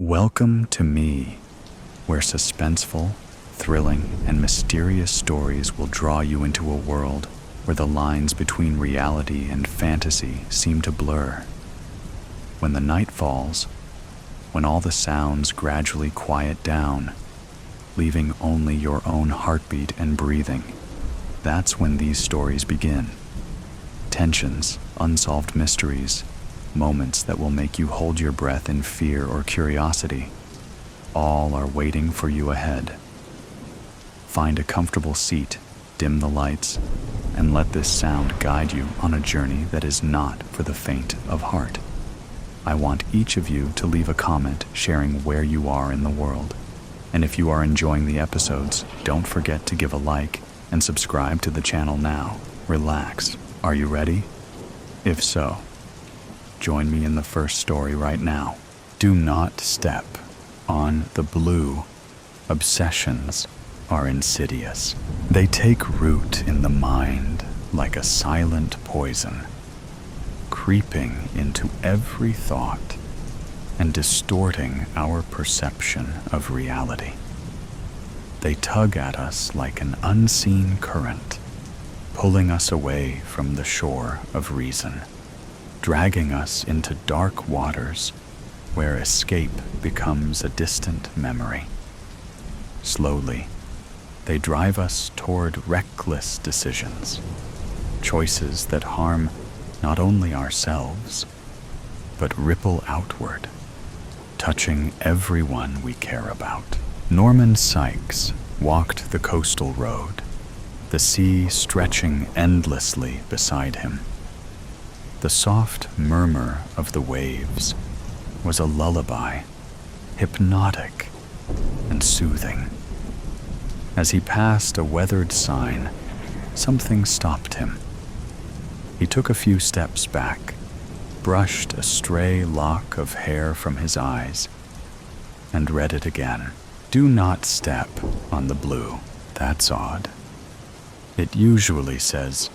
Welcome to me, where suspenseful, thrilling, and mysterious stories will draw you into a world where the lines between reality and fantasy seem to blur. When the night falls, when all the sounds gradually quiet down, leaving only your own heartbeat and breathing, that's when these stories begin. Tensions, unsolved mysteries, moments that will make you hold your breath in fear or curiosity, all are waiting for you ahead. Find a comfortable seat, dim the lights, and let this sound guide you on a journey that is not for the faint of heart. I want each of you to leave a comment sharing where you are in the world. And if you are enjoying the episodes, don't forget to give a like and subscribe to the channel now. Relax. Are you ready? If so, join me in the first story right now. Do not step on the blue. Obsessions are insidious. They take root in the mind like a silent poison, creeping into every thought and distorting our perception of reality. They tug at us like an unseen current, pulling us away from the shore of reason, dragging us into dark waters where escape becomes a distant memory. Slowly, they drive us toward reckless decisions, choices that harm not only ourselves, but ripple outward, touching everyone we care about. Norman Sykes walked the coastal road, the sea stretching endlessly beside him. The soft murmur of the waves was a lullaby, hypnotic and soothing. As he passed a weathered sign, something stopped him. He took a few steps back, brushed a stray lock of hair from his eyes, and read it again. Do not step on the blue. That's odd. It usually says,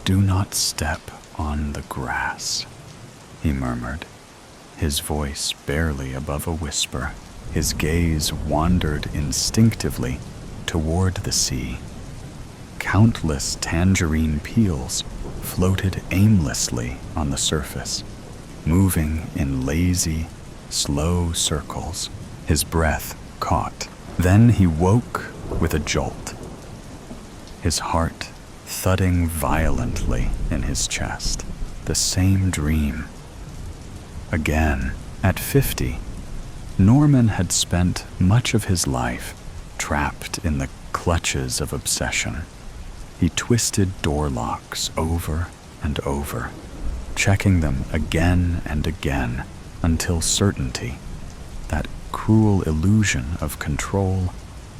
do not step on the grass, he murmured, his voice barely above a whisper. His gaze wandered instinctively toward the sea. Countless tangerine peels floated aimlessly on the surface, moving in lazy, slow circles. His breath caught. Then he woke with a jolt, his heart thudding violently in his chest. The same dream. Again, at 50, Norman had spent much of his life trapped in the clutches of obsession. He twisted door locks over and over, checking them again and again until certainty, that cruel illusion of control,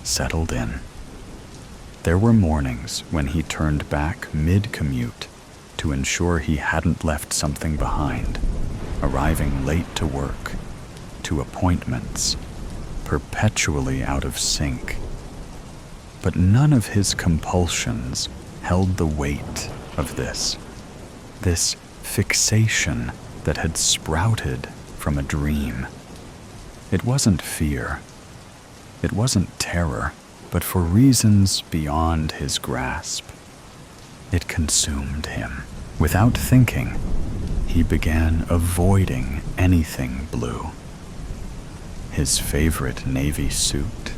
settled in. There were mornings when he turned back mid-commute to ensure he hadn't left something behind, arriving late to work, to appointments, perpetually out of sync. But none of his compulsions held the weight of this fixation that had sprouted from a dream. It wasn't fear, it wasn't terror, but for reasons beyond his grasp, it consumed him. Without thinking, he began avoiding anything blue. His favorite navy suit,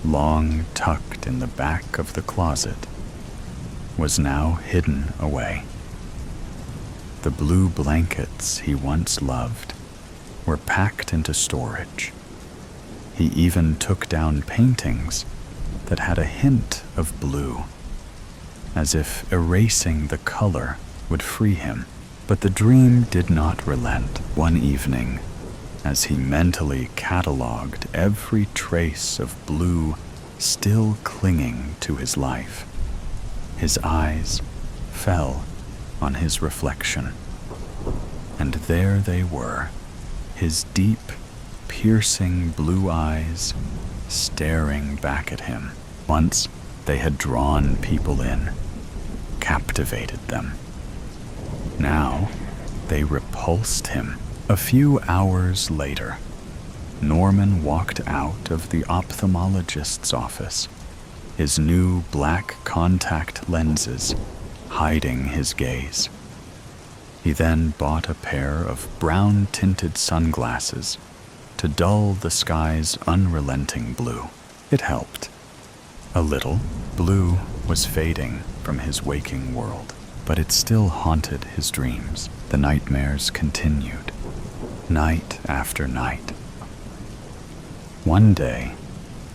long tucked in the back of the closet, was now hidden away. The blue blankets he once loved were packed into storage. He even took down paintings that had a hint of blue, as if erasing the color would free him. But the dream did not relent. One evening, as he mentally catalogued every trace of blue still clinging to his life, his eyes fell on his reflection. And there they were, his deep, piercing blue eyes staring back at him. Once they had drawn people in, captivated them. Now they repulsed him. A few hours later, Norman walked out of the ophthalmologist's office, his new black contact lenses hiding his gaze. He then bought a pair of brown-tinted sunglasses to dull the sky's unrelenting blue. It helped. A little. Blue was fading from his waking world, but it still haunted his dreams. The nightmares continued, night after night. One day,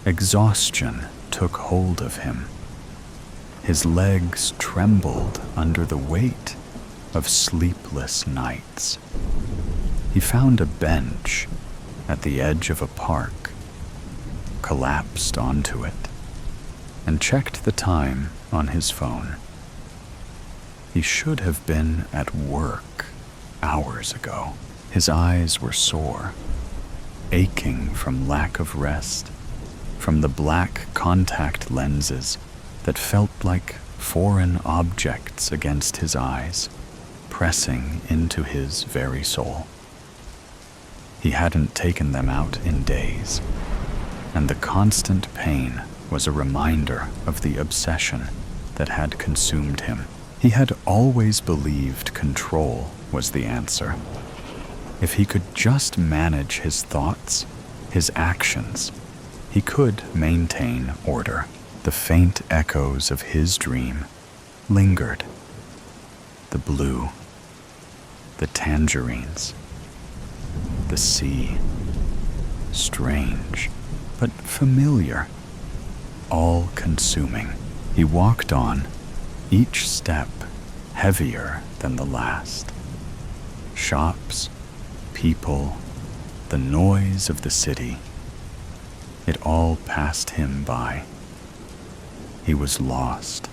exhaustion took hold of him. His legs trembled under the weight of sleepless nights. He found a bench at the edge of a park, collapsed onto it, and checked the time on his phone. He should have been at work hours ago. His eyes were sore, aching from lack of rest, from the black contact lenses that felt like foreign objects against his eyes, pressing into his very soul. He hadn't taken them out in days, and the constant pain was a reminder of the obsession that had consumed him. He had always believed control was the answer. If he could just manage his thoughts, his actions, he could maintain order. The faint echoes of his dream lingered. The blue, the tangerines, the sea, strange but familiar, all-consuming. He walked on, each step heavier than the last. Shops, people, the noise of the city, it all passed him by. He was lost,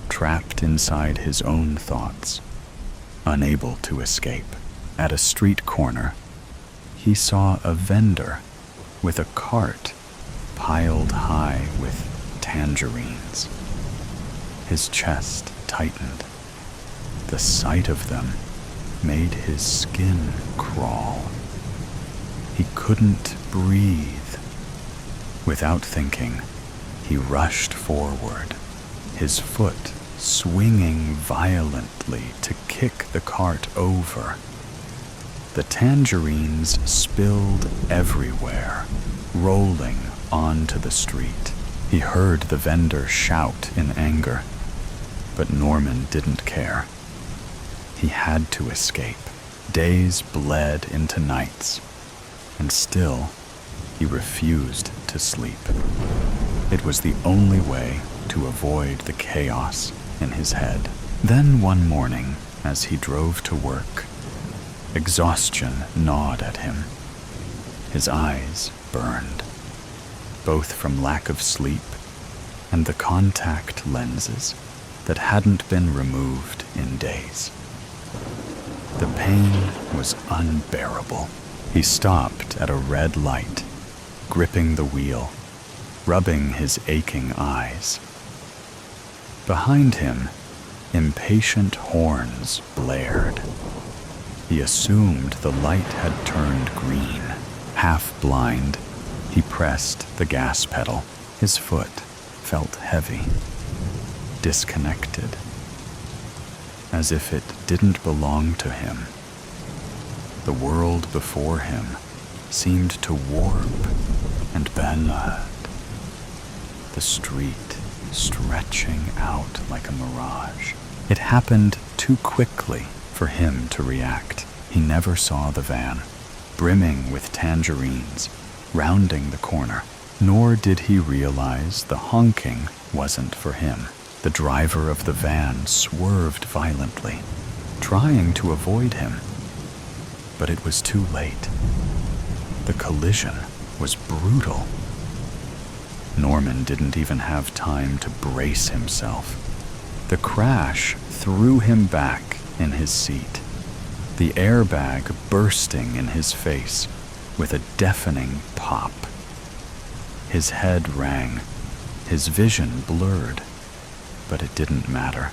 trapped inside his own thoughts, unable to escape. At a street corner, he saw a vendor with a cart piled high with tangerines. His chest tightened. The sight of them made his skin crawl. He couldn't breathe. Without thinking, he rushed forward, his foot swinging violently to kick the cart over. The tangerines spilled everywhere, rolling onto the street. He heard the vendor shout in anger, but Norman didn't care. He had to escape. Days bled into nights, and still he refused to sleep. It was the only way to avoid the chaos in his head. Then one morning, as he drove to work, exhaustion gnawed at him. His eyes burned, both from lack of sleep and the contact lenses that hadn't been removed in days. The pain was unbearable. He stopped at a red light, gripping the wheel, rubbing his aching eyes. Behind him, impatient horns blared. He assumed the light had turned green. Half blind, he pressed the gas pedal. His foot felt heavy, disconnected, as if it didn't belong to him. The world before him seemed to warp and bend, the street stretching out like a mirage. It happened too quickly for him to react. He never saw the van, brimming with tangerines, rounding the corner, nor did he realize the honking wasn't for him. The driver of the van swerved violently, trying to avoid him, but it was too late. The collision was brutal. Norman didn't even have time to brace himself. The crash threw him back in his seat, the airbag bursting in his face with a deafening pop. His head rang, his vision blurred, but it didn't matter.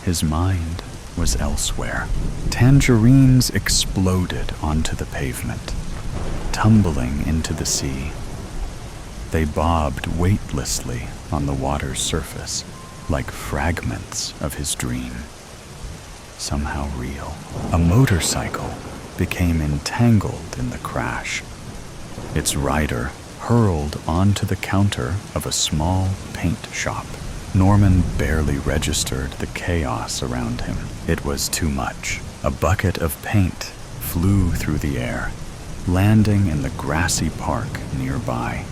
His mind was elsewhere. Tangerines exploded onto the pavement, tumbling into the sea. They bobbed weightlessly on the water's surface, like fragments of his dream. Somehow real. A motorcycle became entangled in the crash. Its rider hurled onto the counter of a small paint shop. Norman barely registered the chaos around him. It was too much. A bucket of paint flew through the air, landing in the grassy park nearby,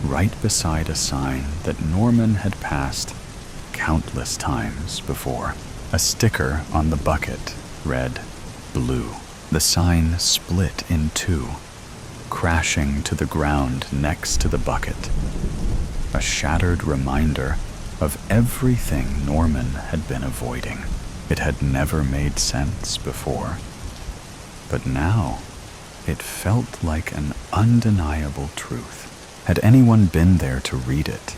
right beside a sign that Norman had passed countless times before. A sticker on the bucket read, "Blue." The sign split in two, crashing to the ground next to the bucket. A shattered reminder of everything Norman had been avoiding. It had never made sense before, but now it felt like an undeniable truth. Had anyone been there to read it,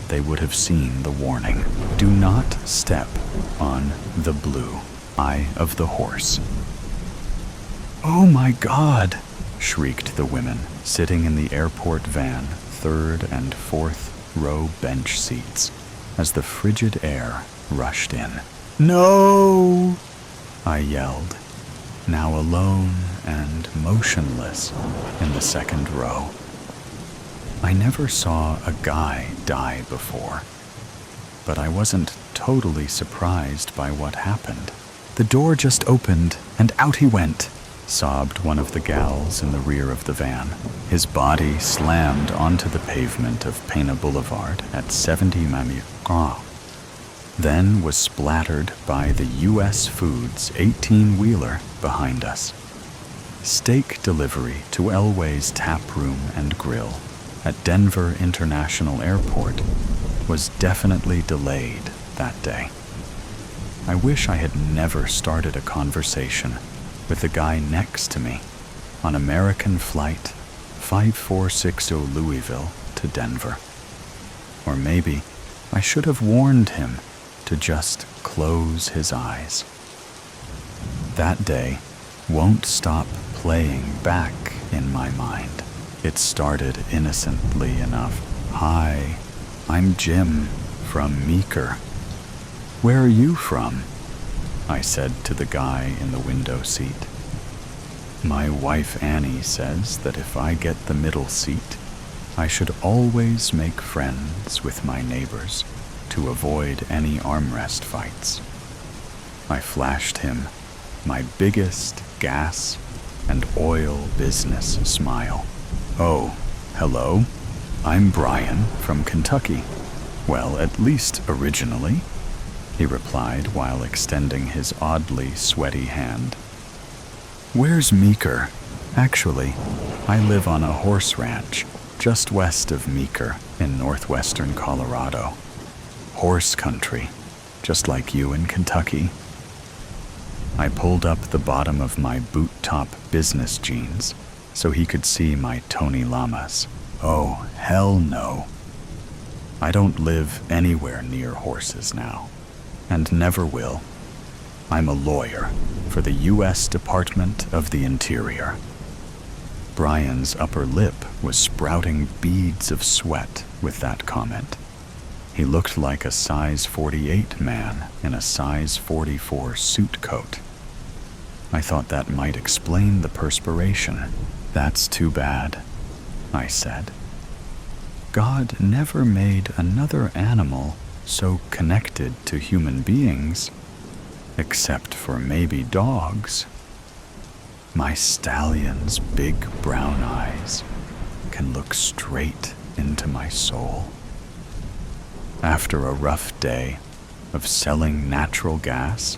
they would have seen the warning. Do not step on the blue eye of the horse. "Oh my God!" shrieked the women sitting in the airport van, third and fourth row bench seats, as the frigid air rushed in. "No!" I yelled, now alone and motionless in the second row. I never saw a guy die before, but I wasn't totally surprised by what happened. "The door just opened, and out he went," sobbed one of the gals in the rear of the van. His body slammed onto the pavement of Pena Boulevard at 70 Mamie, then was splattered by the U.S. Foods 18-wheeler behind us. Steak delivery to Elway's Tap Room and Grill at Denver International Airport was definitely delayed that day. I wish I had never started a conversation with the guy next to me on American Flight 5460 Louisville to Denver. Or maybe I should have warned him to just close his eyes. That day won't stop playing back in my mind. It started innocently enough. "Hi, I'm Jim from Meeker." "Where are you from?" I said to the guy in the window seat. "My wife Annie says that if I get the middle seat, I should always make friends with my neighbors to avoid any armrest fights." I flashed him my biggest gas and oil business smile. "Oh, hello. I'm Brian from Kentucky. Well, at least originally," he replied while extending his oddly sweaty hand. "Where's Meeker?" "Actually, I live on a horse ranch just west of Meeker in northwestern Colorado. Horse country, just like you in Kentucky." I pulled up the bottom of my boot-top business jeans so he could see my Tony Llamas. "Oh, hell no. I don't live anywhere near horses now, and never will. I'm a lawyer for the U.S. Department of the Interior." Brian's upper lip was sprouting beads of sweat with that comment. He looked like a size 48 man in a size 44 suit coat. I thought that might explain the perspiration. "That's too bad," I said. God never made another animal so connected to human beings, except for maybe dogs. My stallion's big brown eyes can look straight into my soul. After a rough day of selling natural gas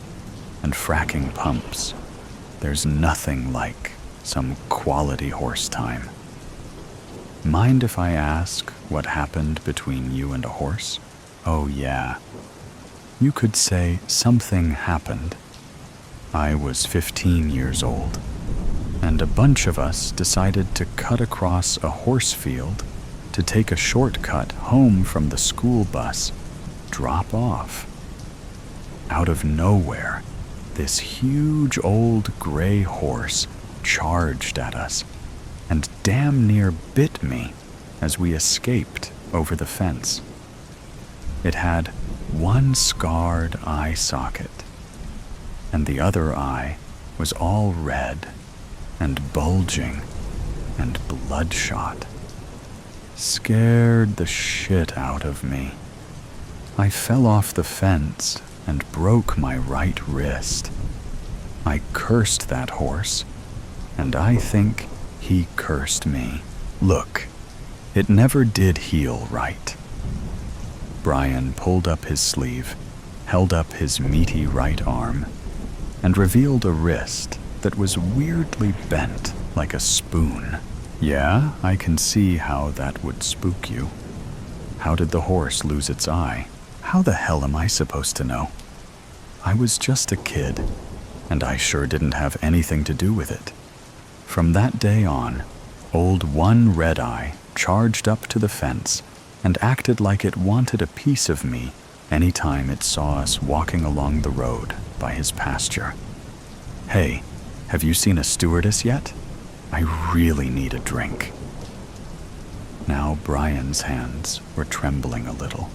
and fracking pumps, there's nothing like some quality horse time. Mind if I ask what happened between you and a horse? Oh yeah. You could say something happened. I was 15 years old, and a bunch of us decided to cut across a horse field to take a shortcut home from the school bus, drop off. Out of nowhere, this huge old gray horse charged at us. and damn near bit me as we escaped over the fence. It had one scarred eye socket, and the other eye was all red and bulging and bloodshot. Scared the shit out of me. I fell off the fence and broke my right wrist. I cursed that horse, and I think he cursed me. Look, it never did heal right. Brian pulled up his sleeve, held up his meaty right arm, and revealed a wrist that was weirdly bent like a spoon. Yeah, I can see how that would spook you. How did the horse lose its eye? How the hell am I supposed to know? I was just a kid, and I sure didn't have anything to do with it. From that day on, old One Red Eye charged up to the fence and acted like it wanted a piece of me any time it saw us walking along the road by his pasture. Hey, have you seen a stewardess yet? I really need a drink. Now Brian's hands were trembling a little.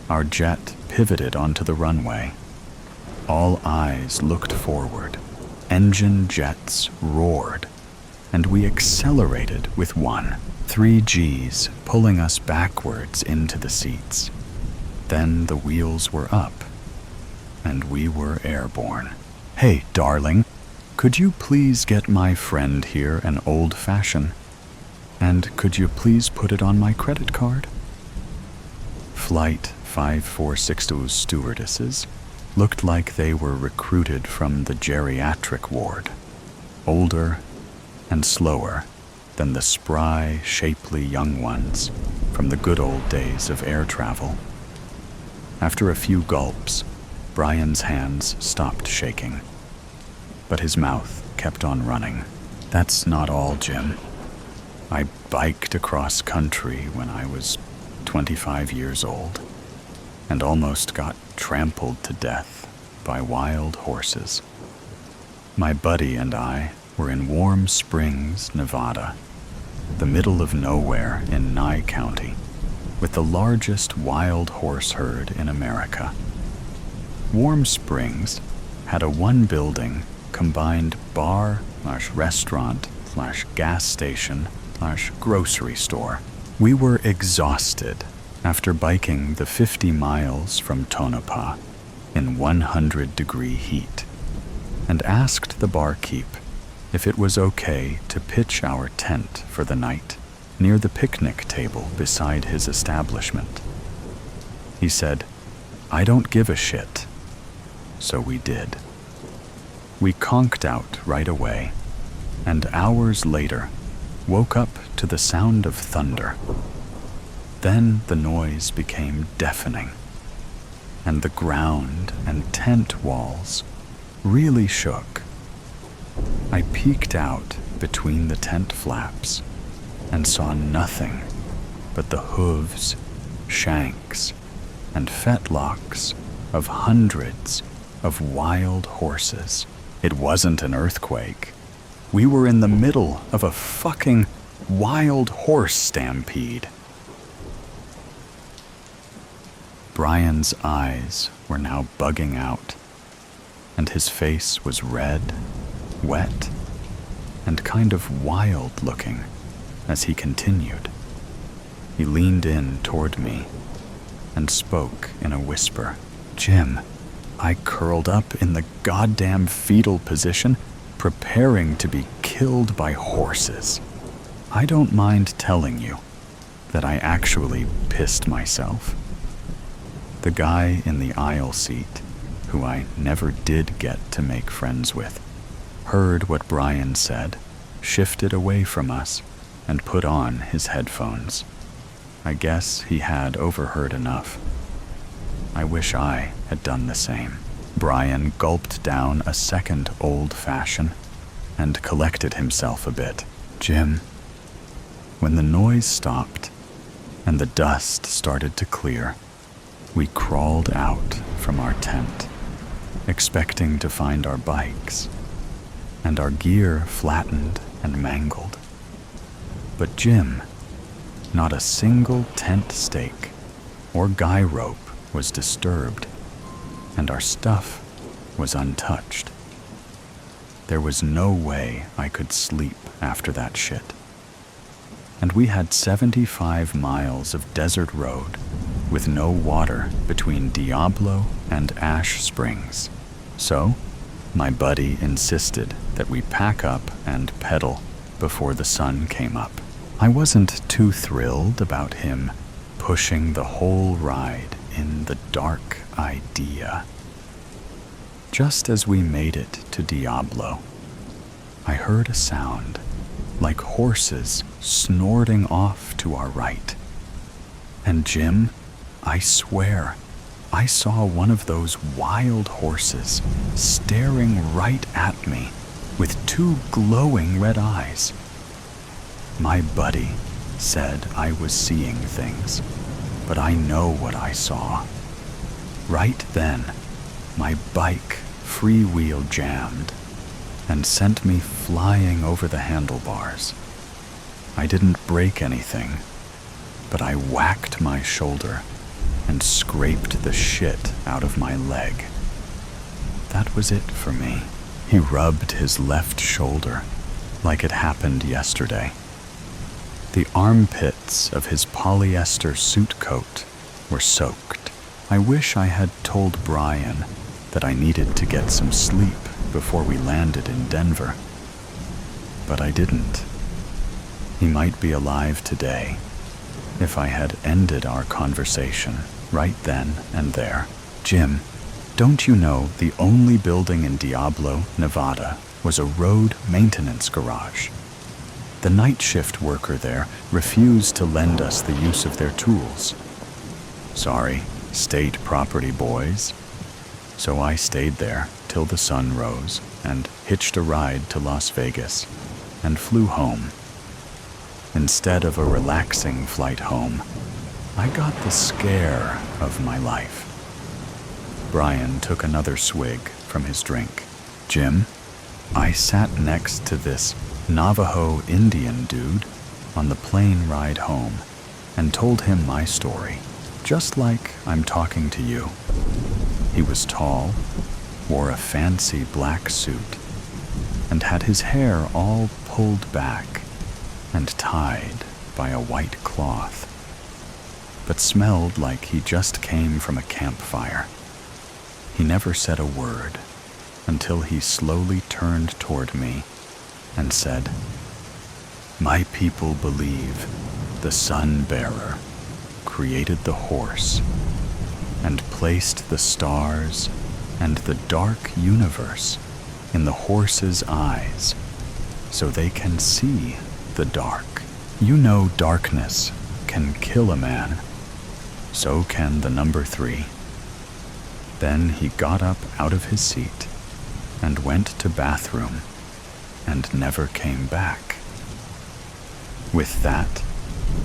Our jet pivoted onto the runway. All eyes looked forward. Engine jets roared, and we accelerated with 3 Gs pulling us backwards into the seats. Then the wheels were up, and we were airborne. Hey, darling, could you please get my friend here an old-fashioned? And could you please put it on my credit card? Flight 5462's stewardesses looked like they were recruited from the geriatric ward, older and slower than the spry, shapely young ones from the good old days of air travel. After a few gulps, Brian's hands stopped shaking, but his mouth kept on running. That's not all, Jim. I biked across country when I was 25 years old and almost got trampled to death by wild horses. My buddy and I were in Warm Springs, Nevada, the middle of nowhere in Nye County, with the largest wild horse herd in America. Warm Springs had a one-building combined bar/restaurant/gas station/grocery store. We were exhausted after biking the 50 miles from Tonopah in 100-degree heat, and asked the barkeep if it was okay to pitch our tent for the night near the picnic table beside his establishment. He said, "I don't give a shit." So we did. We conked out right away, and hours later woke up to the sound of thunder. Then the noise became deafening, and the ground and tent walls really shook. I peeked out between the tent flaps and saw nothing but the hooves, shanks, and fetlocks of hundreds of wild horses. It wasn't an earthquake. We were in the middle of a fucking wild horse stampede. Brian's eyes were now bugging out, and his face was red, wet, and kind of wild looking as he continued. He leaned in toward me and spoke in a whisper. "Jim, I curled up in the goddamn fetal position, preparing to be killed by horses. I don't mind telling you that I actually pissed myself." The guy in the aisle seat, who I never did get to make friends with, heard what Brian said, shifted away from us, and put on his headphones. I guess he had overheard enough. I wish I had done the same. Brian gulped down a second old-fashioned and collected himself a bit. "Jim, when the noise stopped and the dust started to clear, we crawled out from our tent, expecting to find our bikes, and our gear flattened and mangled. But Jim, not a single tent stake or guy rope was disturbed, and our stuff was untouched. There was no way I could sleep after that shit. And we had 75 miles of desert road with no water between Diablo and Ash Springs. So, my buddy insisted that we pack up and pedal before the sun came up. I wasn't too thrilled about him pushing the whole ride in the dark idea. Just as we made it to Diablo, I heard a sound like horses snorting off to our right. And Jim, I swear, I saw one of those wild horses staring right at me with two glowing red eyes. My buddy said I was seeing things, but I know what I saw. Right then, my bike freewheel jammed and sent me flying over the handlebars. I didn't break anything, but I whacked my shoulder and scraped the shit out of my leg. That was it for me. He rubbed his left shoulder like it happened yesterday. The armpits of his polyester suit coat were soaked. I wish I had told Brian that I needed to get some sleep before we landed in Denver. But I didn't. He might be alive today if I had ended our conversation right then and there. Jim, don't you know the only building in Diablo, Nevada, was a road maintenance garage? The night shift worker there refused to lend us the use of their tools. Sorry, state property boys. So I stayed there till the sun rose and hitched a ride to Las Vegas and flew home. Instead of a relaxing flight home, I got the scare of my life. Brian took another swig from his drink. Jim, I sat next to this Navajo Indian dude on the plane ride home and told him my story, just like I'm talking to you. He was tall, wore a fancy black suit, and had his hair all pulled back and tied by a white cloth, but smelled like he just came from a campfire. He never said a word until he slowly turned toward me and said, "My people believe the sun-bearer created the horse and placed the stars and the dark universe in the horse's eyes so they can see the dark. You know darkness can kill a man. So can the number 3. Then he got up out of his seat and went to bathroom and never came back." With that,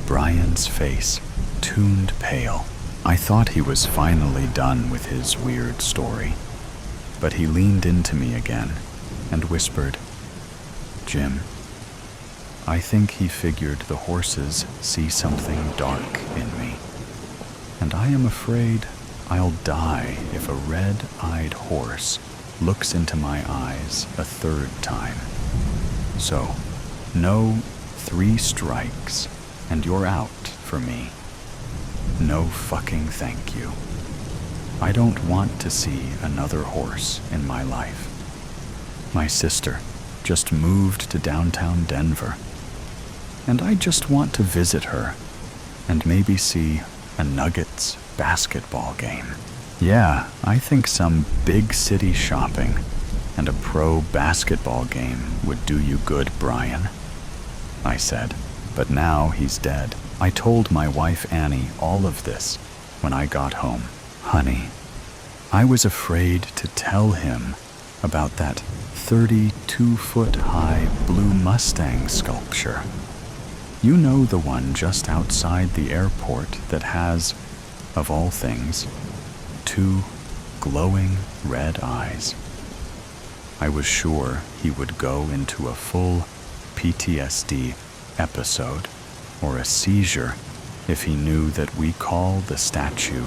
Brian's face turned pale. I thought he was finally done with his weird story, but he leaned into me again and whispered, "Jim, I think he figured the horses see something dark in me, and I am afraid I'll die if a red-eyed horse looks into my eyes a third time. So, no 3 strikes and you're out for me. No fucking thank you. I don't want to see another horse in my life. My sister just moved to downtown Denver, and I just want to visit her and maybe see a Nuggets basketball game. Yeah, I think some big city shopping and a pro basketball game would do you good, Brian," I said. But now he's dead. I told my wife Annie all of this when I got home. Honey, I was afraid to tell him about that 32-foot-high blue Mustang sculpture. You know, the one just outside the airport that has, of all things, 2 glowing red eyes. I was sure he would go into a full PTSD episode or a seizure if he knew that we call the statue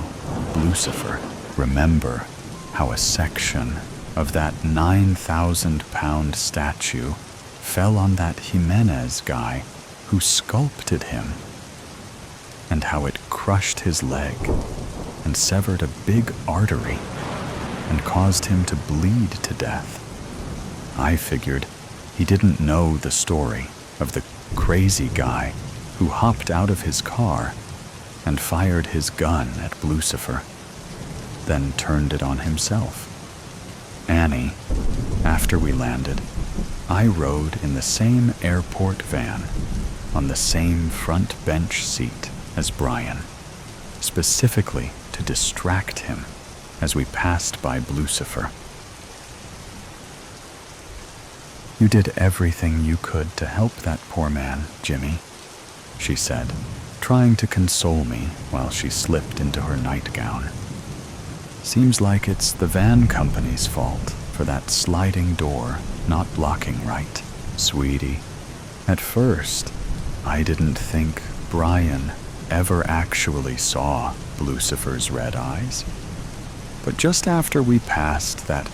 Lucifer. Remember how a section of that 9,000-pound statue fell on that Jimenez guy who sculpted him, and how it crushed his leg and severed a big artery and caused him to bleed to death. I figured he didn't know the story of the crazy guy who hopped out of his car and fired his gun at Lucifer, then turned it on himself. Annie, after we landed, I rode in the same airport van on the same front bench seat as Brian, specifically to distract him as we passed by Lucifer. "You did everything you could to help that poor man, Jimmy," she said, trying to console me while she slipped into her nightgown. "Seems like it's the van company's fault for that sliding door not blocking right, sweetie. At first, I didn't think Brian ever actually saw Lucifer's red eyes. But just after we passed that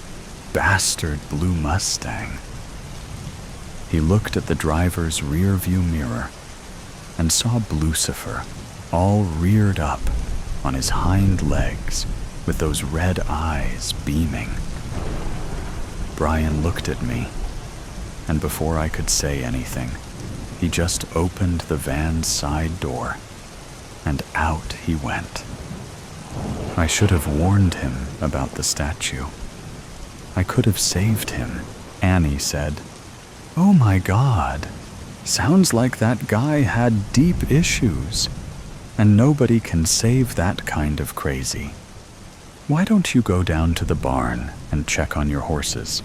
bastard blue Mustang, he looked at the driver's rear view mirror and saw Lucifer all reared up on his hind legs with those red eyes beaming. Brian looked at me, and before I could say anything, he just opened the van's side door, and out he went. I should have warned him about the statue. I could have saved him. Annie said, "Oh my God, sounds like that guy had deep issues, and nobody can save that kind of crazy. Why don't you go down to the barn and check on your horses?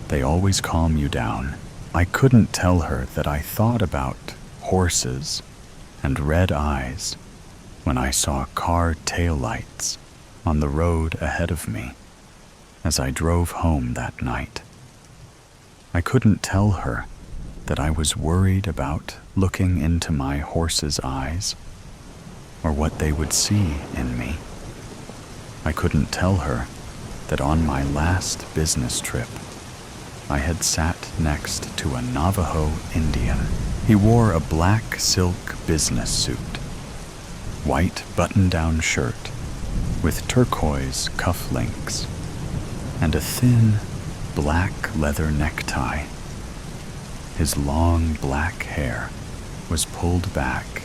They always calm you down." I couldn't tell her that I thought about horses and red eyes when I saw car taillights on the road ahead of me as I drove home that night. I couldn't tell her that I was worried about looking into my horse's eyes or what they would see in me. I couldn't tell her that on my last business trip, I had sat next to a Navajo Indian. He wore a black silk business suit, white button-down shirt with turquoise cufflinks, and a thin black leather necktie. His long black hair was pulled back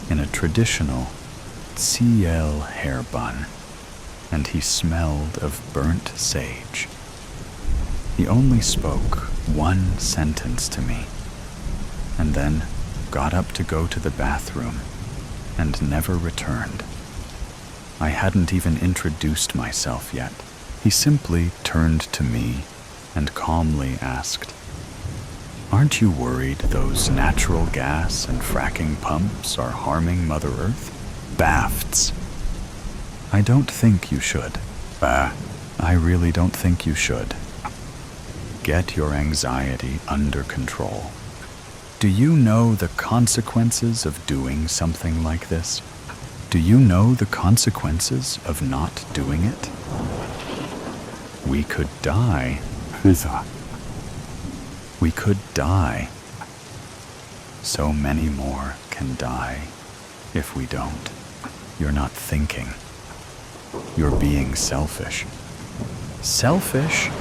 in a traditional CL hair bun, and he smelled of burnt sage. He only spoke one sentence to me, and then got up to go to the bathroom and never returned. I hadn't even introduced myself yet. He simply turned to me and calmly asked, "Aren't you worried those natural gas and fracking pumps are harming Mother Earth?" Bafts. "I don't think you should." I really don't think you should. Get your anxiety under control. Do you know the consequences of doing something like this? Do you know the consequences of not doing it? We could die. We could die. So many more can die if we don't. You're not thinking. You're being selfish. Selfish?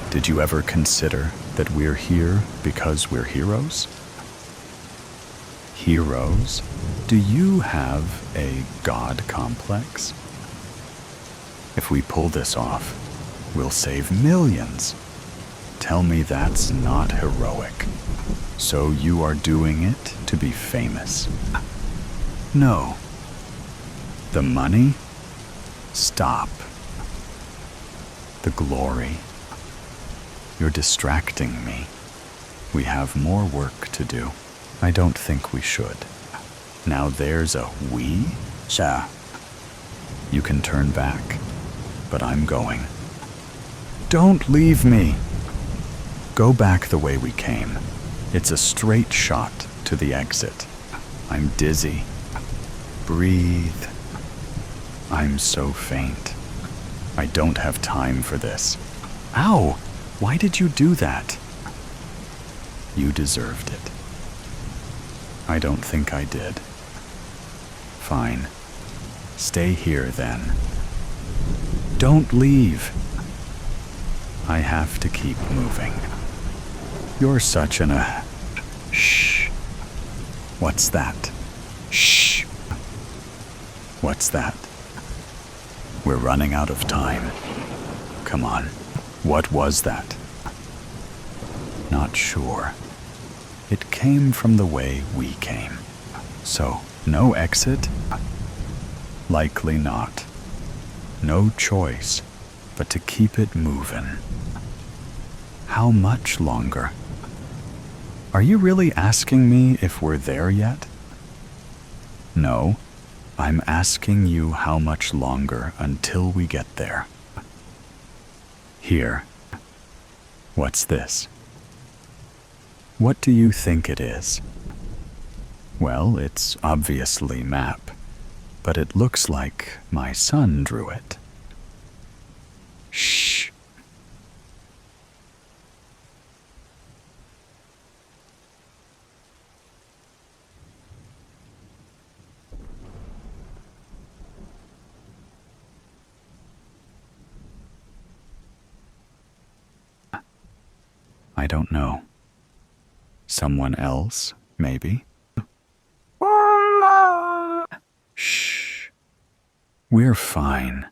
Did you ever consider that we're here because we're heroes? Heroes? Do you have a God complex? If we pull this off, we'll save millions. Tell me that's not heroic. So you are doing it to be famous? No. The money? Stop. The glory? You're distracting me. We have more work to do. I don't think we should. Now there's a we? Sha. You can turn back, but I'm going. Don't leave me. Go back the way we came. It's a straight shot to to the exit. I'm dizzy. Breathe. I'm so faint. I don't have time for this. Ow! Why did you do that? You deserved it. I don't think I did. Fine. Stay here then. Don't leave. I have to keep moving. You're such Shh. What's that? Shh. What's that? We're running out of time. Come on. What was that? Not sure. It came from the way we came. So, no exit? Likely not. No choice but to keep it moving. How much longer? Are you really asking me if we're there yet? No, I'm asking you how much longer until we get there. Here. What's this? What do you think it is? Well, it's obviously map, but it looks like my son drew it. Shh. I don't know. Someone else, maybe? Shh. We're fine.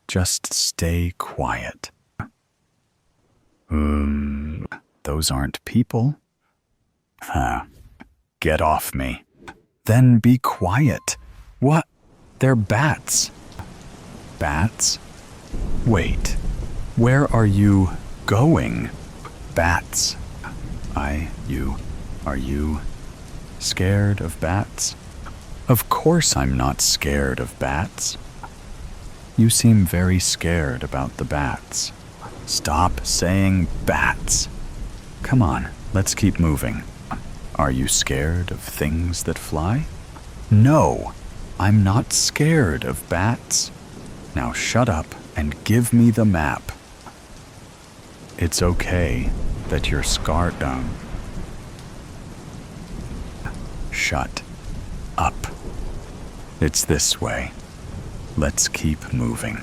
Just stay quiet. Those aren't people. Get off me. Then be quiet. What? They're bats. Bats? Wait. Where are you going? Bats. Are you scared of bats? Of course I'm not scared of bats. You seem very scared about the bats. Stop saying bats. Come on, let's keep moving. Are you scared of things that fly? No, I'm not scared of bats. Now shut up and give me the map. It's okay that you're scarred down. Shut up. It's this way. Let's keep moving.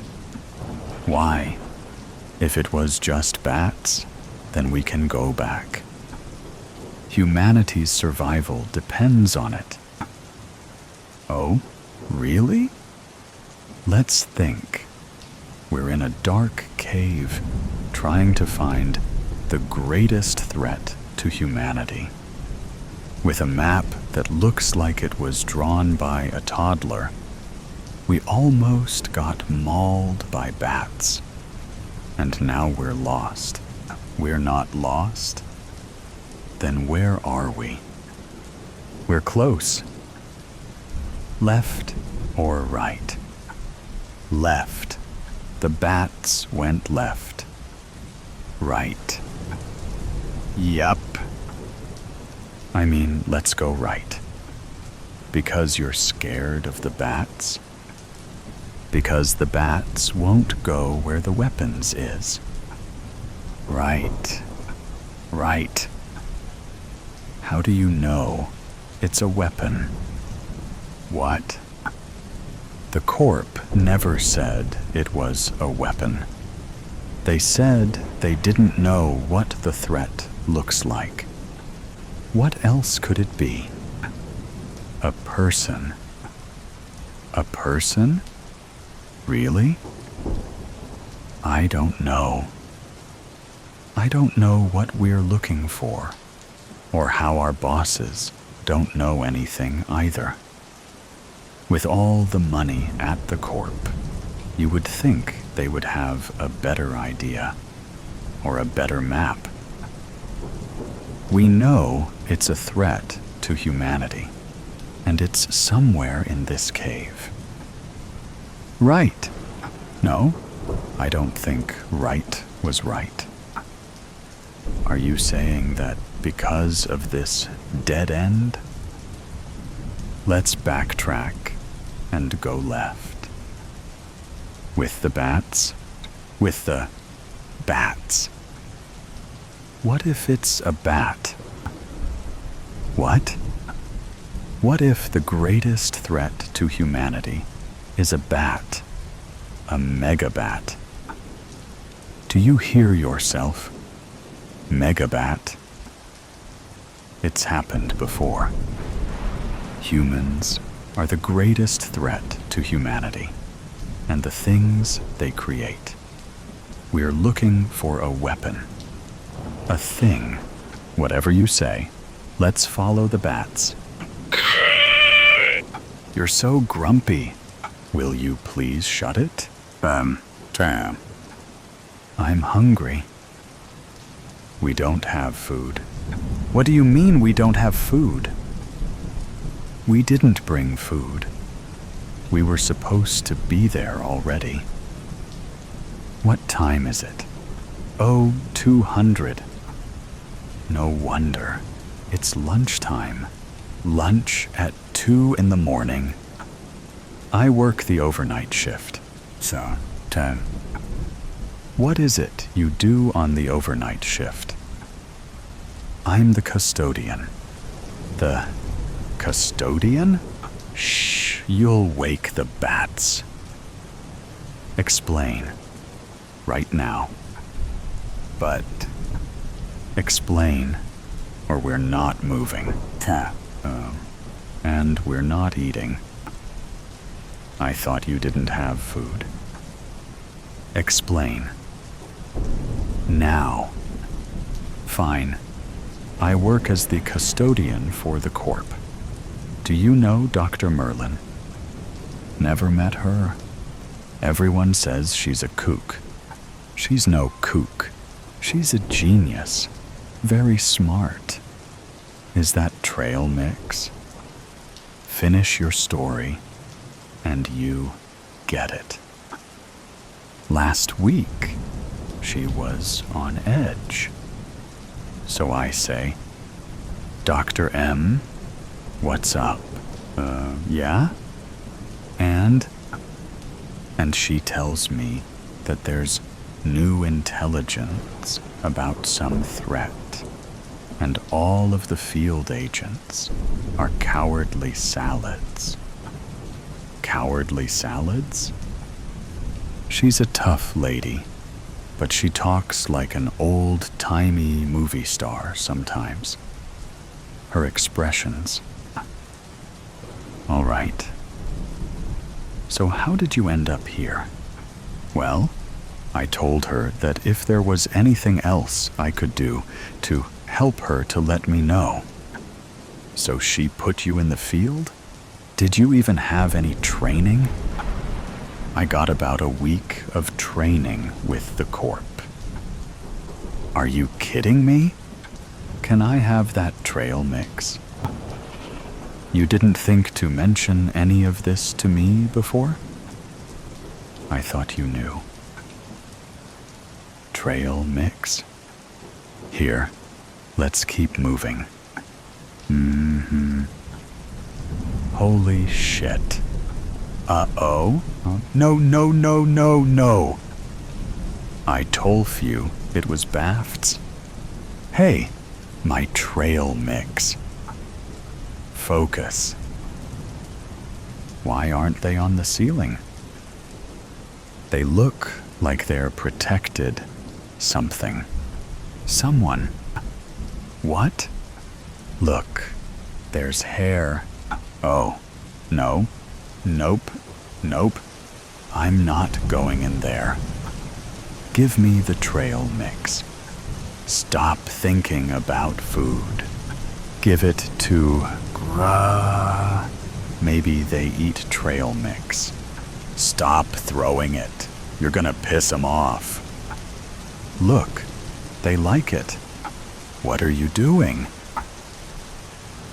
Why? If it was just bats, then we can go back. Humanity's survival depends on it. Oh, really? Let's think. We're in a dark cave, trying to find the greatest threat to humanity. With a map that looks like it was drawn by a toddler, we almost got mauled by bats. And now we're lost. We're not lost? Then where are we? We're close. Left or right? Left. The bats went left. Right. Yup. I mean, let's go right. Because you're scared of the bats? Because the bats won't go where the weapons is. Right. Right. How do you know it's a weapon? What? The corp never said it was a weapon. They said they didn't know what the threat looks like. What else could it be? A person. A person? Really? I don't know. I don't know what we're looking for, or how our bosses don't know anything either. With all the money at the corp, you would think they would have a better idea, or a better map. We know it's a threat to humanity, and it's somewhere in this cave. Right. No, I don't think right was right. Are you saying that because of this Dead end? Let's backtrack and go left. With the bats? With the bats. What if it's a bat? What? What if the greatest threat to humanity is a bat? A megabat? Do you hear yourself? Megabat? It's happened before. Humans are the greatest threat to humanity and the things they create. We're looking for a weapon. A thing. Whatever you say. Let's follow the bats. You're so grumpy. Will you please shut it? Tam. I'm hungry. We don't have food. What do you mean we don't have food? We didn't bring food. We were supposed to be there already. What time is it? Oh, 200. No wonder. It's lunchtime. Lunch at 2 in the morning. I work the overnight shift. So, 10. What is it you do on the overnight shift? I'm the custodian. The custodian? Shh, you'll wake the bats. Explain. Right now. But explain, or we're not moving. And we're not eating. I thought you didn't have food. Explain. Now. Fine. I work as the custodian for the corp. Do you know Dr. Merlin? Never met her. Everyone says she's a kook. She's no kook. She's a genius. Very smart. Is that trail mix? Finish your story, and you get it. Last week, she was on edge. So I say, Dr. M, what's up? Yeah? And she tells me that there's new intelligence about some threat, and all of the field agents are cowardly salads. Cowardly salads? She's a tough lady, but she talks like an old-timey movie star sometimes. Her expressions. All right. So how did you end up here? Well, I told her that if there was anything else I could do to help her to let me know. So she put you in the field? Did you even have any training? I got about a week of training with the corp. Are you kidding me? Can I have that trail mix? You didn't think to mention any of this to me before? I thought you knew. Trail mix? Here, let's keep moving. Holy shit. Uh-oh? No. I told you it was bafts. Hey, my trail mix. Focus. Why aren't they on the ceiling? They look like they're protected something. Someone. What? Look, there's hair. Oh, no. Nope. I'm not going in there. Give me the trail mix. Stop thinking about food. Give it to Maybe they eat trail mix. Stop throwing it. You're gonna piss them off. Look, they like it. What are you doing?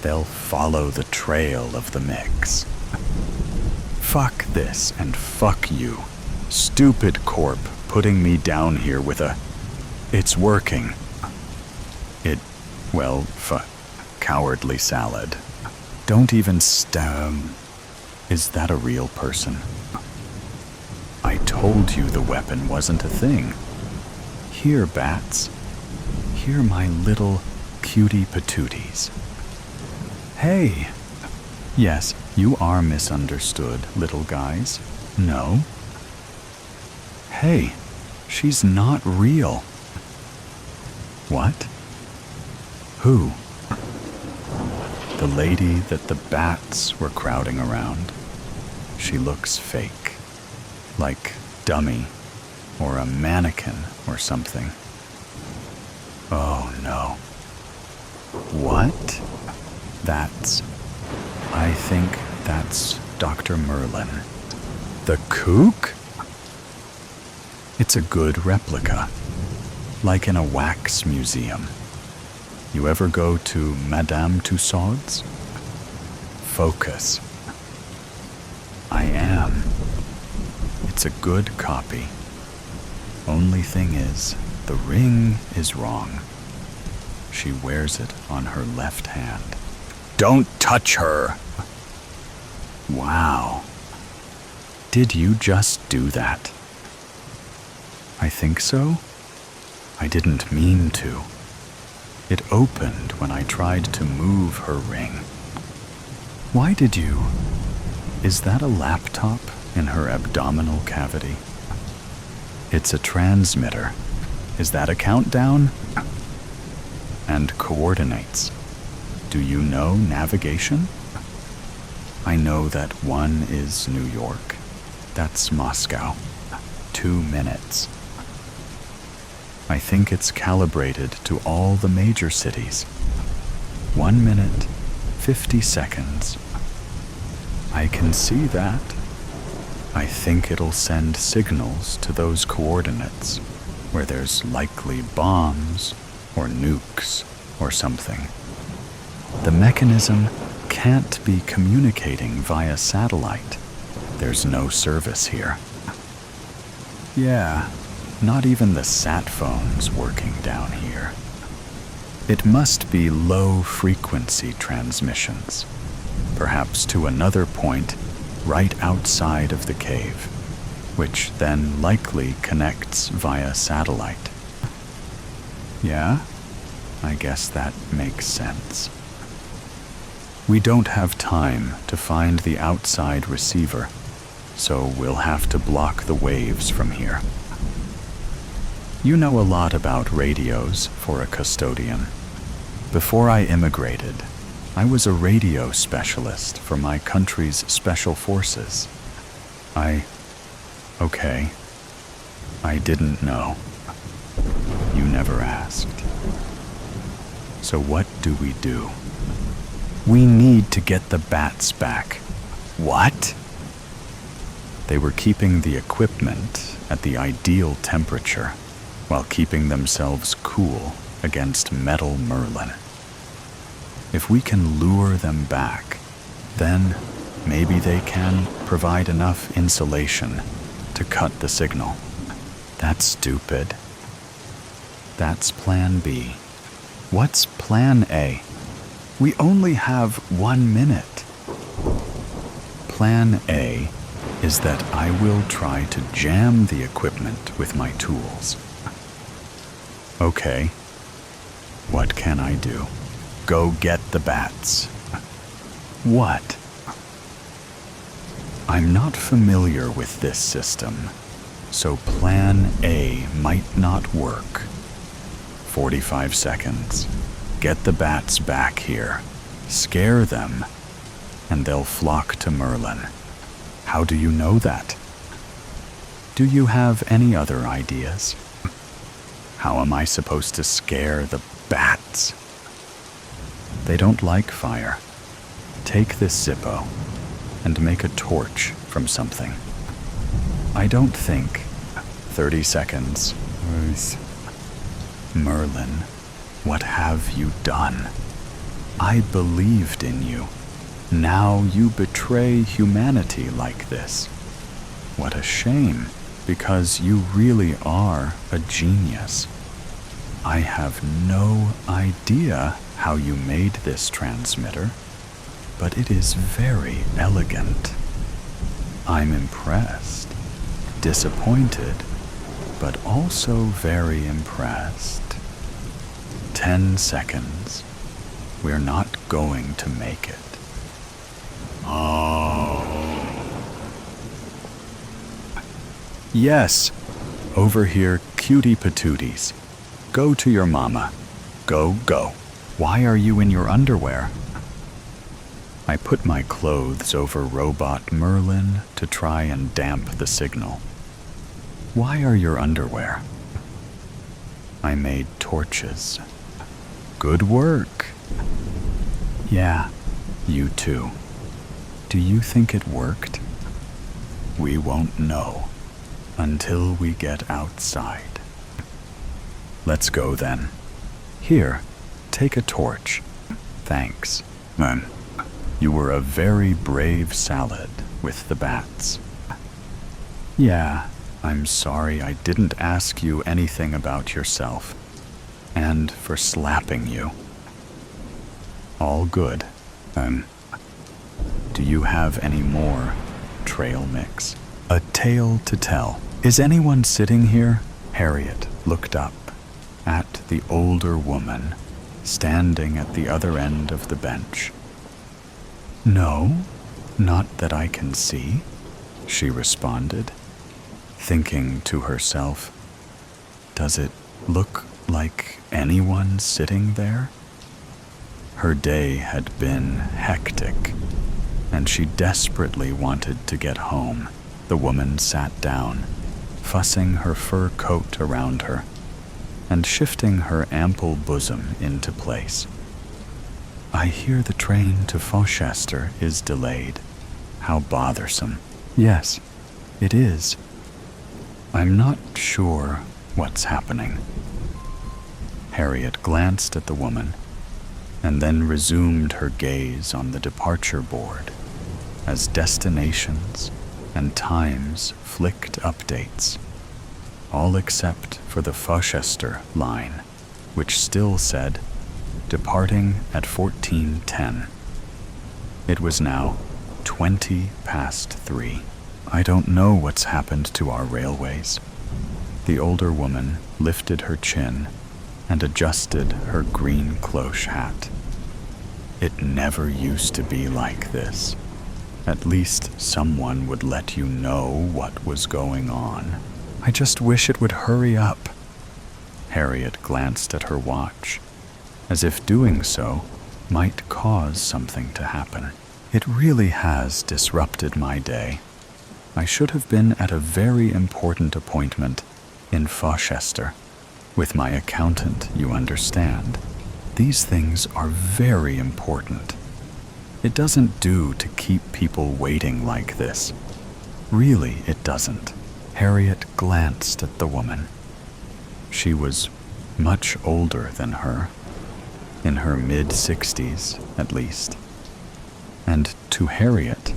They'll follow the trail of the mix. Fuck this and fuck you. Stupid corp putting me down here with a... It's working. Cowardly salad. Don't even Is that a real person? I told you the weapon wasn't a thing. Here, bats. Here, my little cutie patooties. Hey! Yes, you are misunderstood, little guys. No? Hey, she's not real. What? Who? The lady that the bats were crowding around. She looks fake. Like dummy, or a mannequin or something. Oh no. What? I think that's Dr. Merlin. The kook? It's a good replica, like in a wax museum. You ever go to Madame Tussauds? Focus. I am. It's a good copy. Only thing is, the ring is wrong. She wears it on her left hand. Don't touch her! Wow. Did you just do that? I think so. I didn't mean to. It opened when I tried to move her ring. Why did you? Is that a laptop in her abdominal cavity? It's a transmitter. Is that a countdown? And coordinates. Do you know navigation? I know that 1 is New York. That's Moscow. 2 minutes. I think it's calibrated to all the major cities. 1 minute, 50 seconds. I can see that. I think it'll send signals to those coordinates where there's likely bombs or nukes or something. The mechanism can't be communicating via satellite. There's no service here. Yeah, not even the sat phone's working down here. It must be low-frequency transmissions, perhaps to another point right outside of the cave, which then likely connects via satellite. Yeah, I guess that makes sense. We don't have time to find the outside receiver, so we'll have to block the waves from here. You know a lot about radios for a custodian. Before I immigrated, I was a radio specialist for my country's special forces. Okay. I didn't know. You never asked. So what do? We need to get the bats back. What? They were keeping the equipment at the ideal temperature while keeping themselves cool against metal Merlin. If we can lure them back, then maybe they can provide enough insulation to cut the signal. That's stupid. That's plan B. What's plan A? We only have 1 minute. Plan A is that I will try to jam the equipment with my tools. Okay. What can I do? Go get the bats. What? I'm not familiar with this system, so plan A might not work. 45 seconds. Get the bats back here. Scare them, and they'll flock to Merlin. How do you know that? Do you have any other ideas? How am I supposed to scare the bats? They don't like fire. Take this Zippo and make a torch from something. I don't think. 30 seconds. Merlin, what have you done? I believed in you. Now you betray humanity like this. What a shame, because you really are a genius. I have no idea how you made this transmitter, but it is very elegant. I'm impressed, disappointed, but also very impressed. 10 seconds. We're not going to make it. Oh. Yes, over here, cutie patooties. Go to your mama. Go, go. Why are you in your underwear? I put my clothes over Robot Merlin to try and damp the signal. Why are your underwear? I made torches. Good work. Yeah, you too. Do you think it worked? We won't know until we get outside. Let's go then. Here, take a torch. Thanks. You were a very brave salad with the bats. Yeah, I'm sorry I didn't ask you anything about yourself, and for slapping you. All good. Do you have any more trail mix? A tale to tell. Is anyone sitting here? Harriet looked up at the older woman standing at the other end of the bench. No, not that I can see, she responded, thinking to herself, does it look like anyone sitting there? Her day had been hectic, and she desperately wanted to get home. The woman sat down, fussing her fur coat around her, and shifting her ample bosom into place. I hear the train to Fauchester is delayed. How bothersome. Yes, it is. I'm not sure what's happening. Harriet glanced at the woman and then resumed her gaze on the departure board as destinations and times flicked updates, all except for the Fauchester line, which still said departing at 14:10. It was now 20 past 3. I don't know what's happened to our railways. The older woman lifted her chin and adjusted her green cloche hat. It never used to be like this. At least someone would let you know what was going on. I just wish it would hurry up. Harriet glanced at her watch, as if doing so might cause something to happen. It really has disrupted my day. I should have been at a very important appointment in Fauchester, with my accountant, you understand. These things are very important. It doesn't do to keep people waiting like this. Really, it doesn't. Harriet glanced at the woman. She was much older than her, in her mid-60s at least. And to Harriet,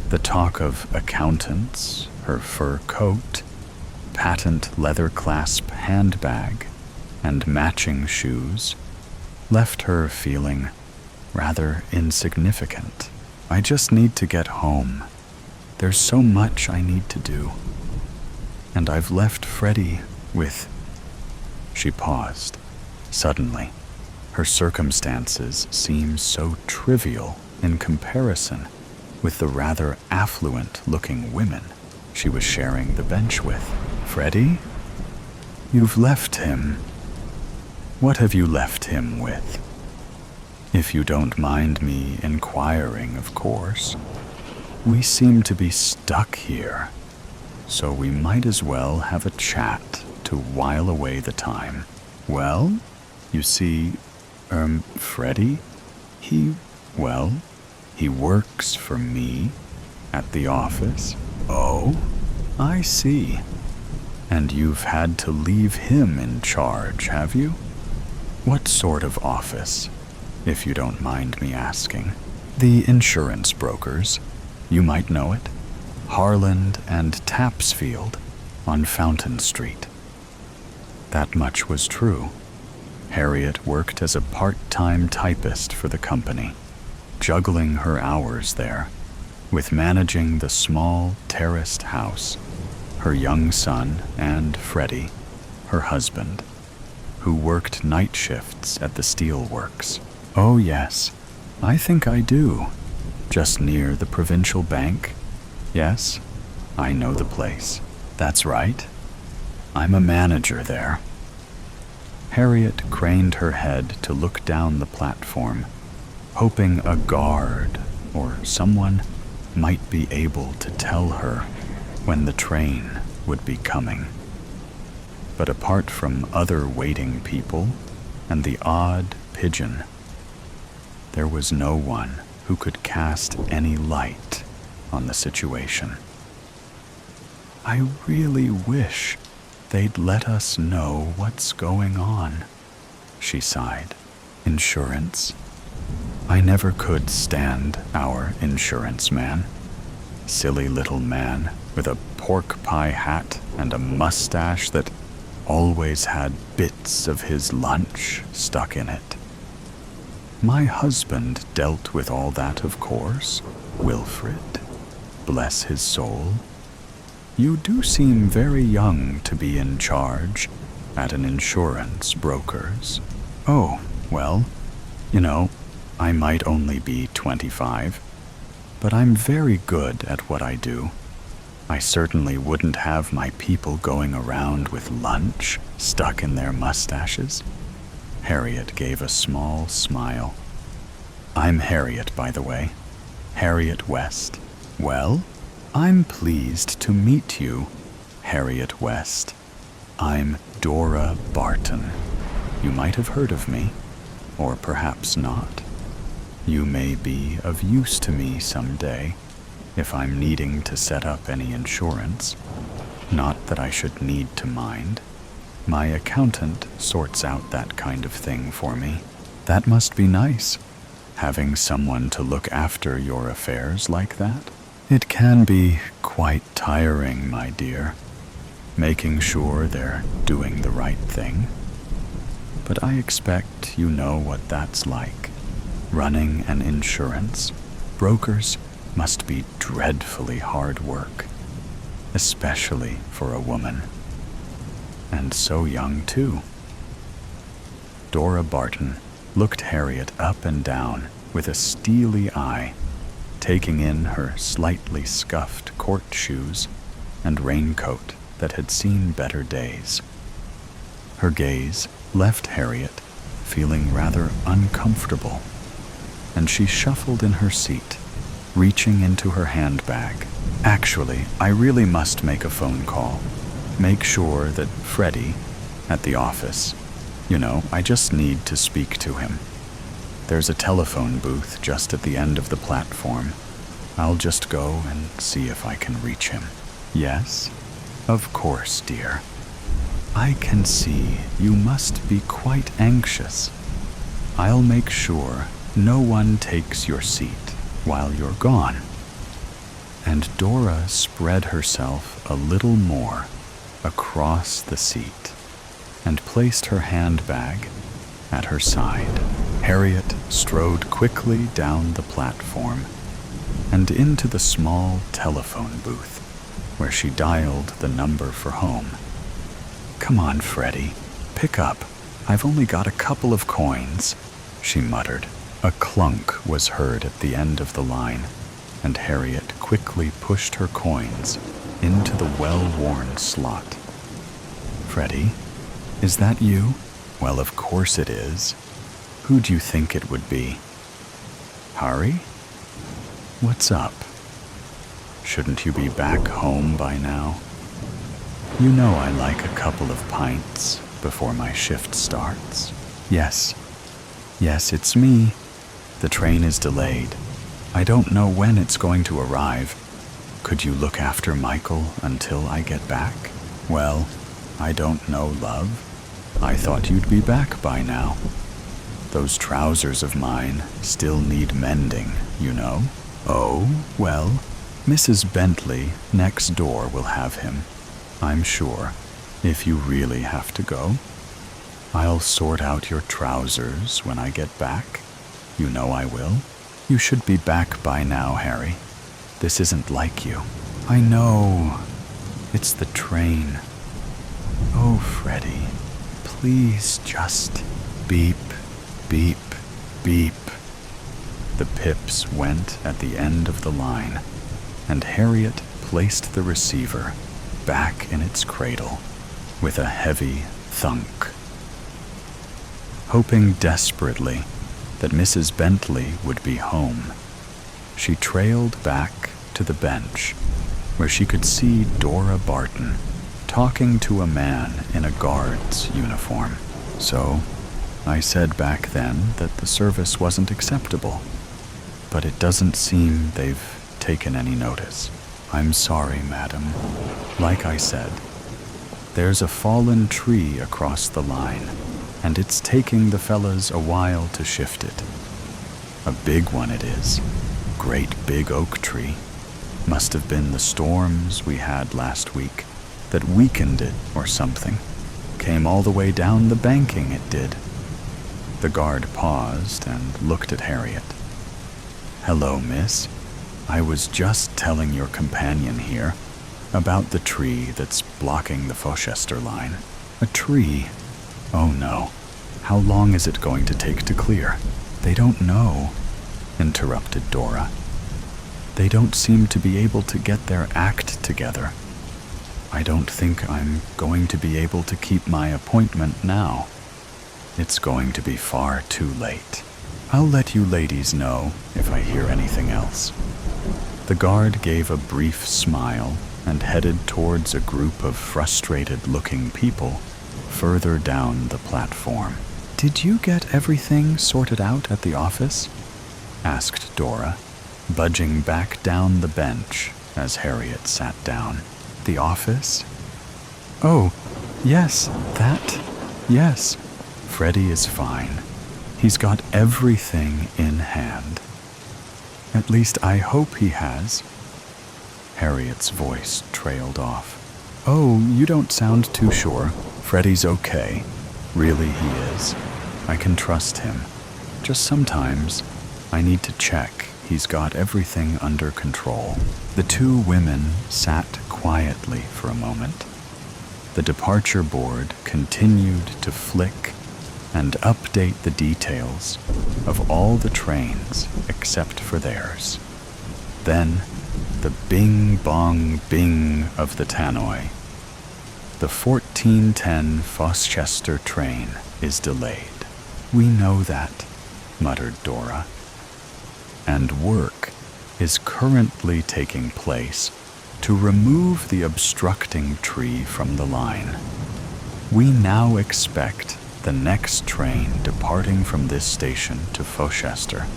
the talk of accountants, her fur coat, patent leather clasp handbag, and matching shoes left her feeling rather insignificant. I just need to get home. There's so much I need to do. And I've left Freddie with... She paused. Suddenly, her circumstances seemed so trivial in comparison with the rather affluent-looking women she was sharing the bench with. Freddie? You've left him. What have you left him with? If you don't mind me inquiring, of course. We seem to be stuck here, so we might as well have a chat to while away the time. Well, you see, Freddie, he works for me at the office. Oh, I see. And you've had to leave him in charge, have you? What sort of office, if you don't mind me asking? The insurance brokers. You might know it. Harland and Tapsfield on Fountain Street. That much was true. Harriet worked as a part-time typist for the company, juggling her hours there with managing the small terraced house, her young son, and Freddie, her husband, who worked night shifts at the steel works. Oh yes, I think I do. Just near the provincial bank? Yes, I know the place. That's right. I'm a manager there. Harriet craned her head to look down the platform, hoping a guard or someone might be able to tell her when the train would be coming. But apart from other waiting people and the odd pigeon, there was no one who could cast any light on the situation. I really wish they'd let us know what's going on, she sighed. Insurance. I never could stand our insurance man. Silly little man with a pork pie hat and a mustache that always had bits of his lunch stuck in it. My husband dealt with all that, of course. Wilfred, bless his soul. You do seem very young to be in charge at an insurance broker's. Oh, well, I might only be 25, but I'm very good at what I do. I certainly wouldn't have my people going around with lunch stuck in their mustaches. Harriet gave a small smile. I'm Harriet, by the way. Harriet West. Well, I'm pleased to meet you, Harriet West. I'm Dora Barton. You might have heard of me, or perhaps not. You may be of use to me someday if I'm needing to set up any insurance. Not that I should need to mind. My accountant sorts out that kind of thing for me. That must be nice, having someone to look after your affairs like that. It can be quite tiring, my dear, making sure they're doing the right thing. But I expect you know what that's like. Running an insurance, brokers must be dreadfully hard work, especially for a woman. And so young, too. Dora Barton looked Harriet up and down with a steely eye, taking in her slightly scuffed court shoes and raincoat that had seen better days. Her gaze left Harriet feeling rather uncomfortable, and she shuffled in her seat, reaching into her handbag. Actually, I really must make a phone call. Make sure that Freddie, at the office, I just need to speak to him. There's a telephone booth just at the end of the platform. I'll just go and see if I can reach him. Yes? Of course, dear. I can see you must be quite anxious. I'll make sure no one takes your seat while you're gone. And Dora spread herself a little more across the seat and placed her handbag at her side. Harriet strode quickly down the platform and into the small telephone booth where she dialed the number for home. Come on, Freddie, pick up. I've only got a couple of coins, she muttered. A clunk was heard at the end of the line, and Harriet quickly pushed her coins into the well-worn slot. Freddie, is that you? Well, of course it is. Who do you think it would be? Harry? What's up? Shouldn't you be back home by now? You know I like a couple of pints before my shift starts. Yes, it's me. The train is delayed. I don't know when it's going to arrive. Could you look after Michael until I get back? Well, I don't know, love. I thought you'd be back by now. Those trousers of mine still need mending, Oh, well, Mrs. Bentley next door will have him, I'm sure, if you really have to go. I'll sort out your trousers when I get back. You know I will. You should be back by now, Harry. This isn't like you. I know. It's the train. Oh, Freddie, please just beep, beep, beep. The pips went at the end of the line, and Harriet placed the receiver back in its cradle with a heavy thunk. Hoping desperately that Mrs. Bentley would be home, she trailed back to the bench where she could see Dora Barton talking to a man in a guard's uniform. So I said back then that the service wasn't acceptable, but it doesn't seem they've taken any notice. I'm sorry, madam. Like I said, there's a fallen tree across the line, and it's taking the fellas a while to shift it. A big one it is. Great big oak tree. Must have been the storms we had last week that weakened it or something. Came all the way down the banking, it did. The guard paused and looked at Harriet. Hello, miss. I was just telling your companion here about the tree that's blocking the Fauchester line. A tree? Oh no. How long is it going to take to clear? They don't know, interrupted Dora. They don't seem to be able to get their act together. I don't think I'm going to be able to keep my appointment now. It's going to be far too late. I'll let you ladies know if I hear anything else. The guard gave a brief smile and headed towards a group of frustrated-looking people further down the platform. Did you get everything sorted out at the office? Asked Dora, budging back down the bench as Harriet sat down. The office? Oh, yes, that. Yes. Freddie is fine. He's got everything in hand. At least I hope he has. Harriet's voice trailed off. Oh, you don't sound too sure. Freddie's okay. Really, he is. I can trust him. Just sometimes, I need to check he's got everything under control. The two women sat quietly for a moment. The departure board continued to flick and update the details of all the trains except for theirs. Then, the bing-bong-bing of the tannoy. The 1410 Fauchester train is delayed. We know that, muttered Dora. And work is currently taking place to remove the obstructing tree from the line. We now expect the next train departing from this station to Fauchester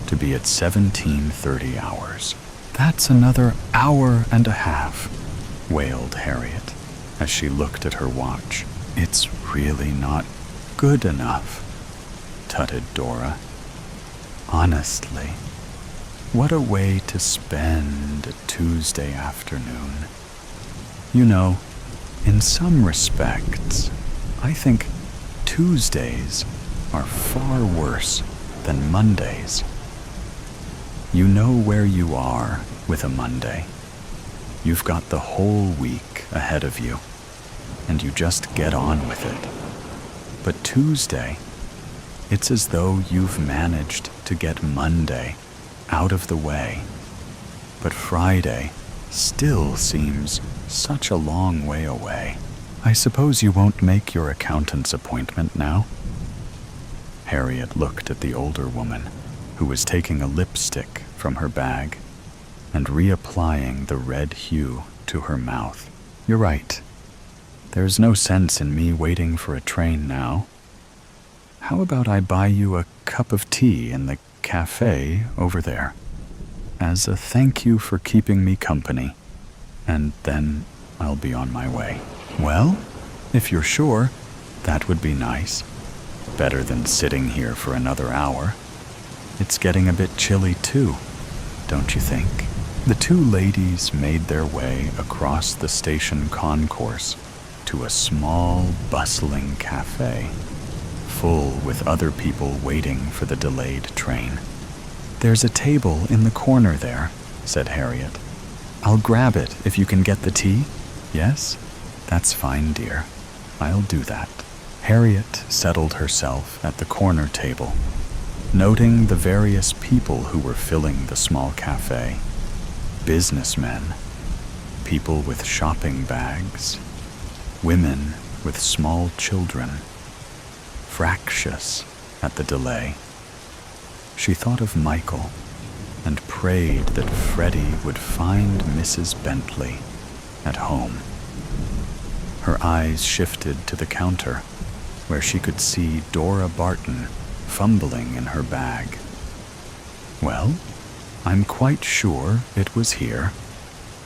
to be at 17:30 hours. That's another hour and a half, wailed Harriet as she looked at her watch. It's really not good enough, tutted Dora. Honestly, what a way to spend a Tuesday afternoon. You know, in some respects, I think Tuesdays are far worse than Mondays. You know where you are with a Monday. You've got the whole week ahead of you, and you just get on with it. But Tuesday, it's as though you've managed to get Monday out of the way. But Friday still seems such a long way away. I suppose you won't make your accountant's appointment now? Harriet looked at the older woman, who was taking a lipstick from her bag and reapplying the red hue to her mouth. You're right. There's no sense in me waiting for a train now. How about I buy you a cup of tea in the cafe over there, as a thank you for keeping me company, and then I'll be on my way. Well, if you're sure, that would be nice. Better than sitting here for another hour. It's getting a bit chilly too, don't you think? The two ladies made their way across the station concourse to a small, bustling cafe full with other people waiting for the delayed train. "There's a table in the corner there," said Harriet. "I'll grab it if you can get the tea." "Yes, that's fine, dear. I'll do that." Harriet settled herself at the corner table, noting the various people who were filling the small cafe. Businessmen, people with shopping bags, women with small children, fractious at the delay. She thought of Michael and prayed that Freddie would find Mrs. Bentley at home. Her eyes shifted to the counter, where she could see Dora Barton fumbling in her bag. "Well, I'm quite sure it was here,"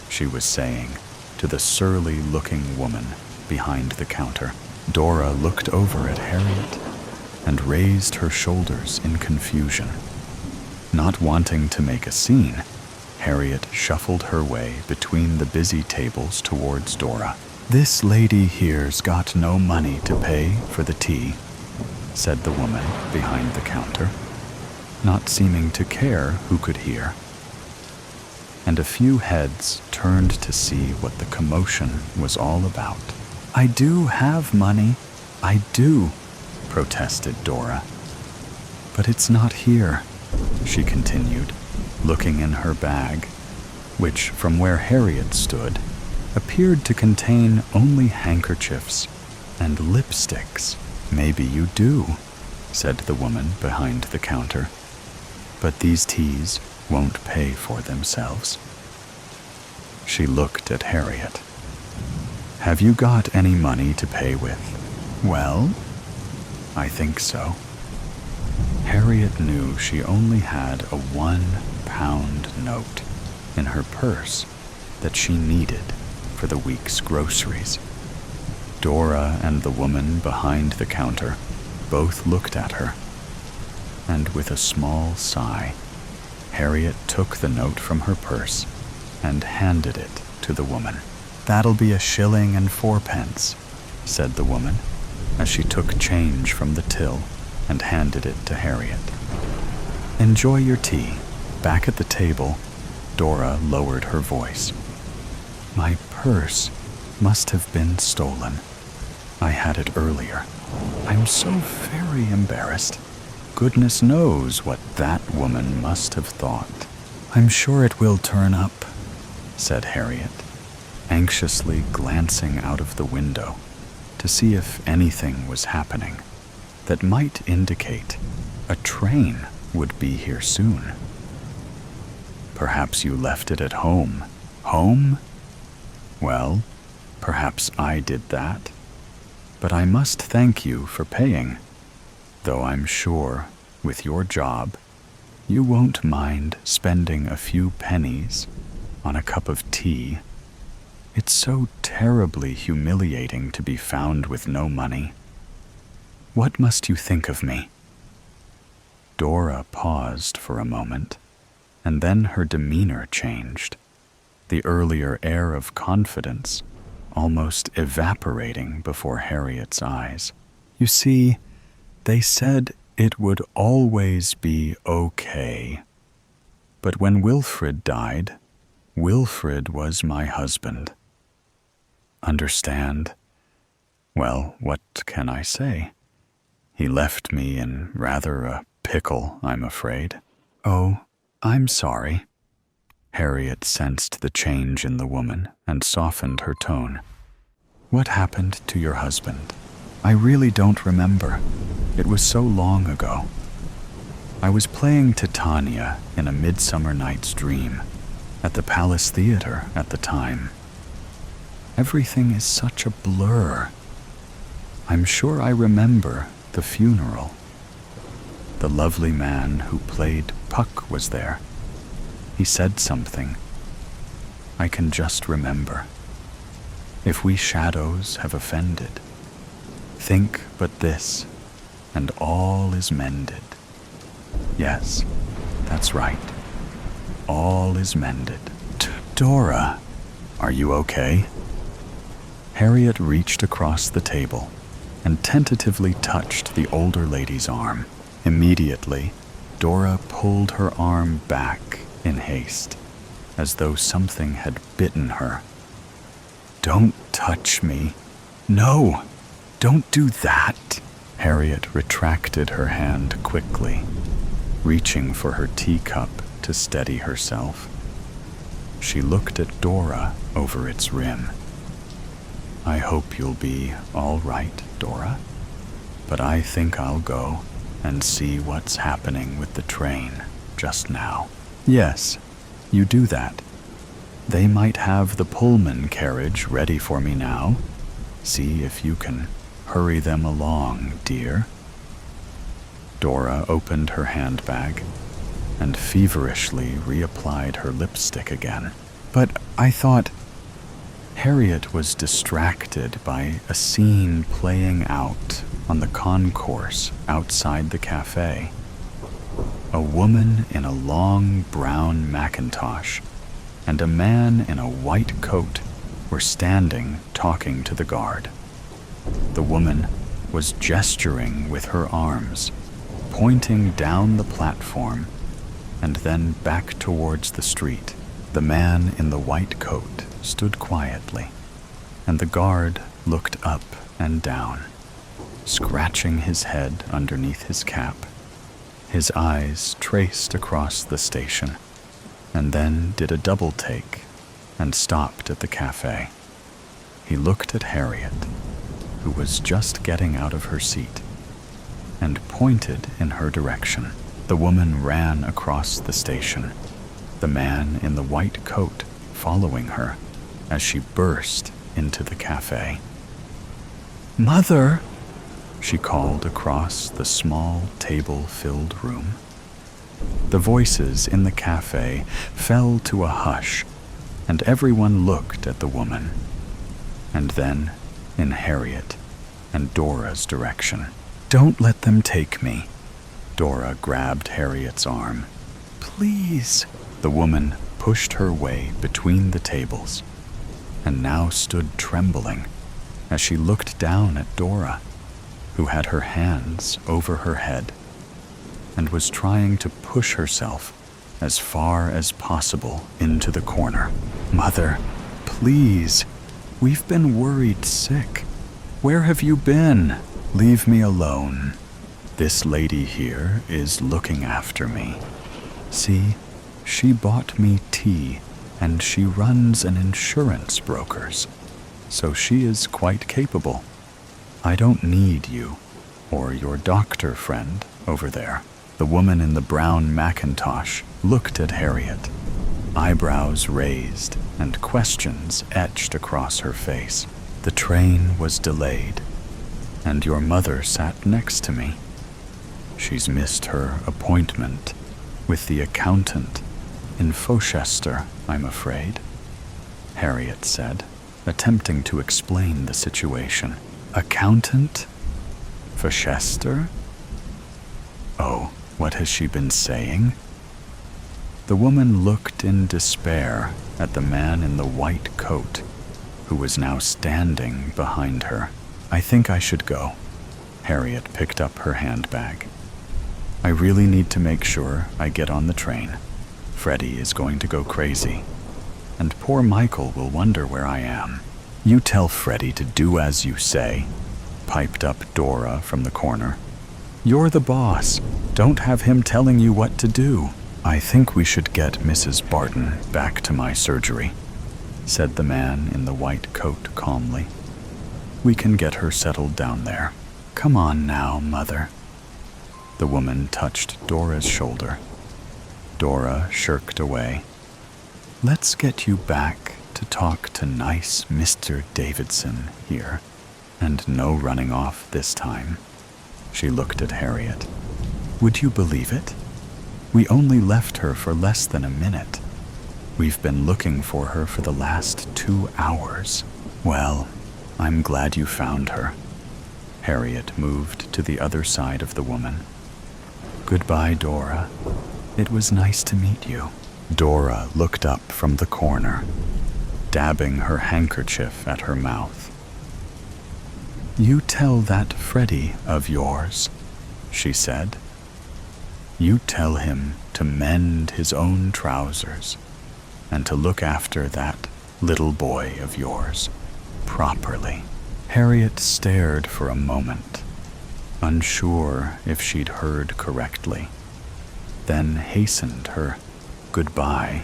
she was saying to the surly-looking woman behind the counter. Dora looked over at Harriet and raised her shoulders in confusion. Not wanting to make a scene, Harriet shuffled her way between the busy tables towards Dora. "This lady here's got no money to pay for the tea," said the woman behind the counter, not seeming to care who could hear. And a few heads turned to see what the commotion was all about. "I do have money, I do," protested Dora. "But it's not here," she continued, looking in her bag, which, from where Harriet stood, appeared to contain only handkerchiefs and lipsticks. "Maybe you do," said the woman behind the counter, "but these teas won't pay for themselves." She looked at Harriet. "Have you got any money to pay with?" "Well, I think so." Harriet knew she only had a £1 note in her purse that she needed for the week's groceries. Dora and the woman behind the counter both looked at her, and with a small sigh, Harriet took the note from her purse and handed it to the woman. "That'll be 1.04 shillings," said the woman, as she took change from the till and handed it to Harriet. "Enjoy your tea." Back at the table, Dora lowered her voice. "My purse must have been stolen. I had it earlier. I'm so very embarrassed. Goodness knows what that woman must have thought." "I'm sure it will turn up," said Harriet, anxiously glancing out of the window to see if anything was happening that might indicate a train would be here soon. "Perhaps you left it at home." "Home? Well, perhaps I did that. But I must thank you for paying, though I'm sure, with your job, you won't mind spending a few pennies on a cup of tea. It's so terribly humiliating to be found with no money. What must you think of me?" Dora paused for a moment, and then her demeanor changed, the earlier air of confidence almost evaporating before Harriet's eyes. "You see, they said it would always be okay. But when Wilfred died, Wilfred was my husband. Understand? Well, what can I say? He left me in rather a pickle, I'm afraid." "Oh, I'm sorry." Harriet sensed the change in the woman and softened her tone. "What happened to your husband?" "I really don't remember. It was so long ago. I was playing Titania in A Midsummer Night's Dream at the Palace Theater at the time. Everything is such a blur. I'm sure I remember the funeral. The lovely man who played Puck was there. He said something. I can just remember. If we shadows have offended, think but this, and all is mended. Yes, that's right. All is mended." "Dora, are you okay?" Harriet reached across the table and tentatively touched the older lady's arm. Immediately, Dora pulled her arm back in haste, as though something had bitten her. "Don't touch me. No, don't do that." Harriet retracted her hand quickly, reaching for her teacup to steady herself. She looked at Dora over its rim. "I hope you'll be all right, Dora, but I think I'll go and see what's happening with the train just now." "Yes, you do that. They might have the Pullman carriage ready for me now. See if you can hurry them along, dear." Dora opened her handbag and feverishly reapplied her lipstick again. "But I thought—" Harriet was distracted by a scene playing out on the concourse outside the cafe. A woman in a long brown mackintosh and a man in a white coat were standing talking to the guard. The woman was gesturing with her arms, pointing down the platform and then back towards the street. The man in the white coat stood quietly, and the guard looked up and down, scratching his head underneath his cap. His eyes traced across the station, and then did a double take and stopped at the cafe. He looked at Harriet, who was just getting out of her seat, and pointed in her direction. The woman ran across the station, the man in the white coat following her as she burst into the cafe. "Mother!" she called across the small table-filled room. The voices in the cafe fell to a hush, and everyone looked at the woman, and then in Harriet and Dora's direction. "Don't let them take me." Dora grabbed Harriet's arm. "Please." The woman pushed her way between the tables, and now stood trembling as she looked down at Dora, who had her hands over her head and was trying to push herself as far as possible into the corner. "Mother, please, we've been worried sick. Where have you been? Leave me alone. This lady here is looking after me. See, she bought me tea, and she runs an insurance broker's, so she is quite capable. I don't need you or your doctor friend over there." The woman in the brown mackintosh looked at Harriet, eyebrows raised and questions etched across her face. "The train was delayed, and your mother sat next to me. She's missed her appointment with the accountant in Fochester, I'm afraid," Harriet said, attempting to explain the situation. "Accountant? Fochester? Oh, what has she been saying?" The woman looked in despair at the man in the white coat, who was now standing behind her. "I think I should go." Harriet picked up her handbag. "I really need to make sure I get on the train. Freddie is going to go crazy, and poor Michael will wonder where I am." "You tell Freddie to do as you say," piped up Dora from the corner. "You're the boss. Don't have him telling you what to do." "I think we should get Mrs. Barton back to my surgery," said the man in the white coat calmly. "We can get her settled down there. Come on now, Mother." The woman touched Dora's shoulder. Dora shirked away. "Let's get you back to talk to nice Mr. Davidson here, and no running off this time." She looked at Harriet. "Would you believe it? We only left her for less than a minute. We've been looking for her for the last 2 hours. Well, I'm glad you found her." Harriet moved to the other side of the woman. "Goodbye, Dora. It was nice to meet you." Dora looked up from the corner, dabbing her handkerchief at her mouth. "You tell that Freddie of yours," she said. "You tell him to mend his own trousers and to look after that little boy of yours properly." Harriet stared for a moment, unsure if she'd heard correctly, then hastened her goodbye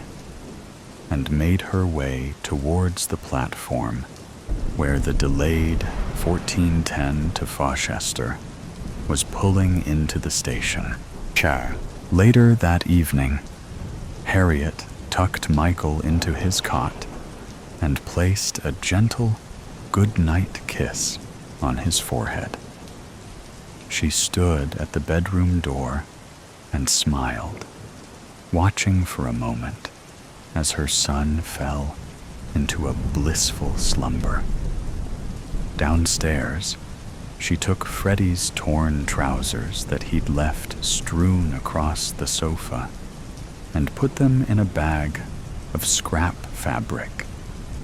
and made her way towards the platform where the delayed 1410 to Fauchester was pulling into the station. Later that evening, Harriet tucked Michael into his cot and placed a gentle good-night kiss on his forehead. She stood at the bedroom door and smiled, watching for a moment as her son fell into a blissful slumber. Downstairs, she took Freddie's torn trousers that he'd left strewn across the sofa and put them in a bag of scrap fabric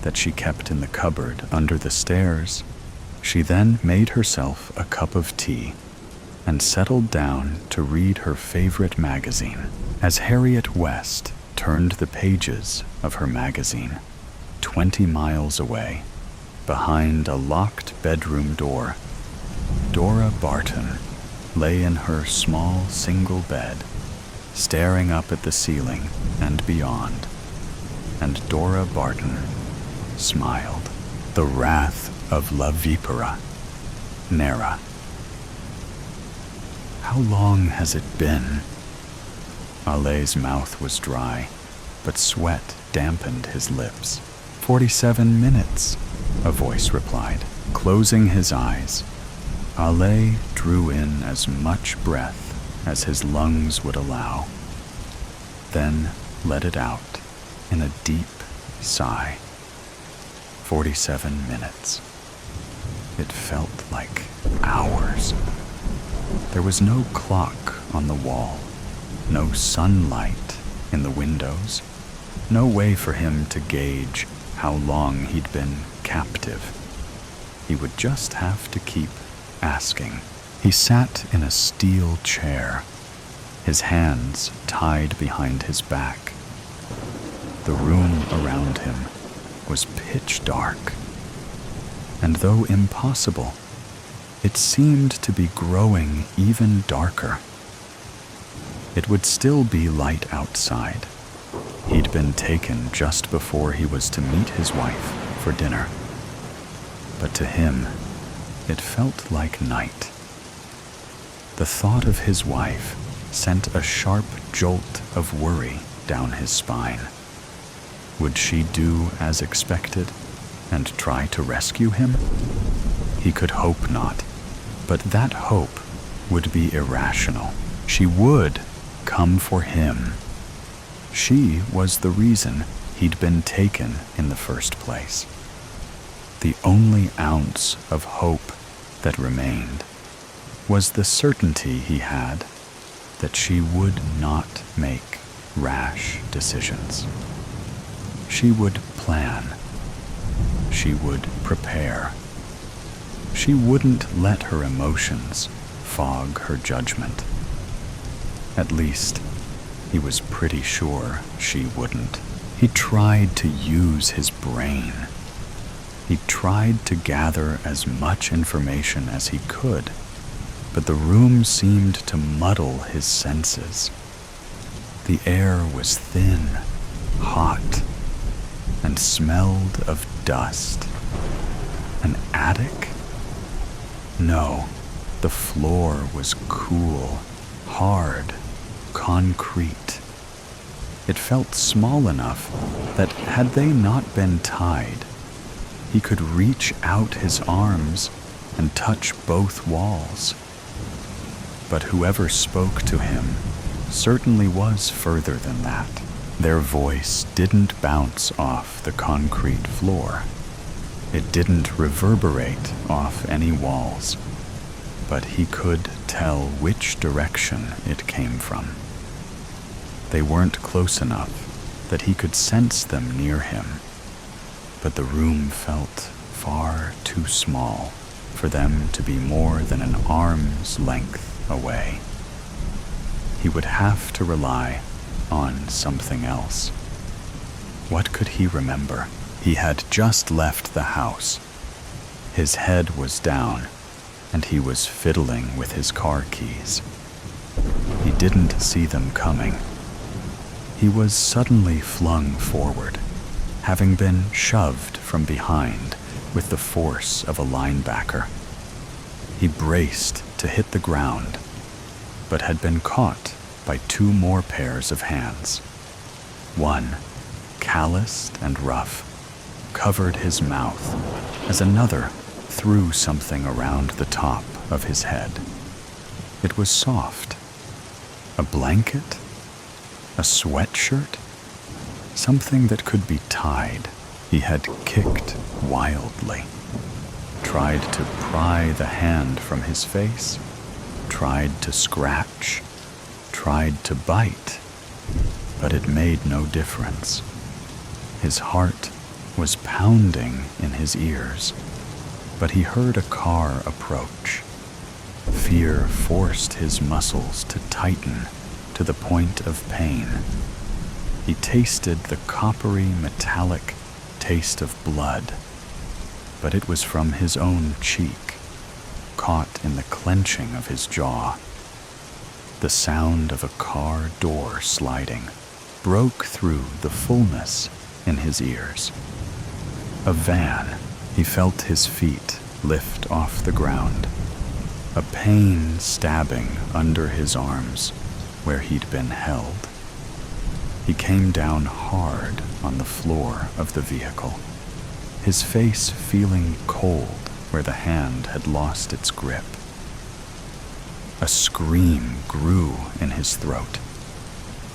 that she kept in the cupboard under the stairs. She then made herself a cup of tea and settled down to read her favorite magazine. As Harriet West turned the pages of her magazine, 20 miles away, behind a locked bedroom door, Dora Barton lay in her small single bed, staring up at the ceiling and beyond, and Dora Barton smiled. The wrath of La Vipera, Nera. How long has it been? Alé's mouth was dry, but sweat dampened his lips. 47 minutes, a voice replied. Closing his eyes, Allais drew in as much breath as his lungs would allow, then let it out in a deep sigh. 47 minutes. It felt like hours. There was no clock on the wall, no sunlight in the windows, no way for him to gauge how long he'd been captive. He would just have to keep asking. He sat in a steel chair, his hands tied behind his back. The room around him was pitch dark, and though impossible, it seemed to be growing even darker. It would still be light outside. He'd been taken just before he was to meet his wife for dinner. But to him, it felt like night. The thought of his wife sent a sharp jolt of worry down his spine. Would she do as expected and try to rescue him? He could hope not, but that hope would be irrational. She would come for him. She was the reason he'd been taken in the first place. The only ounce of hope that remained was the certainty he had that she would not make rash decisions. She would plan. She would prepare. She wouldn't let her emotions fog her judgment. At least, he was pretty sure she wouldn't. He tried to use his brain. He tried to gather as much information as he could, but the room seemed to muddle his senses. The air was thin, hot, and smelled of dust. An attic? No, the floor was cool, hard, concrete. It felt small enough that had they not been tied, he could reach out his arms and touch both walls. But whoever spoke to him certainly was further than that. Their voice didn't bounce off the concrete floor. It didn't reverberate off any walls, but he could tell which direction it came from. They weren't close enough that he could sense them near him, but the room felt far too small. for them to be more than an arm's length away. He would have to rely on something else. What could he remember? He had just left the house. His head was down, and he was fiddling with his car keys. He didn't see them coming. He was suddenly flung forward, having been shoved from behind with the force of a linebacker. He braced to hit the ground, but had been caught by two more pairs of hands. One, calloused and rough, covered his mouth as another threw something around the top of his head. It was soft. A blanket? A sweatshirt? Something that could be tied. He had kicked wildly, tried to pry the hand from his face, tried to scratch, tried to bite, but it made no difference. His heart was pounding in his ears, but he heard a car approach. Fear forced his muscles to tighten to the point of pain. He tasted the coppery, metallic taste of blood, but it was from his own cheek, caught in the clenching of his jaw. The sound of a car door sliding broke through the fullness in his ears. A van. He felt his feet lift off the ground, a pain stabbing under his arms where he'd been held. He came down hard on the floor of the vehicle, his face feeling cold where the hand had lost its grip. A scream grew in his throat,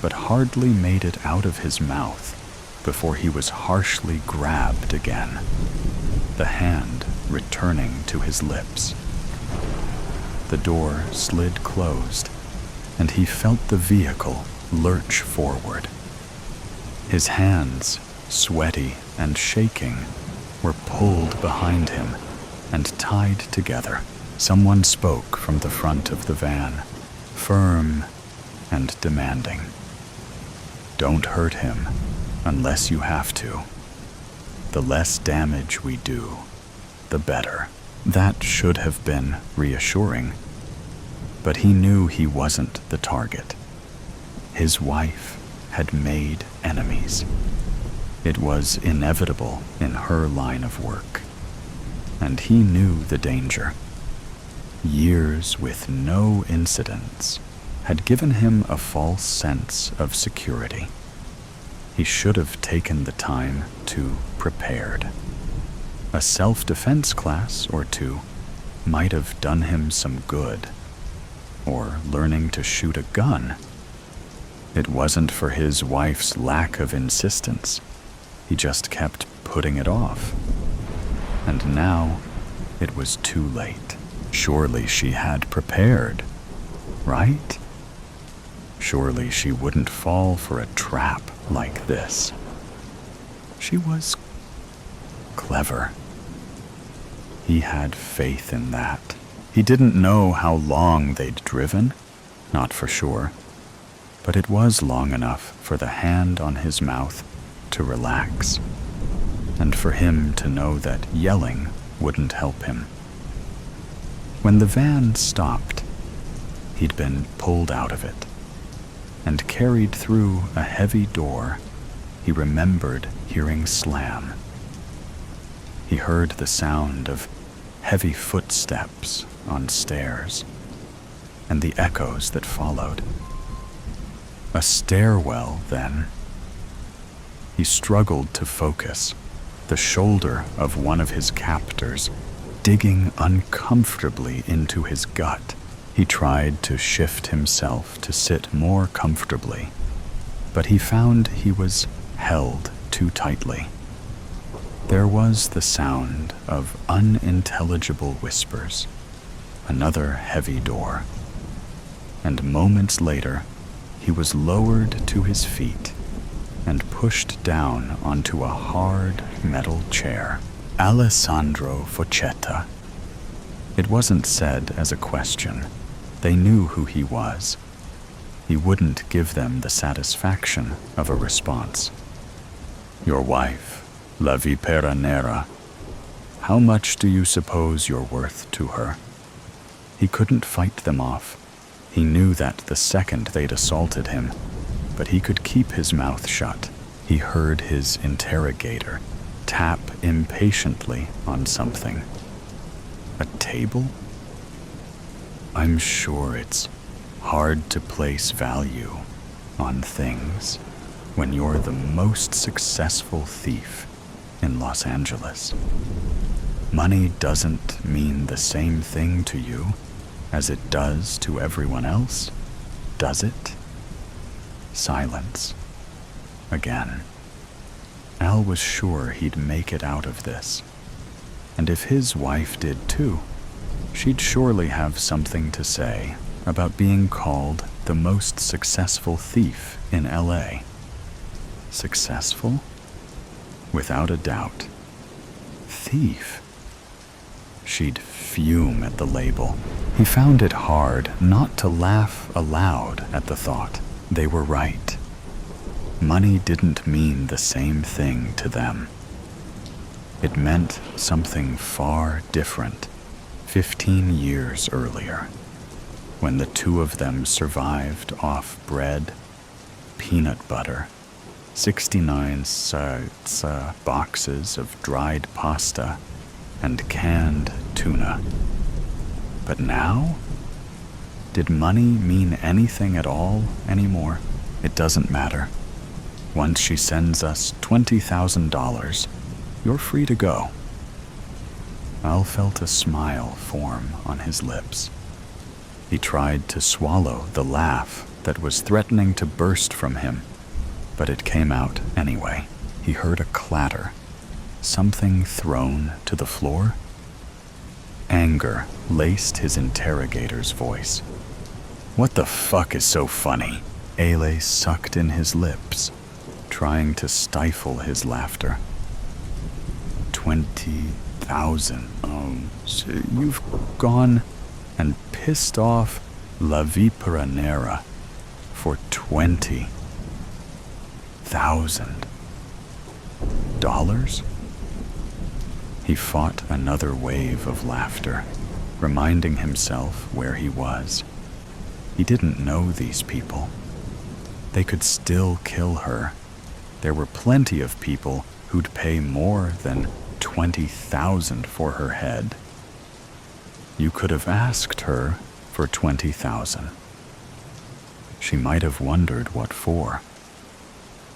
but hardly made it out of his mouth before he was harshly grabbed again, the hand returning to his lips. The door slid closed, and he felt the vehicle lurch forward. His hands, sweaty and shaking, were pulled behind him and tied together. Someone spoke from the front of the van, firm and demanding. "Don't hurt him unless you have to. The less damage we do, the better." That should have been reassuring, but he knew he wasn't the target. His wife had made enemies. It was inevitable in her line of work, and he knew the danger. Years with no incidents had given him a false sense of security. He should have taken the time to prepared. A self-defense class or two might have done him some good, or learning to shoot a gun. It wasn't for his wife's lack of insistence. He just kept putting it off. And now it was too late. Surely she had prepared, right? Surely she wouldn't fall for a trap like this. She was clever. He had faith in that. He didn't know how long they'd driven, not for sure, but it was long enough for the hand on his mouth to relax, and for him to know that yelling wouldn't help him. When the van stopped, he'd been pulled out of it, and carried through a heavy door he remembered hearing slam. He heard the sound of heavy footsteps on stairs, and the echoes that followed. A stairwell, then. He struggled to focus, the shoulder of one of his captors digging uncomfortably into his gut. He tried to shift himself to sit more comfortably, but he found he was held too tightly. There was the sound of unintelligible whispers, another heavy door, and moments later he was lowered to his feet and pushed down onto a hard metal chair. Alessandro Fochetta, It wasn't said as a question. They knew who he was. He wouldn't give them the satisfaction of a response. Your wife, la vipera nera. How much do you suppose you're worth to her? He couldn't fight them off. He knew that the second they'd assaulted him, but he could keep his mouth shut. He heard his interrogator tap impatiently on something. A table? I'm sure it's hard to place value on things when you're the most successful thief in Los Angeles. Money doesn't mean the same thing to you as it does to everyone else, does it? Silence. Again. Al was sure he'd make it out of this. And if his wife did too, she'd surely have something to say about being called the most successful thief in LA. Successful? Without a doubt. Thief? She'd fume at the label. He found it hard not to laugh aloud at the thought. They were right. Money didn't mean the same thing to them. It meant something far different 15 years earlier, when the two of them survived off bread, peanut butter, 69 boxes of dried pasta, and canned tuna. But now? Did money mean anything at all anymore? It doesn't matter. Once she sends us $20,000, you're free to go. Al felt a smile form on his lips. He tried to swallow the laugh that was threatening to burst from him, but it came out anyway. He heard a clatter, something thrown to the floor. Anger laced his interrogator's voice. What the fuck is so funny? Ale sucked in his lips, trying to stifle his laughter. 20,000. So you've gone and pissed off La Vipera Nera for $20,000? He fought another wave of laughter, reminding himself where he was. He didn't know these people. They could still kill her. There were plenty of people who'd pay more than $20,000 for her head. You could have asked her for $20,000. She might have wondered what for.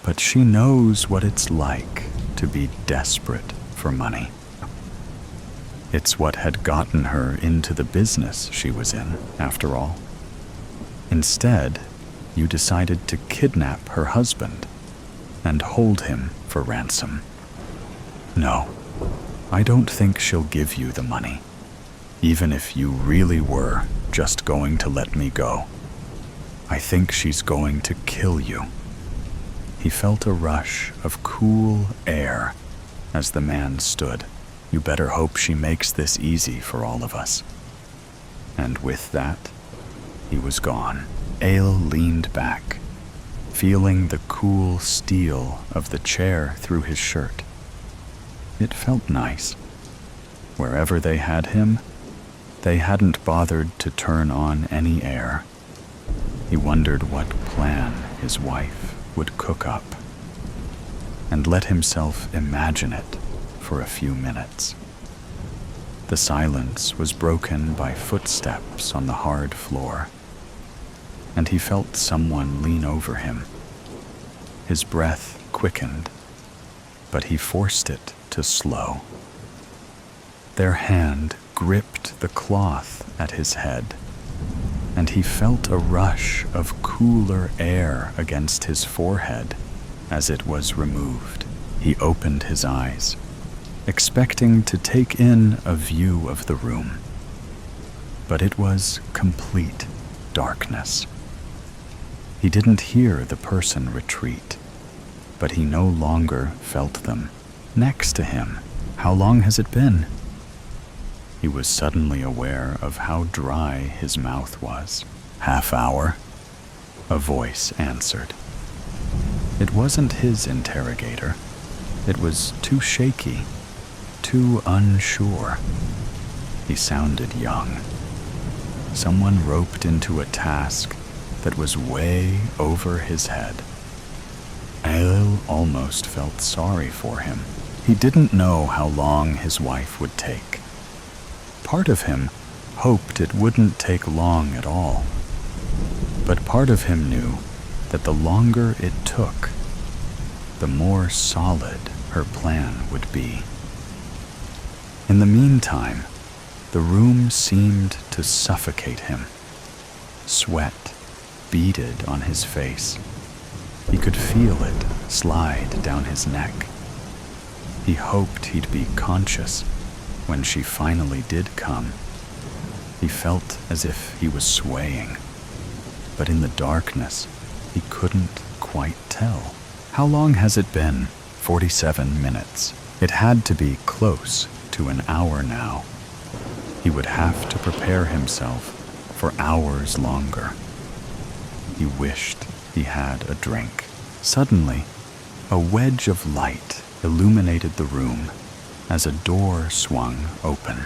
But she knows what it's like to be desperate for money. It's what had gotten her into the business she was in, after all. Instead, you decided to kidnap her husband and hold him for ransom. No, I don't think she'll give you the money, even if you really were just going to let me go. I think she's going to kill you. He felt a rush of cool air as the man stood. You better hope she makes this easy for all of us. And with that, he was gone. Ale leaned back, feeling the cool steel of the chair through his shirt. It felt nice. Wherever they had him, they hadn't bothered to turn on any air. He wondered what plan his wife would cook up, and let himself imagine it for a few minutes. The silence was broken by footsteps on the hard floor, and he felt someone lean over him. His breath quickened, but he forced it to slow. Their hand gripped the cloth at his head, and he felt a rush of cooler air against his forehead as it was removed. He opened his eyes, expecting to take in a view of the room. But it was complete darkness. He didn't hear the person retreat, but he no longer felt them next to him. How long has it been? He was suddenly aware of how dry his mouth was. "Half hour?" a voice answered. It wasn't his interrogator. It was too shaky, too unsure. He sounded young. Someone roped into a task that was way over his head. Ale almost felt sorry for him. He didn't know how long his wife would take. Part of him hoped it wouldn't take long at all. But part of him knew that the longer it took, the more solid her plan would be. In the meantime, the room seemed to suffocate him. Sweat beaded on his face. He could feel it slide down his neck. He hoped he'd be conscious when she finally did come. He felt as if he was swaying, but in the darkness, he couldn't quite tell. How long has it been? 47 minutes. It had to be close to an hour now. He would have to prepare himself for hours longer. He wished he had a drink. Suddenly, a wedge of light illuminated the room as a door swung open.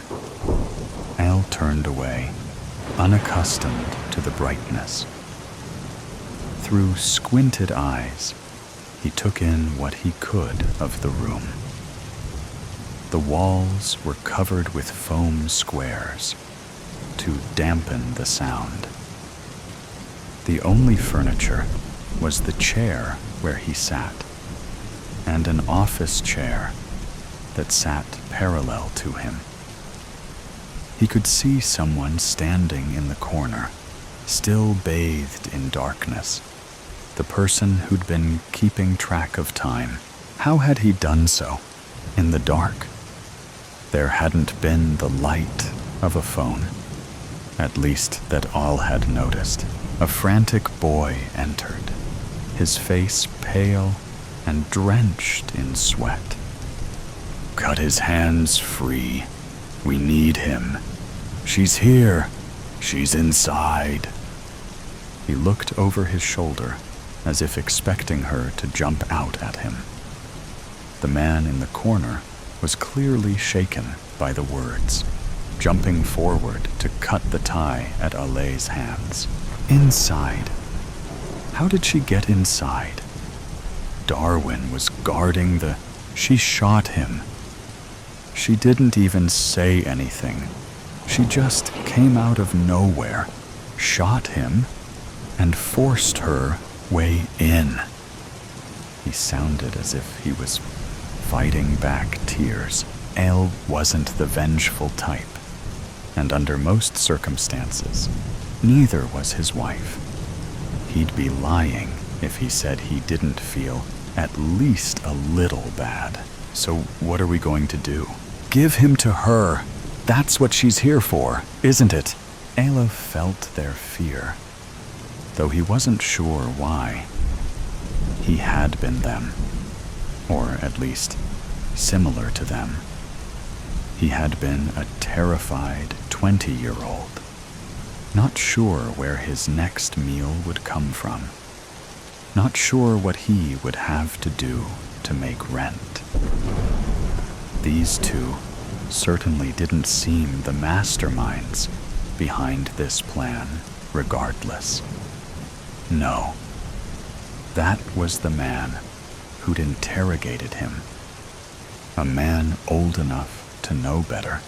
Al turned away, unaccustomed to the brightness. Through squinted eyes, he took in what he could of the room. The walls were covered with foam squares to dampen the sound. The only furniture was the chair where he sat, and an office chair that sat parallel to him. He could see someone standing in the corner, still bathed in darkness. The person who'd been keeping track of time. How had he done so? In the dark. There hadn't been the light of a phone. At least that Al had noticed. A frantic boy entered, his face pale and drenched in sweat. "Cut his hands free. We need him. She's here. She's inside." He looked over his shoulder as if expecting her to jump out at him. The man in the corner was clearly shaken by the words, jumping forward to cut the tie at Ale's hands. Inside? How did she get inside? Darwin was guarding the... She shot him. She didn't even say anything. She just came out of nowhere, shot him, and forced her way in. He sounded as if he was fighting back tears. Al wasn't the vengeful type, and under most circumstances, neither was his wife. He'd be lying if he said he didn't feel at least a little bad. So what are we going to do? Give him to her. That's what she's here for, isn't it? Ala felt their fear, though he wasn't sure why. He had been them, or at least similar to them. He had been a terrified 20-year-old, not sure where his next meal would come from, not sure what he would have to do to make rent. These two certainly didn't seem the masterminds behind this plan, regardless. No, that was the man who'd interrogated him. A man old enough to know better.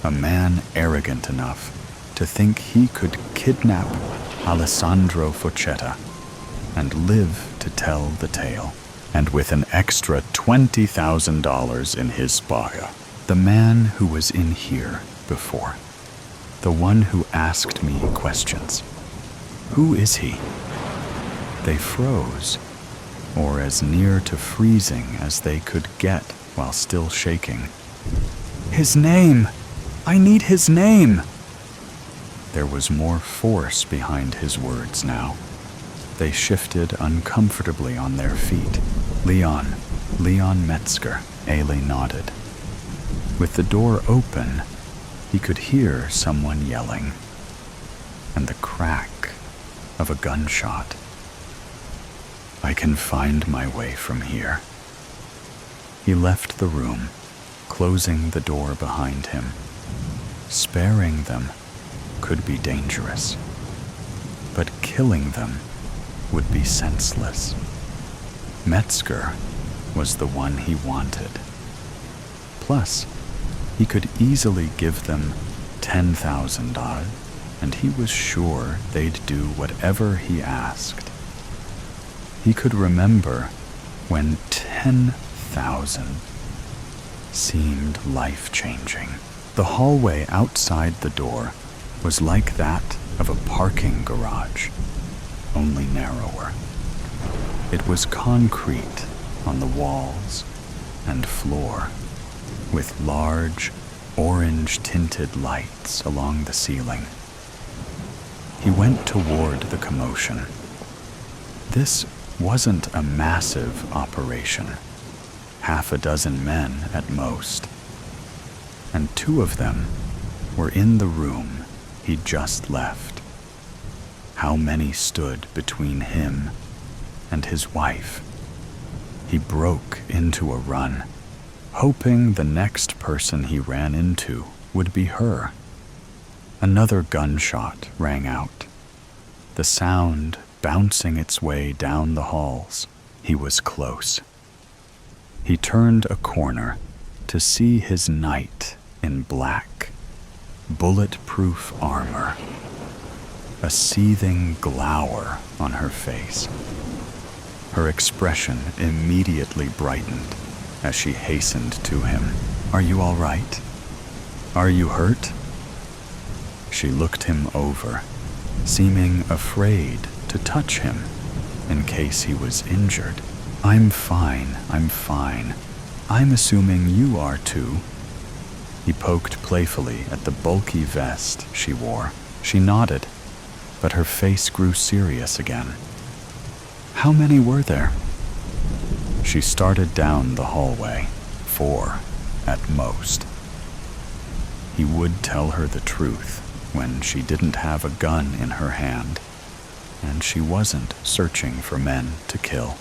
A man arrogant enough to think he could kidnap Alessandro Foccetta and live to tell the tale, and with an extra $20,000 in his pocket. The man who was in here before. The one who asked me questions. Who is he? They froze, or as near to freezing as they could get while still shaking. His name! I need his name! There was more force behind his words now. They shifted uncomfortably on their feet. Leon Metzger, Ailey nodded. With the door open, he could hear someone yelling and the crack of a gunshot. I can find my way from here. He left the room, closing the door behind him. Sparing them could be dangerous, but killing them would be senseless. Metzger was the one he wanted. Plus, he could easily give them $10,000, and he was sure they'd do whatever he asked. He could remember when 10,000 seemed life-changing. The hallway outside the door was like that of a parking garage, only narrower. It was concrete on the walls and floor, with large, orange-tinted lights along the ceiling. He went toward the commotion. This wasn't a massive operation, half a dozen men at most, and 2 of them were in the room he'd just left. How many stood between him and his wife? He broke into a run, hoping the next person he ran into would be her. Another gunshot rang out, the sound bouncing its way down the halls. He was close. He turned a corner to see his knight in black, bulletproof armor, a seething glower on her face. Her expression immediately brightened as she hastened to him. "Are you all right? Are you hurt?" She looked him over, seeming afraid to touch him in case he was injured. I'm fine. I'm assuming you are too." He poked playfully at the bulky vest she wore. She nodded, but her face grew serious again. "How many were there?" She started down the hallway, 4 at most. He would tell her the truth when she didn't have a gun in her hand, and she wasn't searching for men to kill.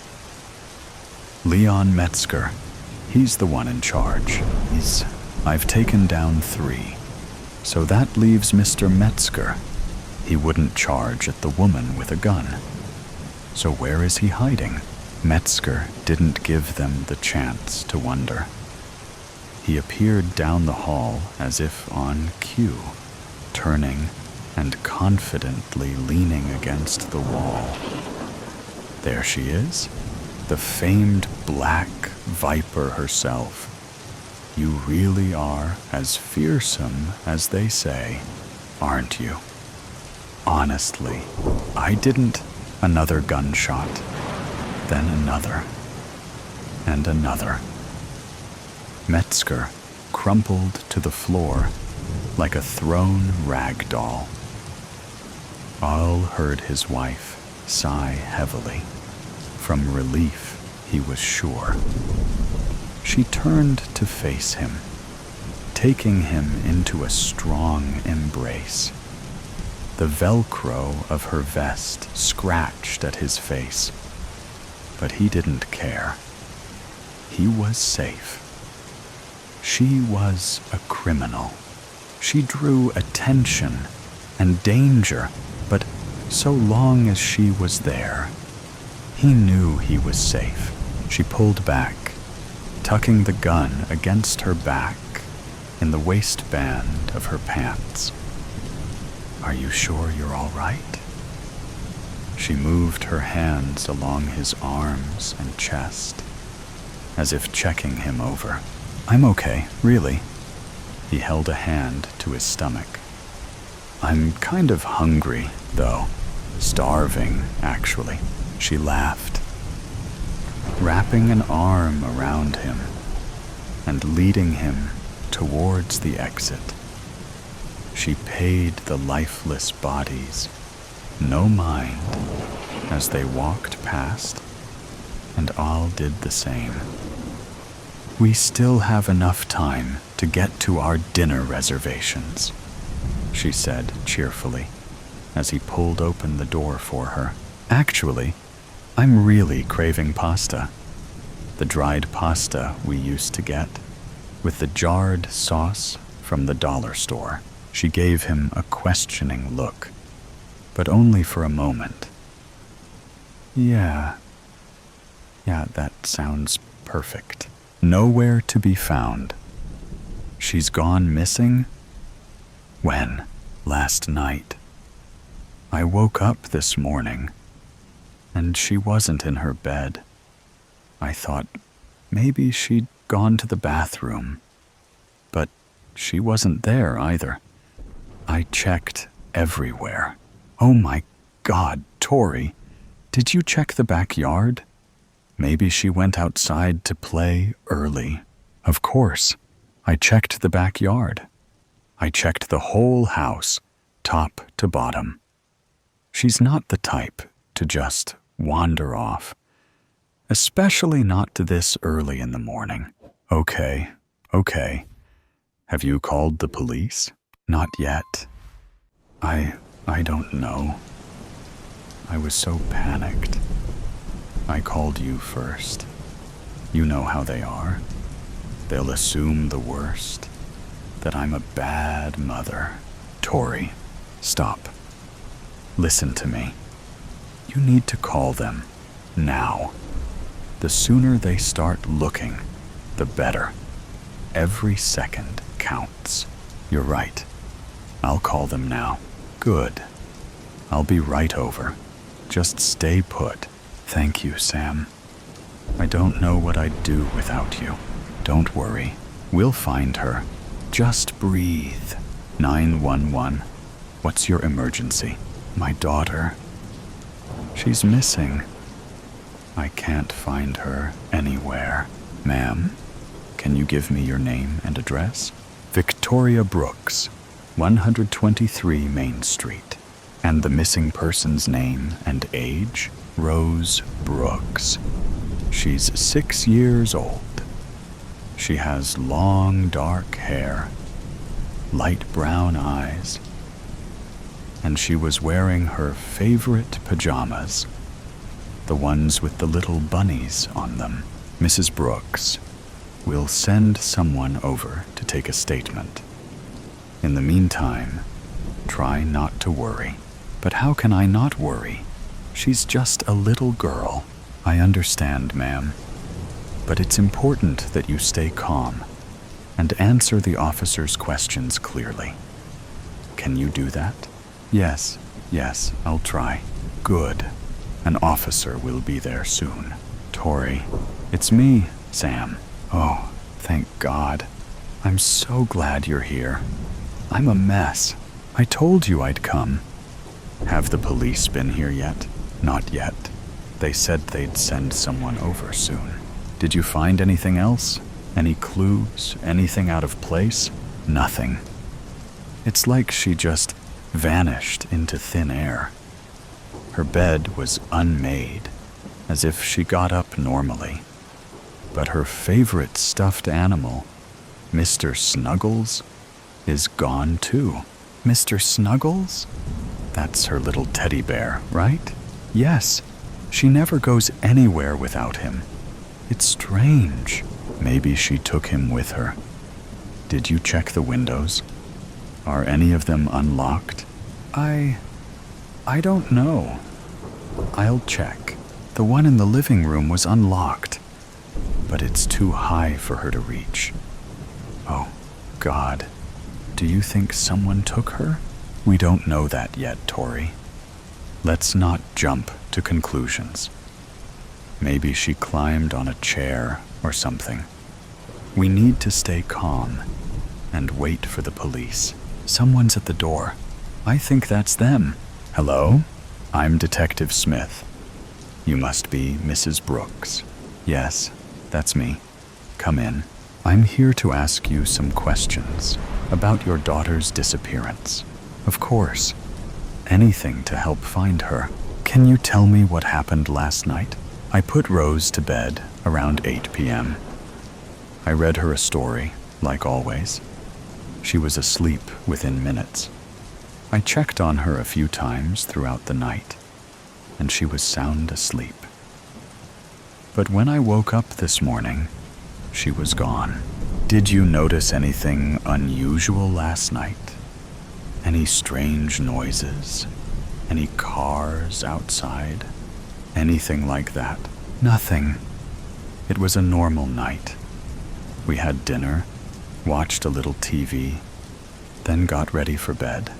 Leon Metzger, he's the one in charge. I've taken down 3, so that leaves Mr. Metzger. He wouldn't charge at the woman with a gun. So where is he hiding? Metzger didn't give them the chance to wonder. He appeared down the hall as if on cue, turning and confidently leaning against the wall. There she is, the famed Black Viper herself. You really are as fearsome as they say, aren't you? Honestly, I didn't. Another gunshot, then another, and another. Metzger crumpled to the floor like a thrown rag doll. All heard his wife sigh heavily, from relief, he was sure. She turned to face him, taking him into a strong embrace. The Velcro of her vest scratched at his face, but he didn't care. He was safe. She was a criminal. She drew attention and danger, but so long as she was there, he knew he was safe. She pulled back, tucking the gun against her back in the waistband of her pants. "Are you sure you're all right?" She moved her hands along his arms and chest, as if checking him over. "I'm okay, really." He held a hand to his stomach. "I'm kind of hungry, though. Starving, actually." She laughed, wrapping an arm around him and leading him towards the exit. She paid the lifeless bodies no mind as they walked past, and all did the same. We still have enough time to get to our dinner reservations, she said cheerfully as he pulled open the door for her. Actually, I'm really craving pasta. The dried pasta we used to get, with the jarred sauce from the dollar store. She gave him a questioning look, but only for a moment. Yeah, that sounds perfect. Nowhere to be found. She's gone missing? When? Last night. I woke up this morning, and she wasn't in her bed. I thought maybe she'd gone to the bathroom, but she wasn't there either. I checked everywhere. Oh my God, Tori, did you check the backyard? Maybe she went outside to play early. Of course, I checked the backyard. I checked the whole house, top to bottom. She's not the type to just wander off, especially not this early in the morning. Okay. Have you called the police? Not yet. I don't know. I was so panicked. I called you first. You know how they are. They'll assume the worst, that I'm a bad mother. Tori, stop. Listen to me. You need to call them now. The sooner they start looking, the better. Every second counts. You're right. I'll call them now. Good. I'll be right over. Just stay put. Thank you, Sam. I don't know what I'd do without you. Don't worry. We'll find her. Just breathe. 911. What's your emergency? My daughter. She's missing. I can't find her anywhere. Ma'am, can you give me your name and address? Victoria Brooks, 123 Main Street. And the missing person's name and age? Rose Brooks. She's 6 years old. She has long dark hair, light brown eyes, and she was wearing her favorite pajamas, the ones with the little bunnies on them. Mrs. Brooks, we'll send someone over to take a statement. In the meantime, try not to worry. But how can I not worry? She's just a little girl. I understand, ma'am. But it's important that you stay calm and answer the officer's questions clearly. Can you do that? Yes, I'll try. Good. An officer will be there soon. Tori, it's me, Sam. Oh, thank God. I'm so glad you're here. I'm a mess. I told you I'd come. Have the police been here yet? Not yet. They said they'd send someone over soon. Did you find anything else? Any clues? Anything out of place? Nothing. It's like she just vanished into thin air. Her bed was unmade, as if she got up normally. But her favorite stuffed animal, Mr. Snuggles, is gone too. Mr. Snuggles? That's her little teddy bear, right? Yes. She never goes anywhere without him. It's strange. Maybe she took him with her. Did you check the windows? Are any of them unlocked? I don't know. I'll check. The one in the living room was unlocked, but it's too high for her to reach. Oh, God. Do you think someone took her? We don't know that yet, Tori. Let's not jump to conclusions. Maybe she climbed on a chair or something. We need to stay calm and wait for the police. Someone's at the door. I think that's them. Hello? I'm Detective Smith. You must be Mrs. Brooks. Yes, that's me. Come in. I'm here to ask you some questions about your daughter's disappearance. Of course. Anything to help find her. Can you tell me what happened last night? I put Rose to bed around 8 p.m. I read her a story, like always. She was asleep within minutes. I checked on her a few times throughout the night, and she was sound asleep. But when I woke up this morning, she was gone. Did you notice anything unusual last night? Any strange noises? Any cars outside? Anything like that? Nothing. It was a normal night. We had dinner, watched a little TV, then got ready for bed.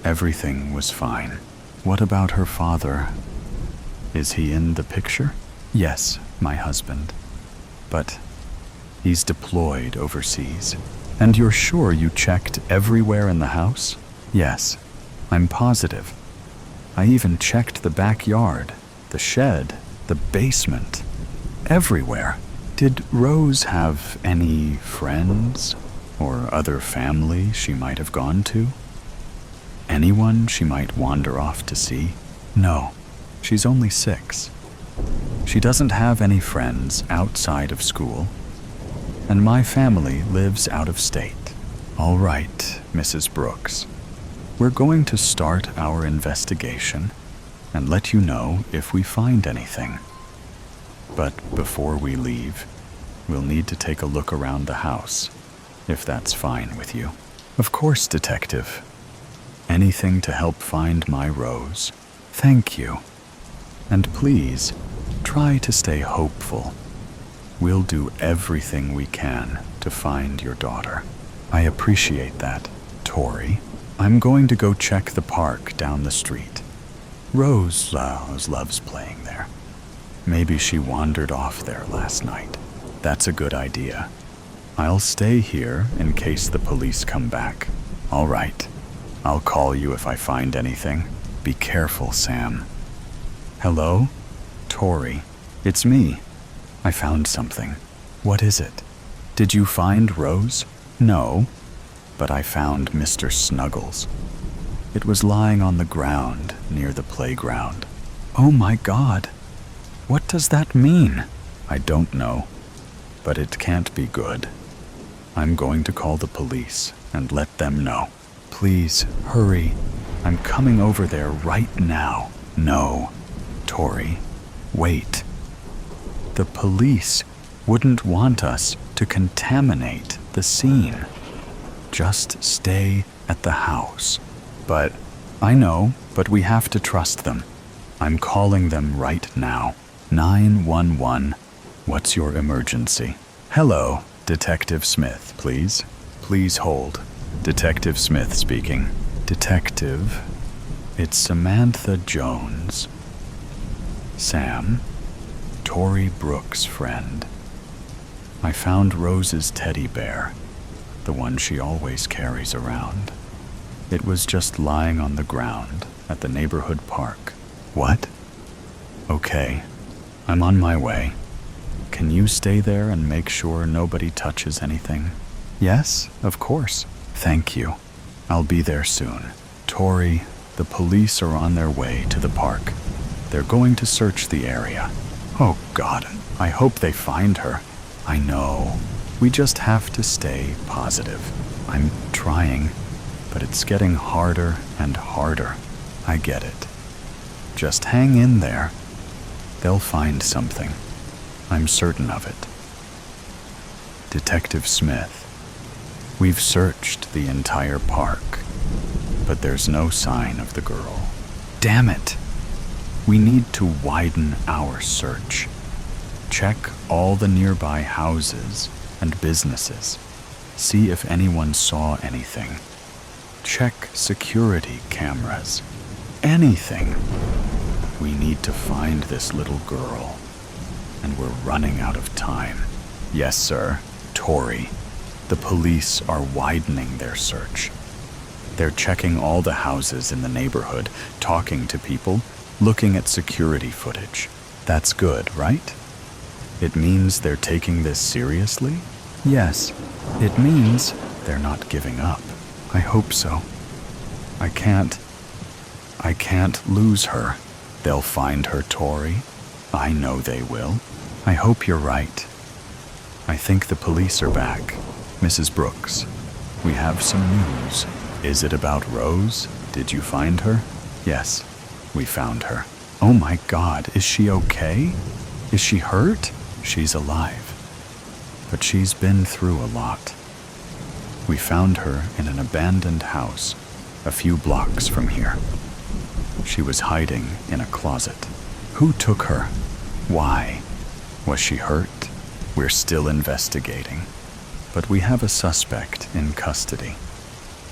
Everything was fine. What about her father? Is he in the picture? Yes, my husband. But he's deployed overseas. And you're sure you checked everywhere in the house? Yes, I'm positive. I even checked the backyard, the shed, the basement, everywhere. Did Rose have any friends or other family she might have gone to? Anyone she might wander off to see? No, she's only 6. She doesn't have any friends outside of school, and my family lives out of state. All right, Mrs. Brooks. We're going to start our investigation and let you know if we find anything. But before we leave, we'll need to take a look around the house, if that's fine with you. Of course, Detective. Anything to help find my Rose. Thank you. And please, try to stay hopeful. We'll do everything we can to find your daughter. I appreciate that, Tori. I'm going to go check the park down the street. Rose loves playing there. Maybe she wandered off there last night. That's a good idea. I'll stay here in case the police come back. All right. I'll call you if I find anything. Be careful, Sam. Hello? Tori. It's me. I found something. What is it? Did you find Rose? No, but I found Mr. Snuggles. It was lying on the ground near the playground. Oh my God. What does that mean? I don't know, but it can't be good. I'm going to call the police and let them know. Please, hurry. I'm coming over there right now. No, Tori, wait. The police wouldn't want us to contaminate the scene. Just stay at the house. But I know, but we have to trust them. I'm calling them right now. 911. What's your emergency? Hello, Detective Smith, please. Please hold. Detective Smith speaking. Detective, it's Samantha Jones. Sam, Tori Brooks' friend. I found Rose's teddy bear, the one she always carries around. It was just lying on the ground at the neighborhood park. What? Okay, I'm on my way. Can you stay there and make sure nobody touches anything? Yes, of course. Thank you. I'll be there soon. Tori, the police are on their way to the park. They're going to search the area. Oh God, I hope they find her. I know. We just have to stay positive. I'm trying, but it's getting harder and harder. I get it. Just hang in there. They'll find something. I'm certain of it. Detective Smith, we've searched the entire park, but there's no sign of the girl. Damn it! We need to widen our search. Check all the nearby houses and businesses. See if anyone saw anything. Check security cameras. Anything. We need to find this little girl, and we're running out of time. Yes, sir. Tori, the police are widening their search. They're checking all the houses in the neighborhood, talking to people, looking at security footage. That's good, right? It means they're taking this seriously? Yes, it means they're not giving up. I hope so. I can't lose her. They'll find her, Tori. I know they will. I hope you're right. I think the police are back. Mrs. Brooks, we have some news. Is it about Rose? Did you find her? Yes, we found her. Oh my God, is she okay? Is she hurt? She's alive. But she's been through a lot. We found her in an abandoned house a few blocks from here. She was hiding in a closet. Who took her? Why? Was she hurt? We're still investigating, but we have a suspect in custody.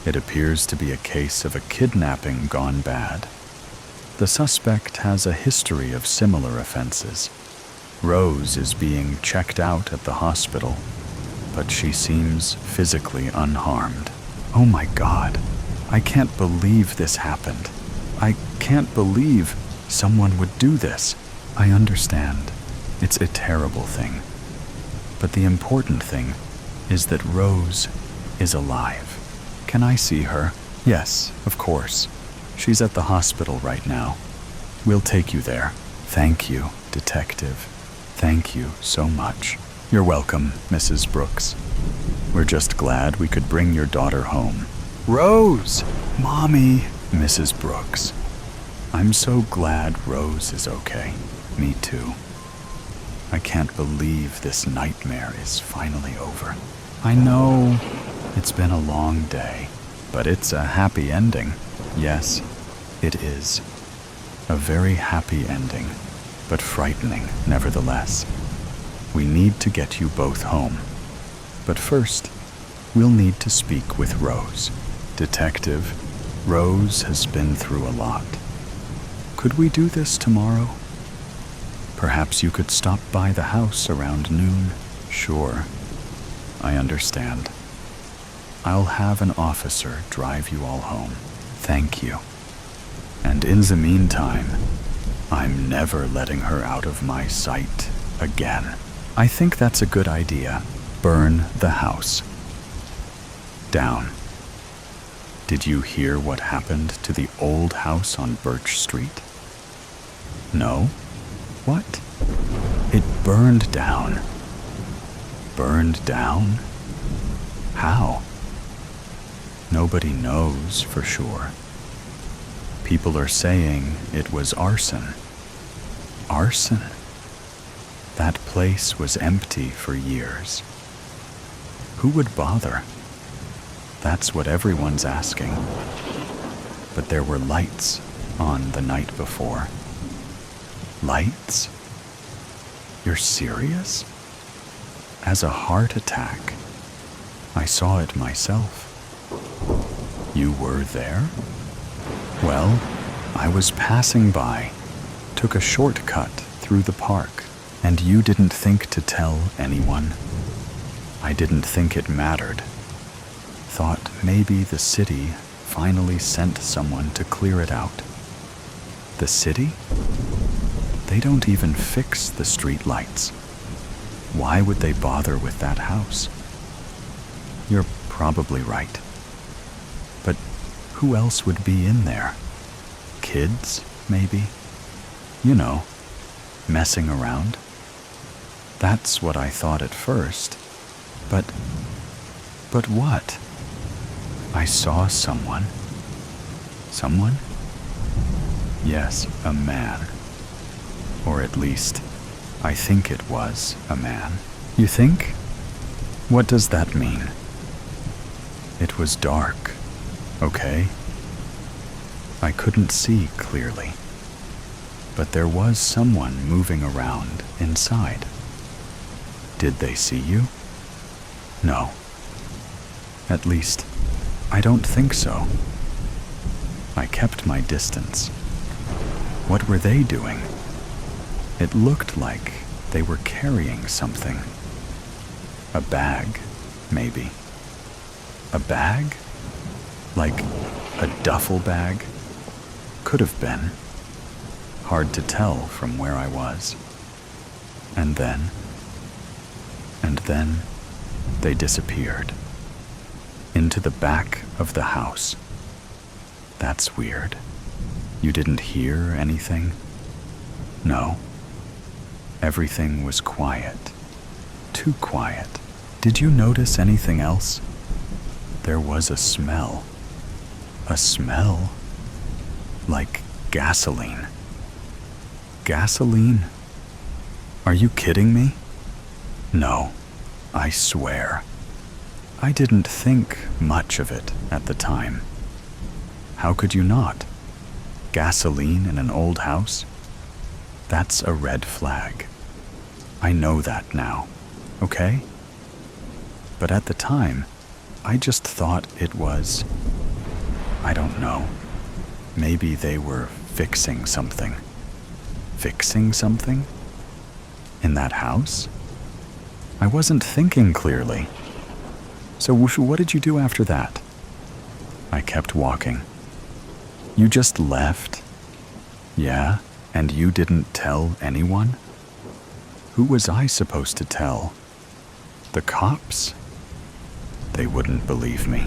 It appears to be a case of a kidnapping gone bad. The suspect has a history of similar offenses. Rose is being checked out at the hospital, but she seems physically unharmed. Oh my God, I can't believe this happened. I can't believe someone would do this. I understand. It's a terrible thing. But the important thing is that Rose is alive. Can I see her? Yes, of course. She's at the hospital right now. We'll take you there. Thank you, Detective. Thank you so much. You're welcome, Mrs. Brooks. We're just glad we could bring your daughter home. Rose! Mommy! Mrs. Brooks. I'm so glad Rose is okay. Me too. I can't believe this nightmare is finally over. I know it's been a long day, but it's a happy ending. Yes, it is. A very happy ending, but frightening nevertheless. We need to get you both home. But first, we'll need to speak with Rose. Detective, Rose has been through a lot. Could we do this tomorrow? Perhaps you could stop by the house around noon. Sure, I understand. I'll have an officer drive you all home. Thank you. And in the meantime, I'm never letting her out of my sight again. I think that's a good idea. Burn the house down. Did you hear what happened to the old house on Birch Street? No? What? It burned down. Burned down? How? Nobody knows for sure. People are saying it was arson. Arson? That place was empty for years. Who would bother? That's what everyone's asking. But there were lights on the night before. Lights? You're serious? As a heart attack. I saw it myself. You were there? Well, I was passing by, took a shortcut through the park, and you didn't think to tell anyone. I didn't think it mattered. Thought maybe the city finally sent someone to clear it out. The city? They don't even fix the street lights. Why would they bother with that house? You're probably right. But who else would be in there? Kids, maybe? You know, messing around. That's what I thought at first. But what? I saw someone. Someone? Yes, a man. Or at least, I think it was a man. You think? What does that mean? It was dark, okay? I couldn't see clearly. But there was someone moving around inside. Did they see you? No. At least, I don't think so. I kept my distance. What were they doing? It looked like they were carrying something. A bag, maybe. A bag? Like a duffel bag? Could have been. Hard to tell from where I was. And then they disappeared. Into the back of the house. That's weird. You didn't hear anything? No. Everything was quiet. too quiet. Did you notice anything else? There was a smell. A smell like gasoline. Gasoline? Are you kidding me? No, I swear. I didn't think much of it at the time. How could you not? Gasoline in an old house? That's a red flag. I know that now, okay? But at the time, I just thought it was, I don't know, maybe they were fixing something. Fixing something? In that house? I wasn't thinking clearly. So what did you do after that? I kept walking. You just left? Yeah, and you didn't tell anyone? Who was I supposed to tell? The cops? They wouldn't believe me.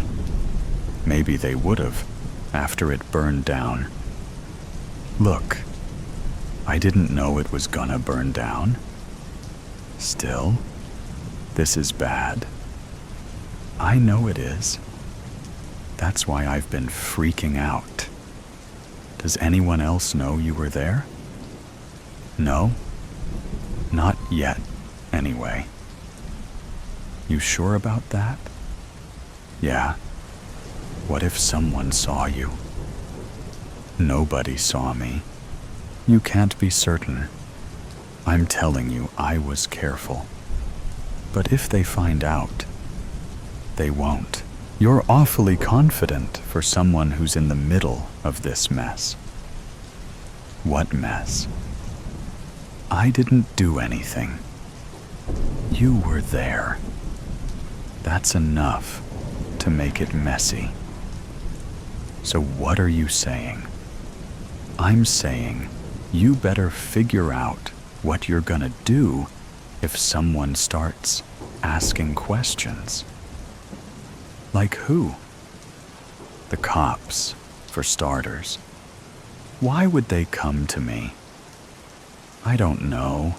Maybe they would have, after it burned down. Look, I didn't know it was gonna burn down. Still, this is bad. I know it is. That's why I've been freaking out. Does anyone else know you were there? No? Not yet, anyway. You sure about that? Yeah. What if someone saw you? Nobody saw me. You can't be certain. I'm telling you, I was careful. But if they find out, they won't. You're awfully confident for someone who's in the middle of this mess. What mess? I didn't do anything. You were there. That's enough to make it messy. So what are you saying? I'm saying you better figure out what you're gonna do if someone starts asking questions. Like who? The cops, for starters. Why would they come to me? I don't know.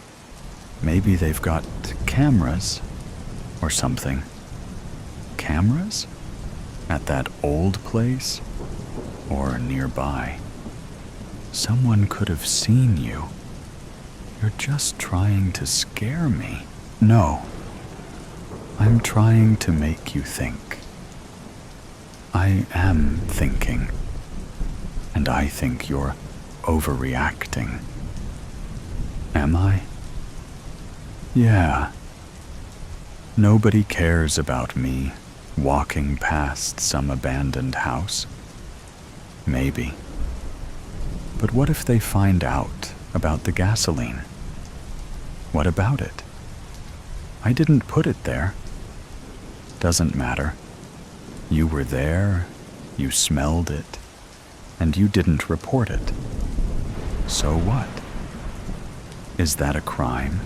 Maybe they've got cameras or something. Cameras? At that old place? Or nearby? Someone could have seen you. You're just trying to scare me. No. I'm trying to make you think. I am thinking. And I think you're overreacting. Am I? Yeah. Nobody cares about me walking past some abandoned house. Maybe. But what if they find out about the gasoline? What about it? I didn't put it there. Doesn't matter. You were there, you smelled it, and you didn't report it. So what? Is that a crime?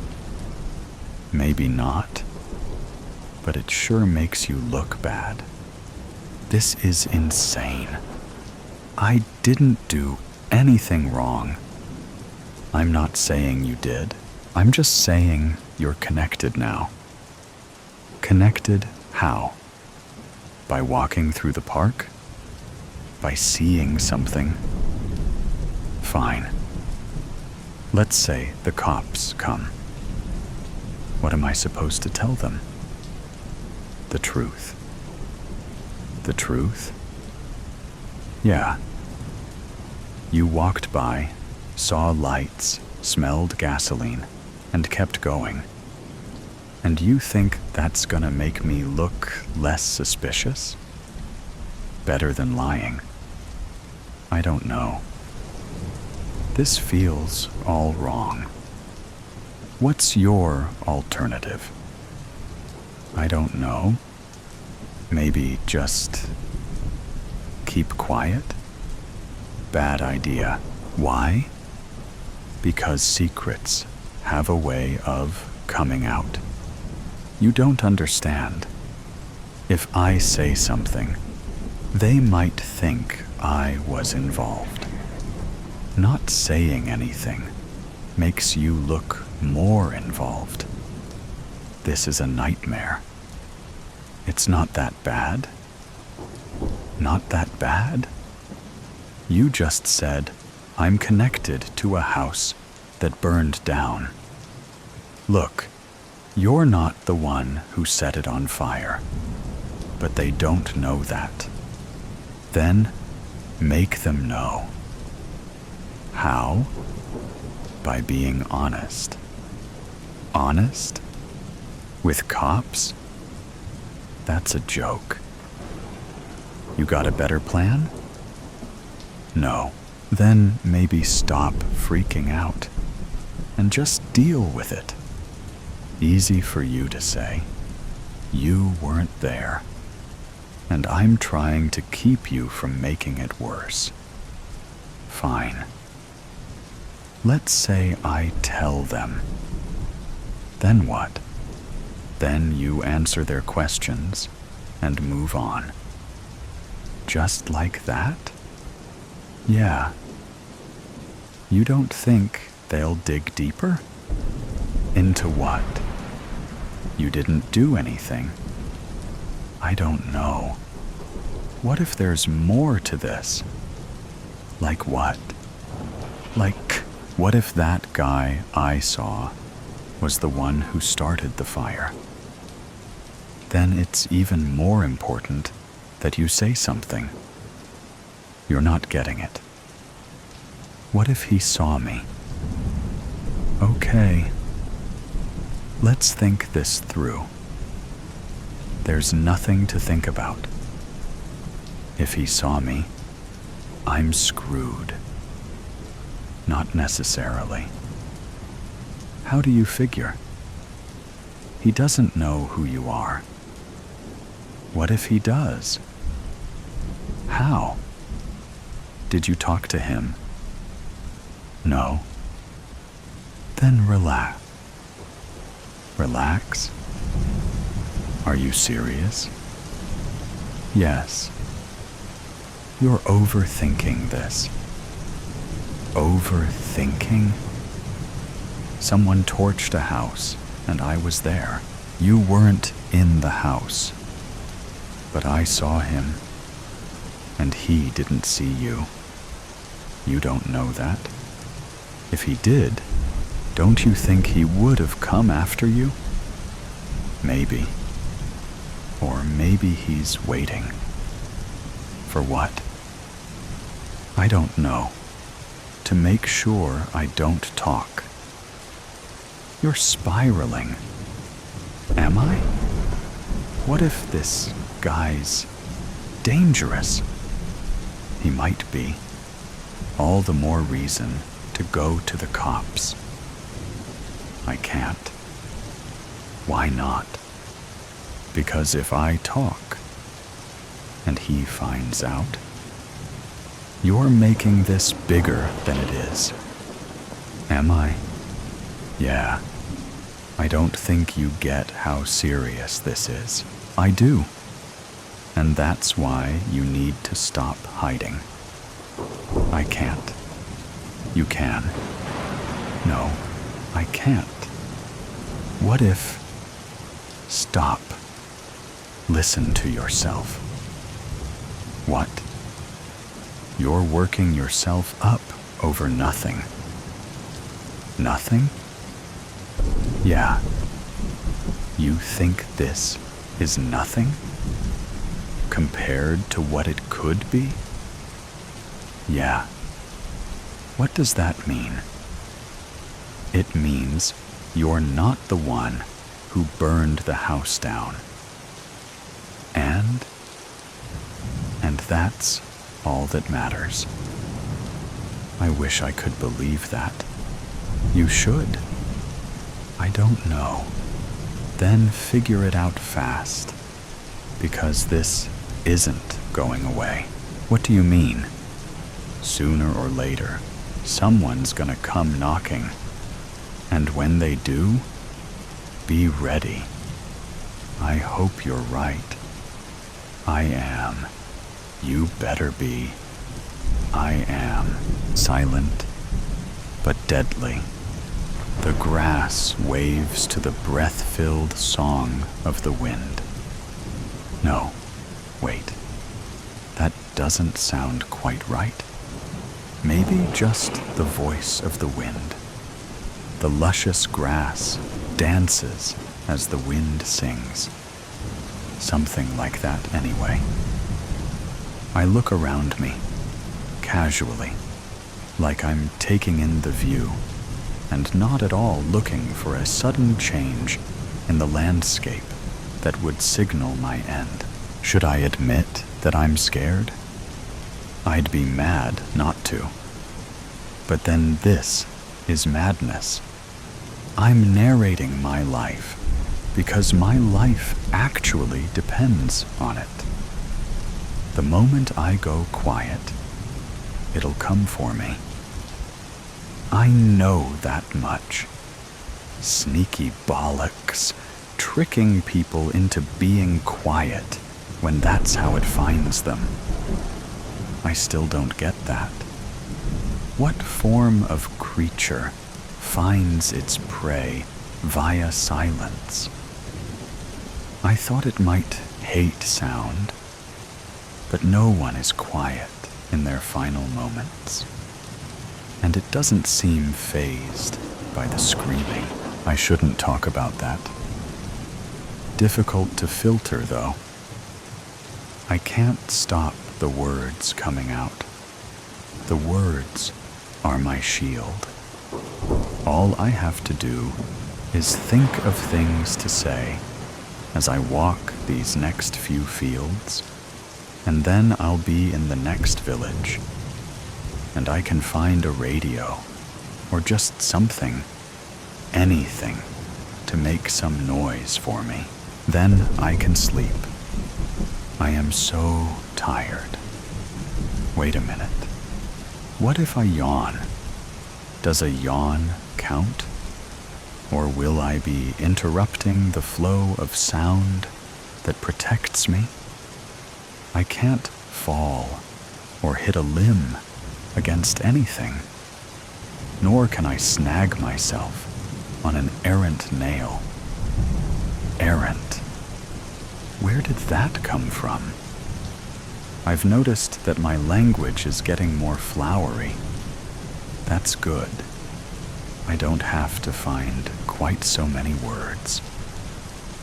Maybe not, but it sure makes you look bad. This is insane. I didn't do anything wrong. I'm not saying you did. I'm just saying you're connected now. Connected how? By walking through the park? By seeing something? Fine. Let's say the cops come. What am I supposed to tell them? The truth. The truth? Yeah. You walked by, saw lights, smelled gasoline, and kept going. And you think that's gonna make me look less suspicious? Better than lying. I don't know. This feels all wrong. What's your alternative? I don't know. Maybe just keep quiet? Bad idea. Why? Because secrets have a way of coming out. You don't understand. If I say something, they might think I was involved. Not saying anything makes you look more involved. this is a nightmare. It's not that bad. Not that bad? You just said, I'm connected to a house that burned down. Look, you're not the one who set it on fire, but they don't know that. Then, make them know. How? By being honest. Honest? With cops? That's a joke. You got a better plan? No. Then maybe stop freaking out and just deal with it. Easy for you to say. You weren't there, and I'm trying to keep you from making it worse. Fine. Let's say I tell them. Then what? Then you answer their questions and move on. Just like that? Yeah. You don't think they'll dig deeper? Into what? You didn't do anything. I don't know. What if there's more to this? Like what? Like, what if that guy I saw was the one who started the fire? Then it's even more important that you say something. You're not getting it. What if he saw me? Okay. Let's think this through. There's nothing to think about. If he saw me, I'm screwed. Not necessarily. How do you figure? He doesn't know who you are. What if he does? How? Did you talk to him? No. Then relax. Relax? Are you serious? Yes. You're overthinking this. Overthinking? Someone torched a house, and I was there. You weren't in the house. But I saw him, and he didn't see you. You don't know that. If he did, don't you think he would have come after you? Maybe. Or maybe he's waiting. For what? I don't know. To make sure I don't talk. You're spiraling. Am I? What if this guy's dangerous? He might be. All the more reason to go to the cops. I can't. Why not? Because if I talk, and he finds out, you're making this bigger than it is. Am I? Yeah. I don't think you get how serious this is. I do. And that's why you need to stop hiding. I can't. You can. No, I can't. What if... Stop. Listen to yourself. What? You're working yourself up over nothing. Nothing? Yeah. You think this is nothing? Compared to what it could be? Yeah. What does that mean? It means you're not the one who burned the house down. And that's all that matters. I wish I could believe that. You should. I don't know. Then figure it out fast, because this isn't going away. What do you mean? Sooner or later, someone's gonna come knocking. And when they do, be ready. I hope you're right. I am. You better be. I am. Silent, but deadly. The grass waves to the breath-filled song of the wind. No, wait. That doesn't sound quite right. Maybe just the voice of the wind. The luscious grass dances as the wind sings. Something like that, anyway. I look around me, casually, like I'm taking in the view, and not at all looking for a sudden change in the landscape that would signal my end. Should I admit that I'm scared? I'd be mad not to. But then this is madness. I'm narrating my life because my life actually depends on it. The moment I go quiet, it'll come for me. I know that much. Sneaky bollocks, tricking people into being quiet when that's how it finds them. I still don't get that. What form of creature finds its prey via silence? I thought it might hate sound, but no one is quiet in their final moments. And it doesn't seem fazed by the screaming. I shouldn't talk about that. Difficult to filter, though. I can't stop the words coming out. The words are my shield. All I have to do is think of things to say as I walk these next few fields, and then I'll be in the next village, and I can find a radio, or just something, anything, to make some noise for me. Then I can sleep. I am so tired. Wait a minute. What if I yawn? Does a yawn count? Or will I be interrupting the flow of sound that protects me? I can't fall or hit a limb against anything, nor can I snag myself on an errant nail. Errant. Where did that come from? I've noticed that my language is getting more flowery. That's good. I don't have to find quite so many words.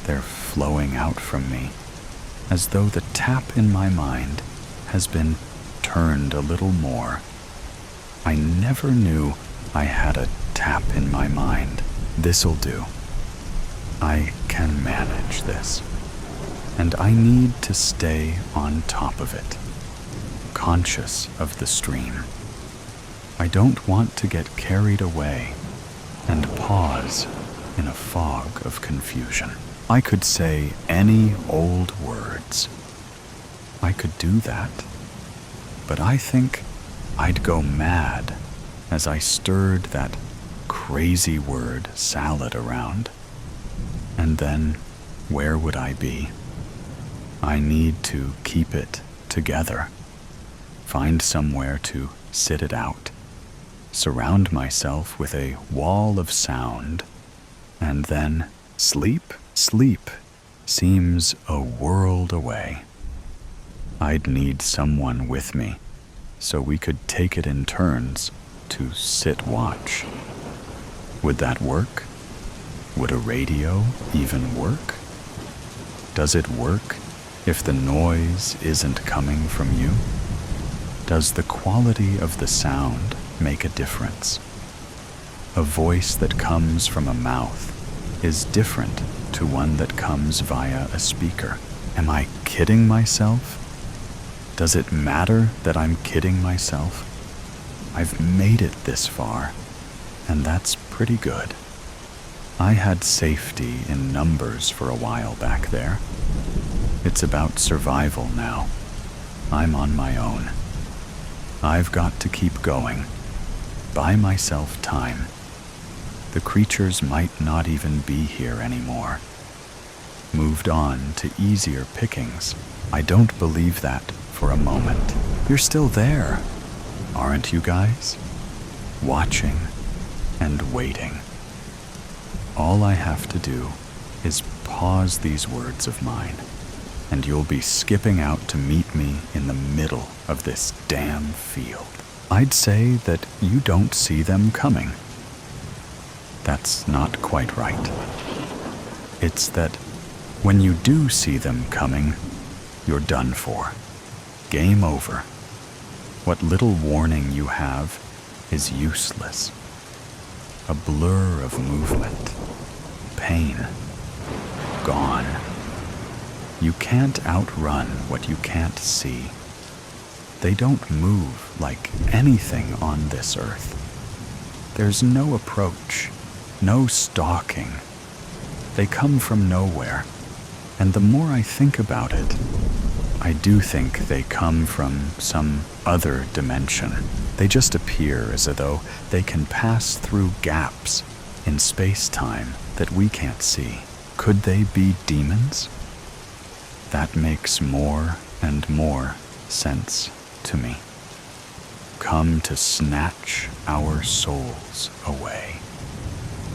They're flowing out from me, as though the tap in my mind has been turned a little more. I never knew I had a tap in my mind. This'll do. I can manage this. And I need to stay on top of it, conscious of the stream. I don't want to get carried away and pause in a fog of confusion. I could say any old words. I could do that, but I think I'd go mad as I stirred that crazy word salad around. And then where would I be? I need to keep it together, find somewhere to sit it out, surround myself with a wall of sound, and then sleep? Sleep seems a world away. I'd need someone with me so we could take it in turns to sit watch. Would that work? Would a radio even work? Does it work if the noise isn't coming from you? Does the quality of the sound make a difference? A voice that comes from a mouth is different to one that comes via a speaker. Am I kidding myself? Does it matter that I'm kidding myself? I've made it this far, and that's pretty good. I had safety in numbers for a while back there. It's about survival now. I'm on my own. I've got to keep going. Buy myself time. The creatures might not even be here anymore. Moved on to easier pickings. I don't believe that for a moment. You're still there, aren't you guys? Watching and waiting. all I have to do is pause these words of mine, and you'll be skipping out to meet me in the middle of this damn field. I'd say that you don't see them coming. That's not quite right. It's that when you do see them coming, you're done for. Game over. What little warning you have is useless. A blur of movement, pain, gone. You can't outrun what you can't see. They don't move like anything on this earth. There's no approach, no stalking. They come from nowhere, and the more I think about it, I do think they come from some other dimension. They just appear as though they can pass through gaps in space-time that we can't see. Could they be demons? That makes more and more sense to me. Come to snatch our souls away,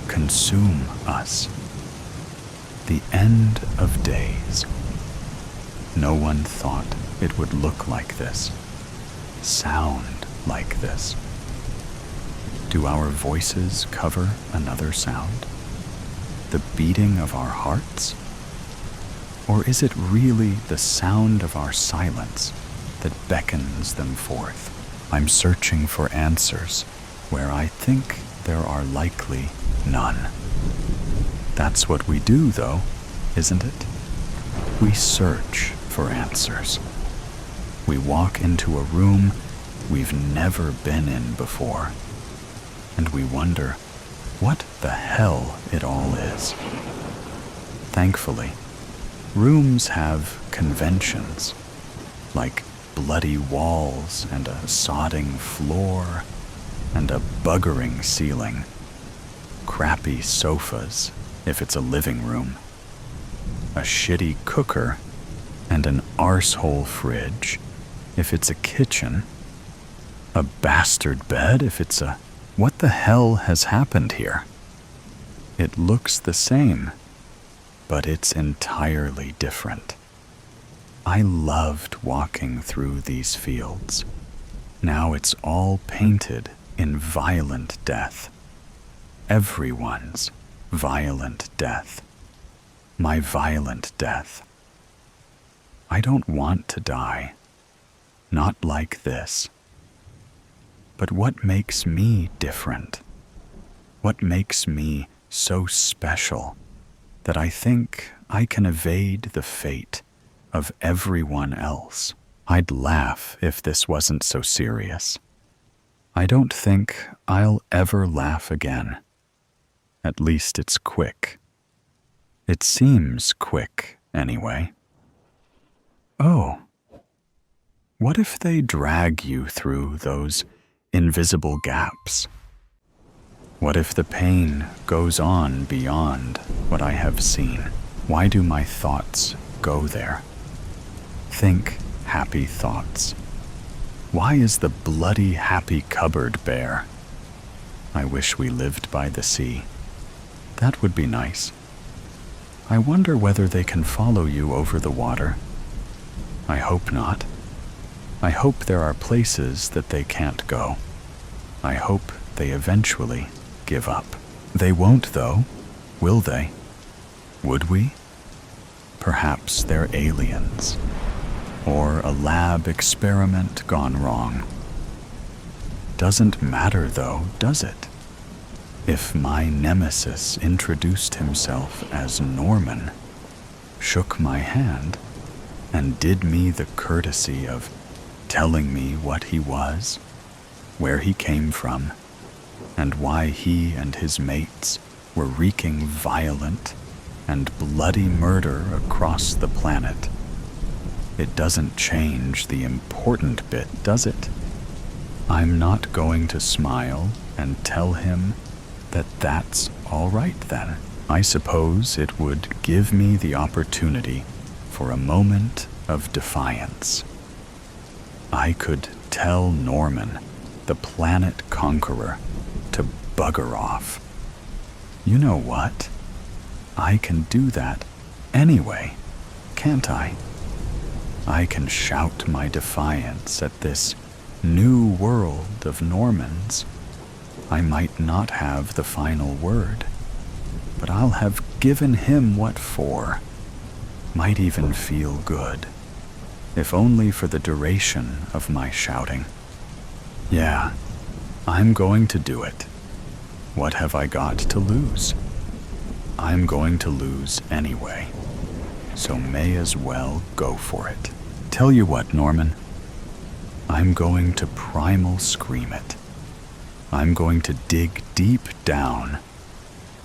consume us. The end of days. No one thought it would look like this, sound like this. Do our voices cover another sound? The beating of our hearts? Or is it really the sound of our silence that beckons them forth? I'm searching for answers where I think there are likely none. That's what we do, though, isn't it? We search for answers. We walk into a room we've never been in before, and we wonder what the hell it all is. Thankfully, rooms have conventions, like bloody walls and a sodding floor and a buggering ceiling, crappy sofas if it's a living room, a shitty cooker and an arsehole fridge if it's a kitchen, a bastard bed if it's a... What the hell has happened here? It looks the same, but it's entirely different. I loved walking through these fields. Now it's all painted in violent death. Everyone's violent death. My violent death. I don't want to die. Not like this. But what makes me different? What makes me so special that I think I can evade the fate of everyone else? I'd laugh if this wasn't so serious. I don't think I'll ever laugh again. At least it's quick. It seems quick, anyway. Oh, what if they drag you through those invisible gaps? What if the pain goes on beyond what I have seen? Why do my thoughts go there? Think happy thoughts. Why is the bloody happy cupboard bare? I wish we lived by the sea. That would be nice. I wonder whether they can follow you over the water. I hope not. I hope there are places that they can't go. I hope they eventually give up. They won't, though, will they? Would we? Perhaps they're aliens, or a lab experiment gone wrong. Doesn't matter, though, does it? If my nemesis introduced himself as Norman, shook my hand, and did me the courtesy of telling me what he was, where he came from, and why he and his mates were wreaking violent and bloody murder across the planet, it doesn't change the important bit, does it? I'm not going to smile and tell him that that's all right then. I suppose it would give me the opportunity for a moment of defiance. I could tell Norman, the planet conqueror, to bugger off. You know what? I can do that anyway, can't I? I can shout my defiance at this new world of Normans. I might not have the final word, but I'll have given him what for. Might even feel good, if only for the duration of my shouting. Yeah, I'm going to do it. What have I got to lose? I'm going to lose anyway, so may as well go for it. Tell you what, Norman, I'm going to primal scream it. I'm going to dig deep down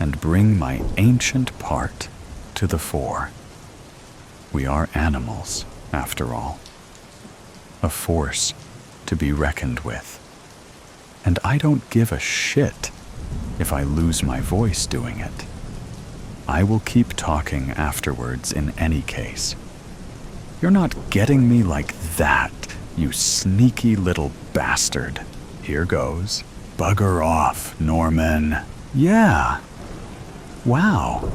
and bring my ancient part to the fore. We are animals, after all, a force to be reckoned with. And I don't give a shit if I lose my voice doing it. I will keep talking afterwards in any case. You're not getting me like that, you sneaky little bastard. Here goes. Bugger off, Norman. Yeah. Wow.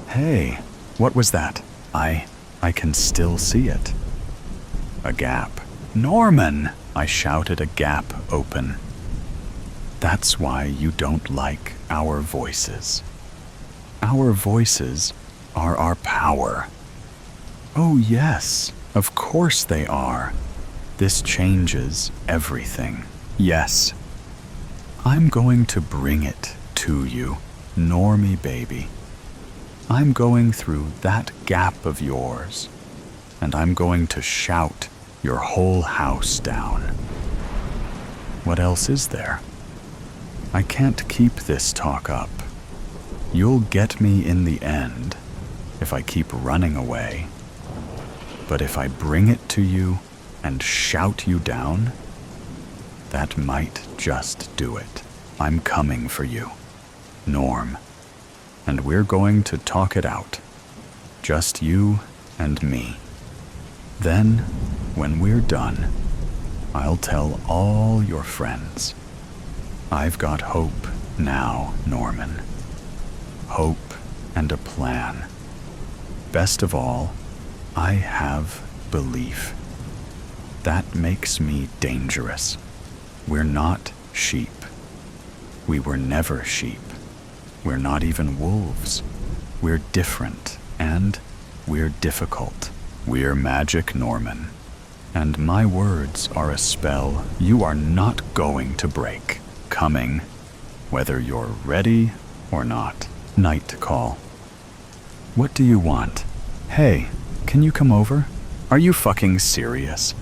Hey, what was that? I can still see it. A gap. Norman! I shouted, a gap open. That's why you don't like our voices. Our voices are our power. Oh yes, of course they are. This changes everything. Yes. I'm going to bring it to you, Normie baby. I'm going through that gap of yours, and I'm going to shout your whole house down. What else is there? I can't keep this talk up. You'll get me in the end if I keep running away. But if I bring it to you and shout you down, that might just do it. I'm coming for you, Norm. And we're going to talk it out. Just you and me. Then, when we're done, I'll tell all your friends. I've got hope now, Norman. Hope and a plan. Best of all, I have belief. That makes me dangerous. We're not sheep. We were never sheep. We're not even wolves. We're different, and we're difficult. We're magic, Norman. And my words are a spell you are not going to break. Coming, whether you're ready or not. Night call. What do you want? Hey, can you come over? Are you fucking serious?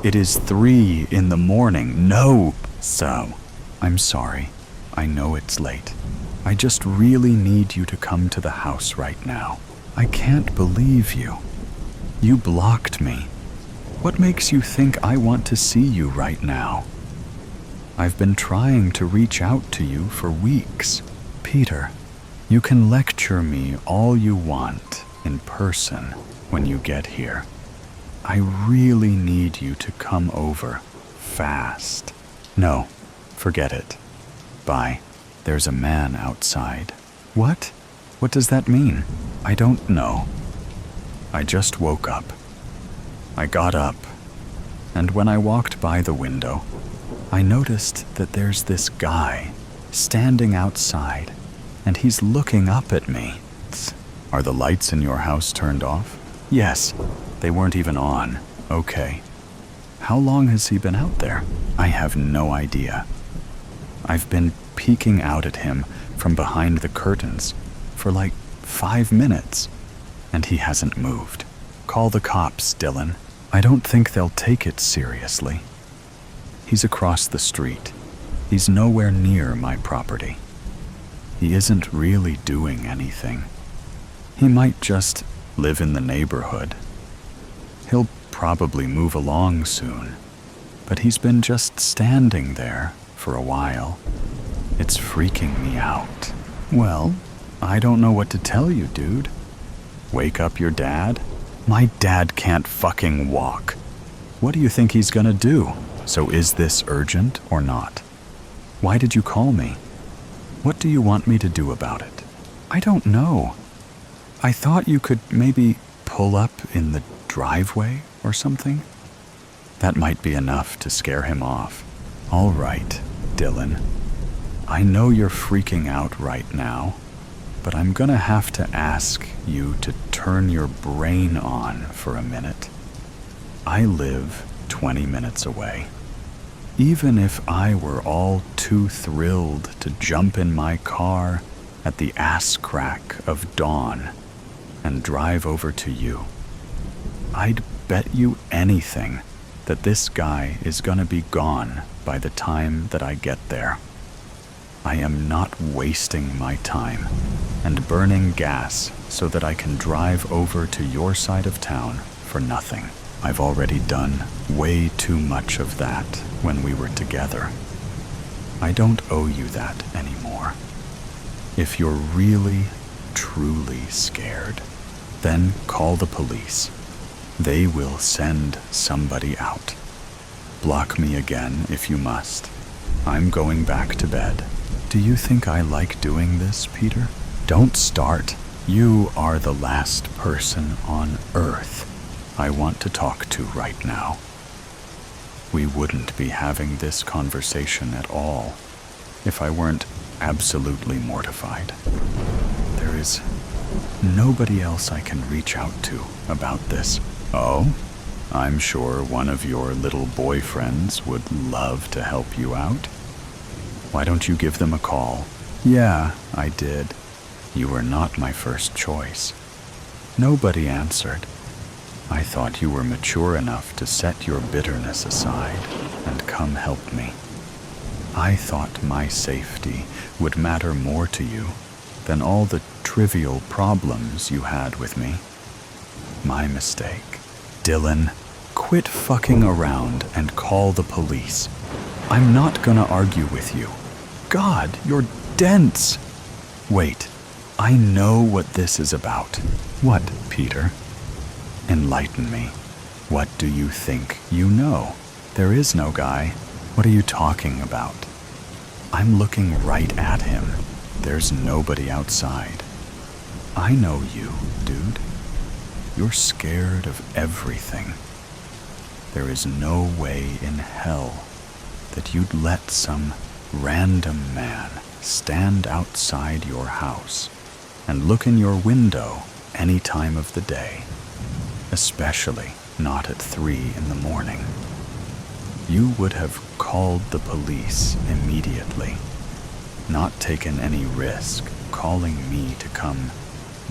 It is 3 in the morning. No! So, I'm sorry. I know it's late. I just really need you to come to the house right now. I can't believe you. You blocked me. What makes you think I want to see you right now? I've been trying to reach out to you for weeks. Peter, you can lecture me all you want in person when you get here. I really need you to come over fast. No, forget it. Bye. There's a man outside. What? What does that mean? I don't know. I just woke up. I got up, and when I walked by the window, I noticed that there's this guy standing outside, and he's looking up at me. Are the lights in your house turned off? Yes, they weren't even on. Okay. How long has he been out there? I have no idea. I've been peeking out at him from behind the curtains for like 5 minutes, and he hasn't moved. Call the cops, Dylan. I don't think they'll take it seriously. He's across the street. He's nowhere near my property. He isn't really doing anything. He might just live in the neighborhood. He'll probably move along soon, but he's been just standing there for a while. It's freaking me out. Well, I don't know what to tell you, dude. Wake up your dad? My dad can't fucking walk. What do you think he's gonna do? So is this urgent or not? Why did you call me? What do you want me to do about it? I don't know. I thought you could maybe pull up in the driveway or something. That might be enough to scare him off. All right, Dylan. I know you're freaking out right now, but I'm gonna have to ask you to turn your brain on for a minute. I live 20 minutes away. Even if I were all too thrilled to jump in my car at the ass crack of dawn and drive over to you, I'd bet you anything that this guy is gonna be gone by the time that I get there. I am not wasting my time and burning gas so that I can drive over to your side of town for nothing. I've already done way too much of that when we were together. I don't owe you that anymore. If you're really, truly scared, then call the police. They will send somebody out. Block me again if you must. I'm going back to bed. Do you think I like doing this, Peter? Don't start. You are the last person on Earth I want to talk to right now. We wouldn't be having this conversation at all if I weren't absolutely mortified. There is nobody else I can reach out to about this. Oh, I'm sure one of your little boyfriends would love to help you out. Why don't you give them a call? Yeah, I did. You were not my first choice. Nobody answered. I thought you were mature enough to set your bitterness aside and come help me. I thought my safety would matter more to you than all the trivial problems you had with me. My mistake. Dylan, quit fucking around and call the police. I'm not gonna argue with you. God, you're dense. Wait, I know what this is about. What, Peter? Enlighten me. What do you think you know? There is no guy. What are you talking about? I'm looking right at him. There's nobody outside. I know you, dude. You're scared of everything. There is no way in hell that you'd let some random man stand outside your house and look in your window any time of the day, especially not at 3 in the morning. You would have called the police immediately, not taken any risk calling me to come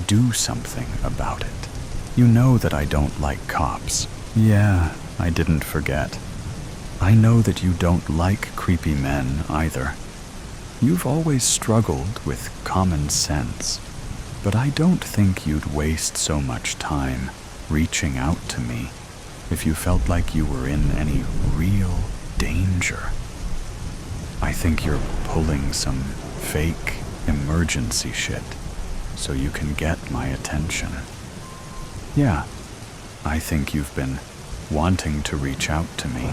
do something about it. You know that I don't like cops. Yeah, I didn't forget. I know that you don't like creepy men either. You've always struggled with common sense, but I don't think you'd waste so much time reaching out to me if you felt like you were in any real danger. I think you're pulling some fake emergency shit so you can get my attention. Yeah, I think you've been wanting to reach out to me,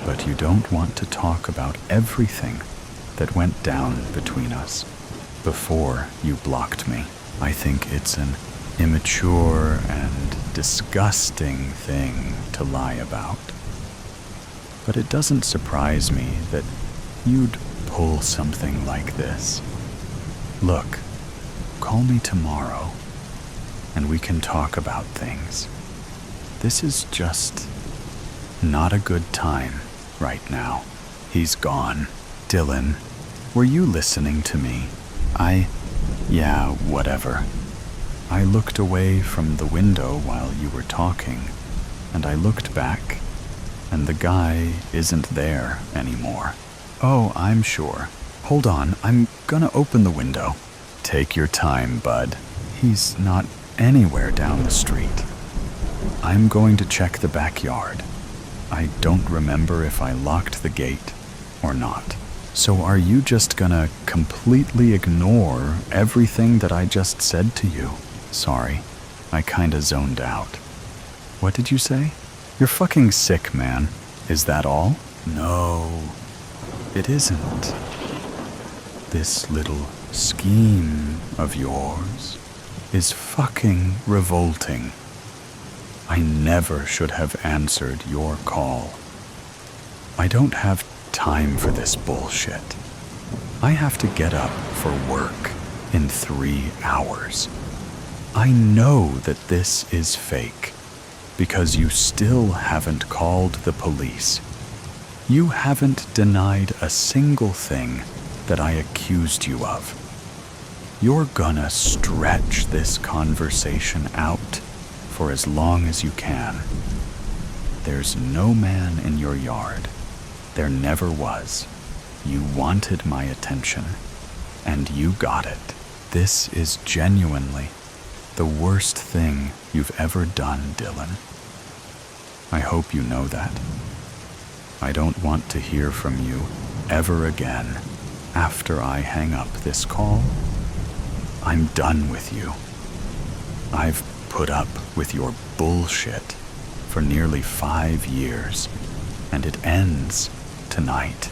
but you don't want to talk about everything that went down between us before you blocked me. I think it's an immature and disgusting thing to lie about. But it doesn't surprise me that you'd pull something like this. Look, call me tomorrow, and we can talk about things. This is just not a good time right now. He's gone. Dylan, were you listening to me? Yeah, whatever. I looked away from the window while you were talking, and I looked back, and the guy isn't there anymore. Oh, I'm sure. Hold on, I'm gonna open the window. Take your time, bud. He's not anywhere down the street. I'm going to check the backyard. I don't remember if I locked the gate or not. So are you just gonna completely ignore everything that I just said to you? Sorry, I kinda zoned out. What did you say? You're fucking sick, man. Is that all? No, it isn't. This little scheme of yours is fucking revolting. I never should have answered your call. I don't have time for this bullshit. I have to get up for work in 3 hours. I know that this is fake because you still haven't called the police. You haven't denied a single thing that I accused you of. You're gonna stretch this conversation out for as long as you can. There's no man in your yard. There never was. You wanted my attention, and you got it. This is genuinely the worst thing you've ever done, Dylan. I hope you know that. I don't want to hear from you ever again after I hang up this call. I'm done with you. I've put up with your bullshit for nearly 5 years, and it ends tonight.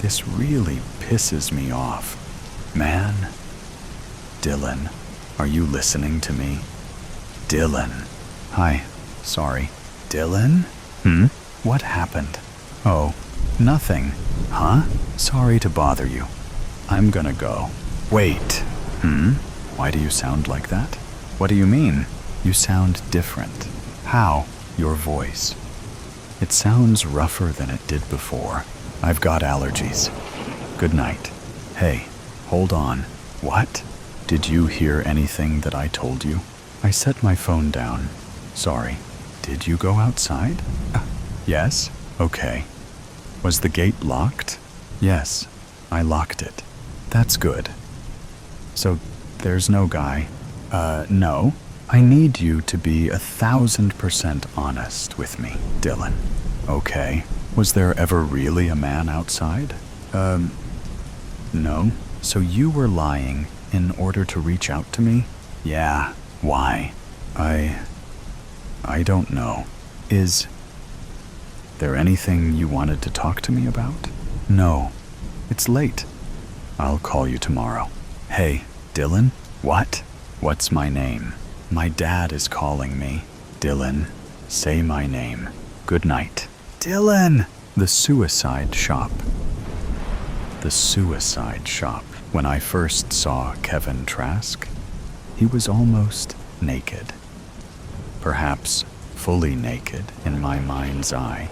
This really pisses me off, man. Dylan, are you listening to me? Dylan. Hi, sorry. Dylan? What happened? Oh, nothing. Huh? Sorry to bother you. I'm gonna go. Wait. Why do you sound like that? What do you mean? You sound different. How? Your voice. It sounds rougher than it did before. I've got allergies. Good night. Hey, hold on. What? Did you hear anything that I told you? I set my phone down. Sorry. Did you go outside? Yes? Okay. Was the gate locked? Yes, I locked it. That's good. So, there's no guy? No. I need you to be 1,000% honest with me, Dylan. Okay. Was there ever really a man outside? No. So you were lying in order to reach out to me? Yeah. Why? I don't know. Is there anything you wanted to talk to me about? No. It's late. I'll call you tomorrow. Hey, Dylan? What? What's my name? My dad is calling me. Dylan, say my name. Good night. Dylan! The suicide shop. The suicide shop. When I first saw Kevin Trask, he was almost naked. Perhaps fully naked in my mind's eye.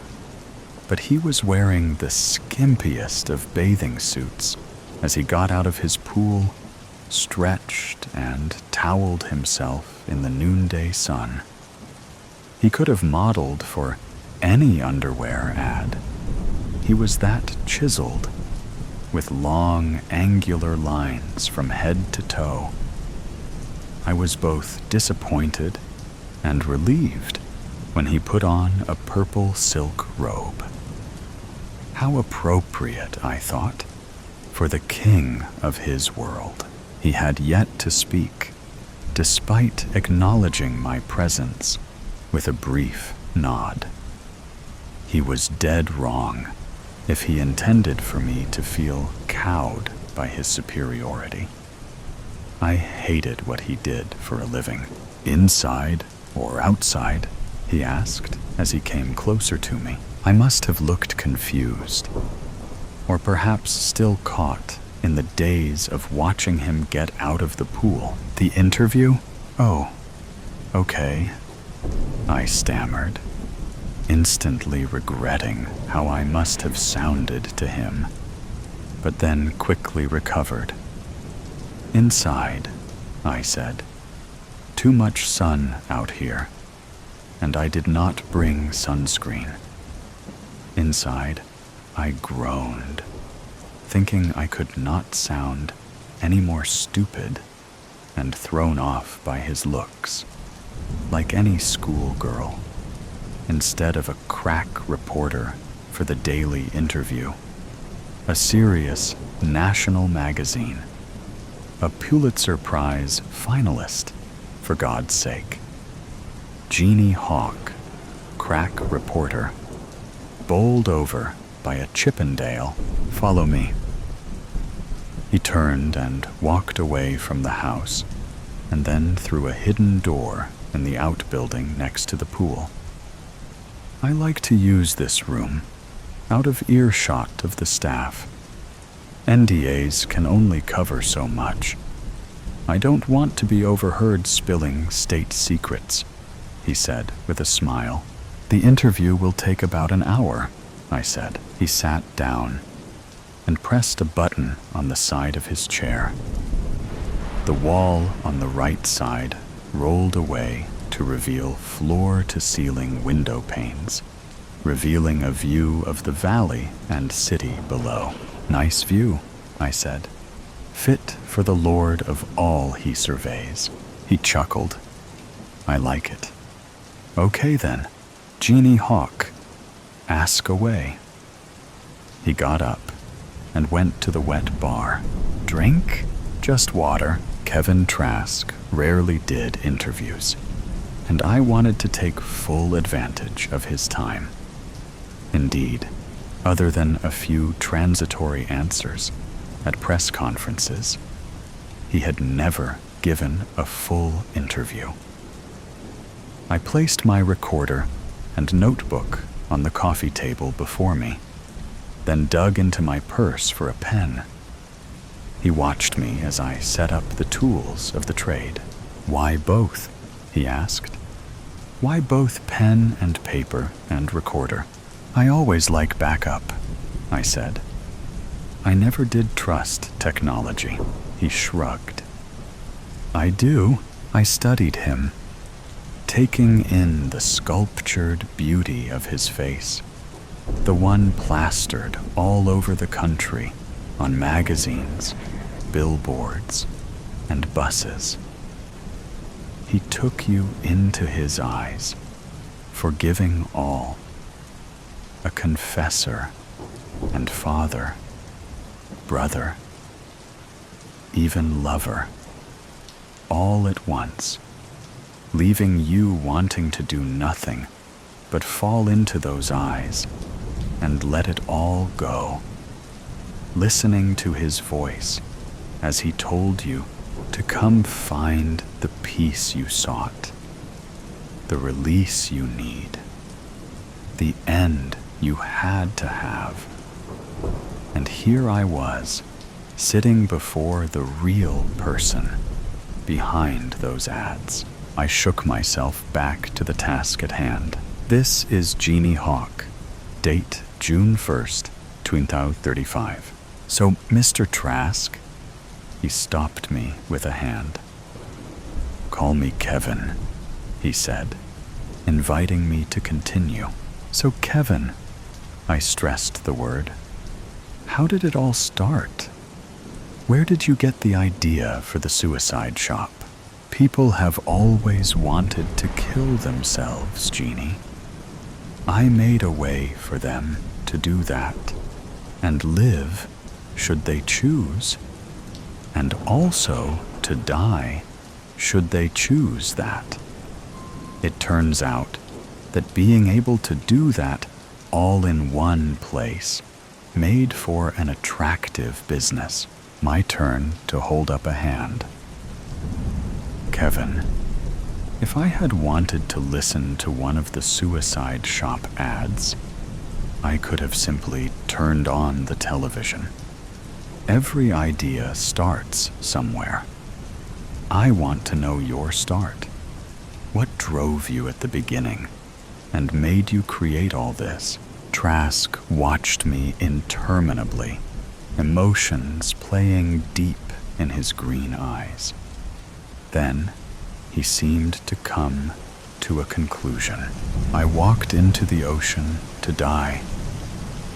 But he was wearing the skimpiest of bathing suits as he got out of his pool, stretched and toweled himself in the noonday sun. He could have modeled for any underwear ad. He was that chiseled, with long, angular lines from head to toe. I was both disappointed and relieved when he put on a purple silk robe. How appropriate, I thought, for the king of his world. He had yet to speak, despite acknowledging my presence with a brief nod. He was dead wrong if he intended for me to feel cowed by his superiority. I hated what he did for a living. Inside or outside? He asked as he came closer to me. I must have looked confused, or perhaps still caught in the daze of watching him get out of the pool. The interview? Oh, okay, I stammered, instantly regretting how I must have sounded to him, but then quickly recovered. Inside, I said. Too much sun out here, and I did not bring sunscreen. Inside, I groaned, thinking I could not sound any more stupid and thrown off by his looks, like any schoolgirl, instead of a crack reporter for the Daily Interview, a serious national magazine, a Pulitzer Prize finalist, for God's sake. Jeannie Hawk, crack reporter, bowled over by a Chippendale. Follow me. He turned and walked away from the house, and then through a hidden door in the outbuilding next to the pool. I like to use this room, out of earshot of the staff. NDAs can only cover so much. I don't want to be overheard spilling state secrets, he said with a smile. The interview will take about an hour, I said. He sat down and pressed a button on the side of his chair. The wall on the right side rolled away to reveal floor-to-ceiling window panes, revealing a view of the valley and city below. Nice view, I said. Fit for the Lord of all he surveys. He chuckled. I like it. Okay then, Genie Hawk, ask away. He got up and went to the wet bar. Drink? Just water. Kevin Trask rarely did interviews, and I wanted to take full advantage of his time. Indeed, other than a few transitory answers at press conferences, he had never given a full interview. I placed my recorder and notebook on the coffee table before me, then dug into my purse for a pen. He watched me as I set up the tools of the trade. Why both? He asked. Why both pen and paper and recorder? I always like backup, I said. I never did trust technology. He shrugged. I do. I studied him, taking in the sculptured beauty of his face, the one plastered all over the country on magazines, billboards, and buses. He took you into his eyes, forgiving all, a confessor and father, brother, even lover, all at once, leaving you wanting to do nothing but fall into those eyes and let it all go, listening to his voice as he told you to come find the peace you sought, the release you need, the end you had to have. And here I was, sitting before the real person behind those ads. I shook myself back to the task at hand. This is Genie Hawk, date June 1st, 2035. So, Mr. Trask, he stopped me with a hand. Call me Kevin, he said, inviting me to continue. So Kevin, I stressed the word. How did it all start? Where did you get the idea for the suicide shop? People have always wanted to kill themselves, Genie. I made a way for them to do that, and live should they choose, and also to die should they choose that. It turns out that being able to do that all in one place made for an attractive business. My turn to hold up a hand. Kevin, if I had wanted to listen to one of the suicide shop ads, I could have simply turned on the television. Every idea starts somewhere. I want to know your start. What drove you at the beginning and made you create all this? Trask watched me interminably, emotions playing deep in his green eyes. Then he seemed to come to a conclusion. I walked into the ocean to die,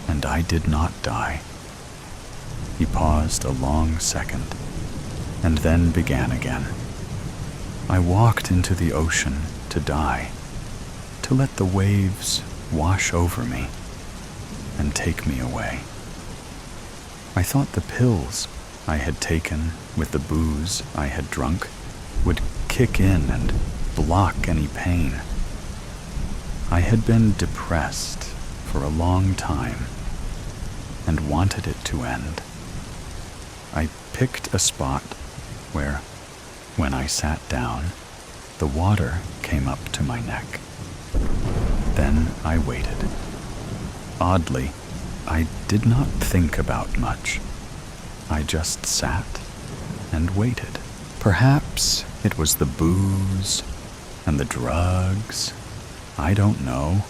and I did not die. He paused a long second, and then began again. I walked into the ocean to die, to let the waves wash over me and take me away. I thought the pills I had taken with the booze I had drunk would kick in and block any pain. I had been depressed for a long time and wanted it to end. I picked a spot where, when I sat down, the water came up to my neck. Then I waited. Oddly, I did not think about much. I just sat and waited. Perhaps it was the booze and the drugs. I don't know.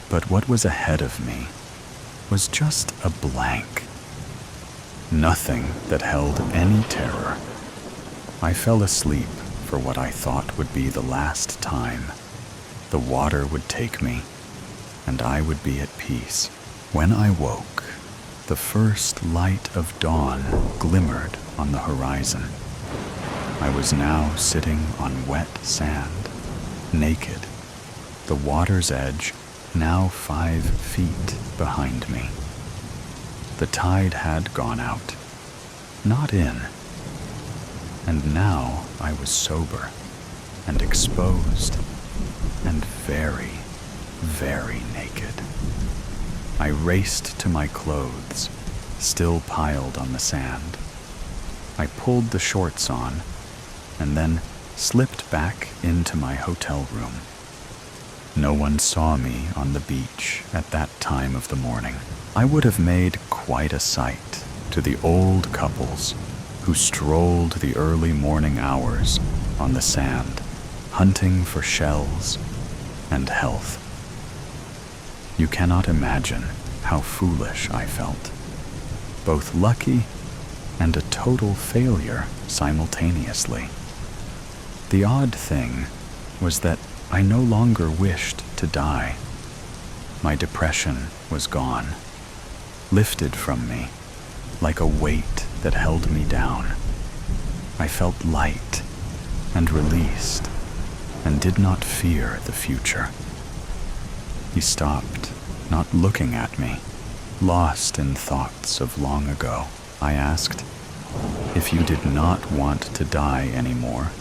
But what was ahead of me was just a blank. Nothing that held any terror. I fell asleep for what I thought would be the last time. The water would take me, and I would be at peace. When I woke, the first light of dawn glimmered on the horizon. I was now sitting on wet sand, naked, the water's edge now 5 feet behind me. The tide had gone out, not in, and now I was sober and exposed and very, very naked. I raced to my clothes, still piled on the sand. I pulled the shorts on and then slipped back into my hotel room. No one saw me on the beach at that time of the morning. I would have made quite a sight to the old couples who strolled the early morning hours on the sand, hunting for shells and health. You cannot imagine how foolish I felt, both lucky and a total failure simultaneously. The odd thing was that I no longer wished to die. My depression was gone, lifted from me like a weight that held me down. I felt light and released and did not fear the future. He stopped, not looking at me, lost in thoughts of long ago. I asked, "If you did not want to die anymore,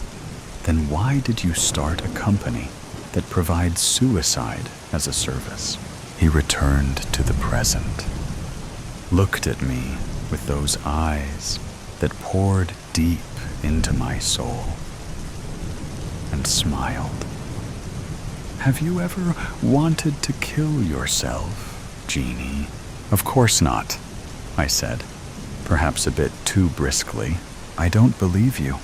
then why did you start a company that provides suicide as a service?" He returned to the present, looked at me with those eyes that poured deep into my soul, and smiled. "Have you ever wanted to kill yourself, Jeannie?" "Of course not," I said, perhaps a bit too briskly. "I don't believe you.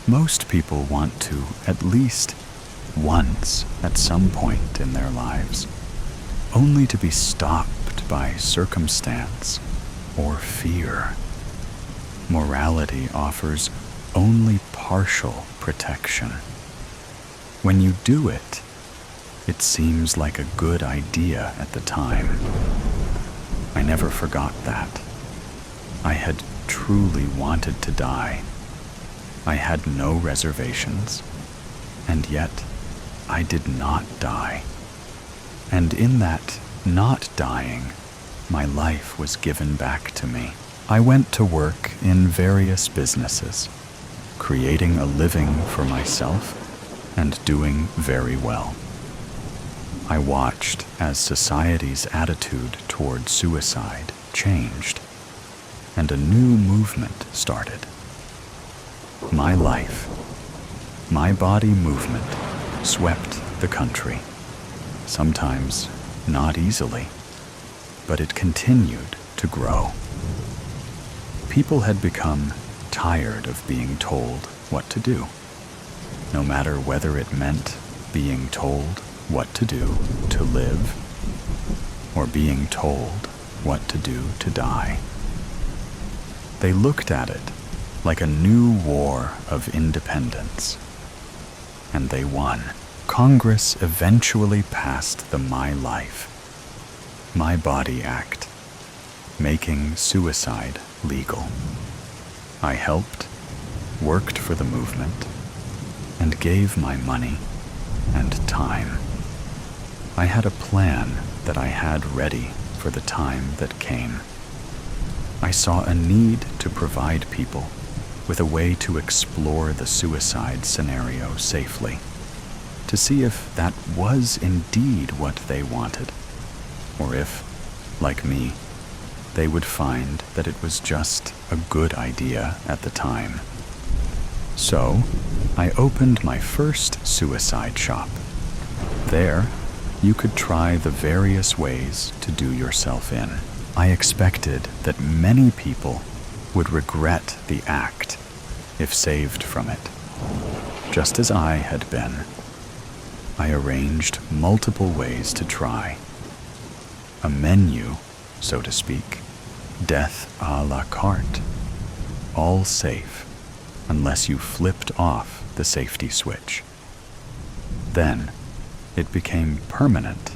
Most people want to at least once at some point in their lives, only to be stopped by circumstance or fear. Morality offers only partial protection. When you do it, it seems like a good idea at the time. I never forgot that. I had truly wanted to die. I had no reservations, and yet I did not die. And in that not dying, my life was given back to me. I went to work in various businesses, creating a living for myself and doing very well. I watched as society's attitude toward suicide changed, and a new movement started. My life, my body movement swept the country, sometimes not easily, but it continued to grow. People had become tired of being told what to do, no matter whether it meant being told what to do to live or being told what to do to die. They looked at it like a new war of independence, and they won. Congress eventually passed the My Life, My Body Act, making suicide legal. I helped, worked for the movement, and gave my money and time. I had a plan that I had ready for the time that came. I saw a need to provide people with a way to explore the suicide scenario safely, to see if that was indeed what they wanted, or if, like me, they would find that it was just a good idea at the time. So, I opened my first suicide shop. There, you could try the various ways to do yourself in. I expected that many people would regret the act if saved from it, just as I had been. I arranged multiple ways to try. A menu, so to speak, death à la carte, all safe unless you flipped off the safety switch. Then, it became permanent,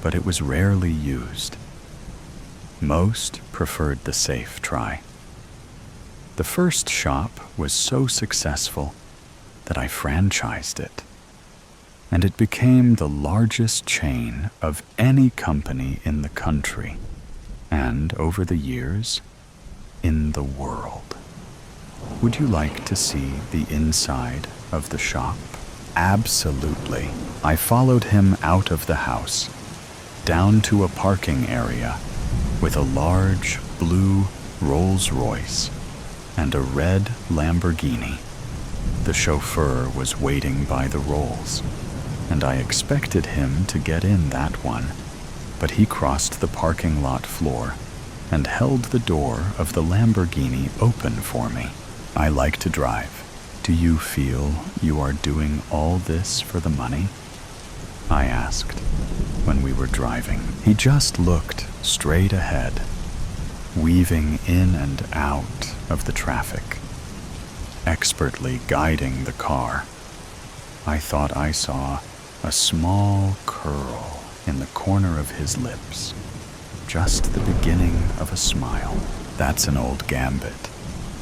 but it was rarely used. Most preferred the safe try. The first shop was so successful that I franchised it, and it became the largest chain of any company in the country, and over the years, in the world. Would you like to see the inside of the shop? Absolutely. I followed him out of the house, down to a parking area with a large blue Rolls-Royce and a red Lamborghini. The chauffeur was waiting by the Rolls, and I expected him to get in that one, but he crossed the parking lot floor and held the door of the Lamborghini open for me. I like to drive. Do you feel you are doing all this for the money? I asked when we were driving. He just looked straight ahead, weaving in and out of the traffic, expertly guiding the car. I thought I saw a small curl in the corner of his lips, just the beginning of a smile. That's an old gambit,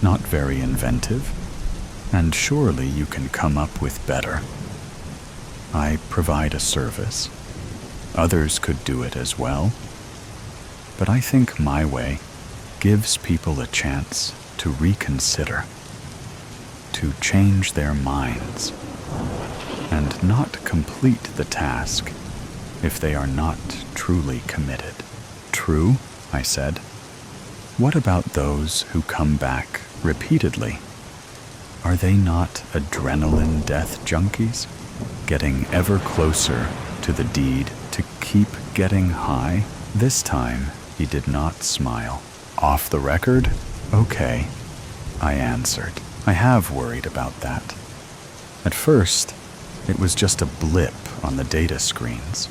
not very inventive, and surely you can come up with better. I provide a service. Others could do it as well, but I think my way gives people a chance to reconsider, to change their minds, and not complete the task if they are not truly committed. True, I said. What about those who come back repeatedly? Are they not adrenaline death junkies, getting ever closer to the deed to keep getting high? This time, he did not smile. Off the record? Okay, I answered. I have worried about that. At first, it was just a blip on the data screens,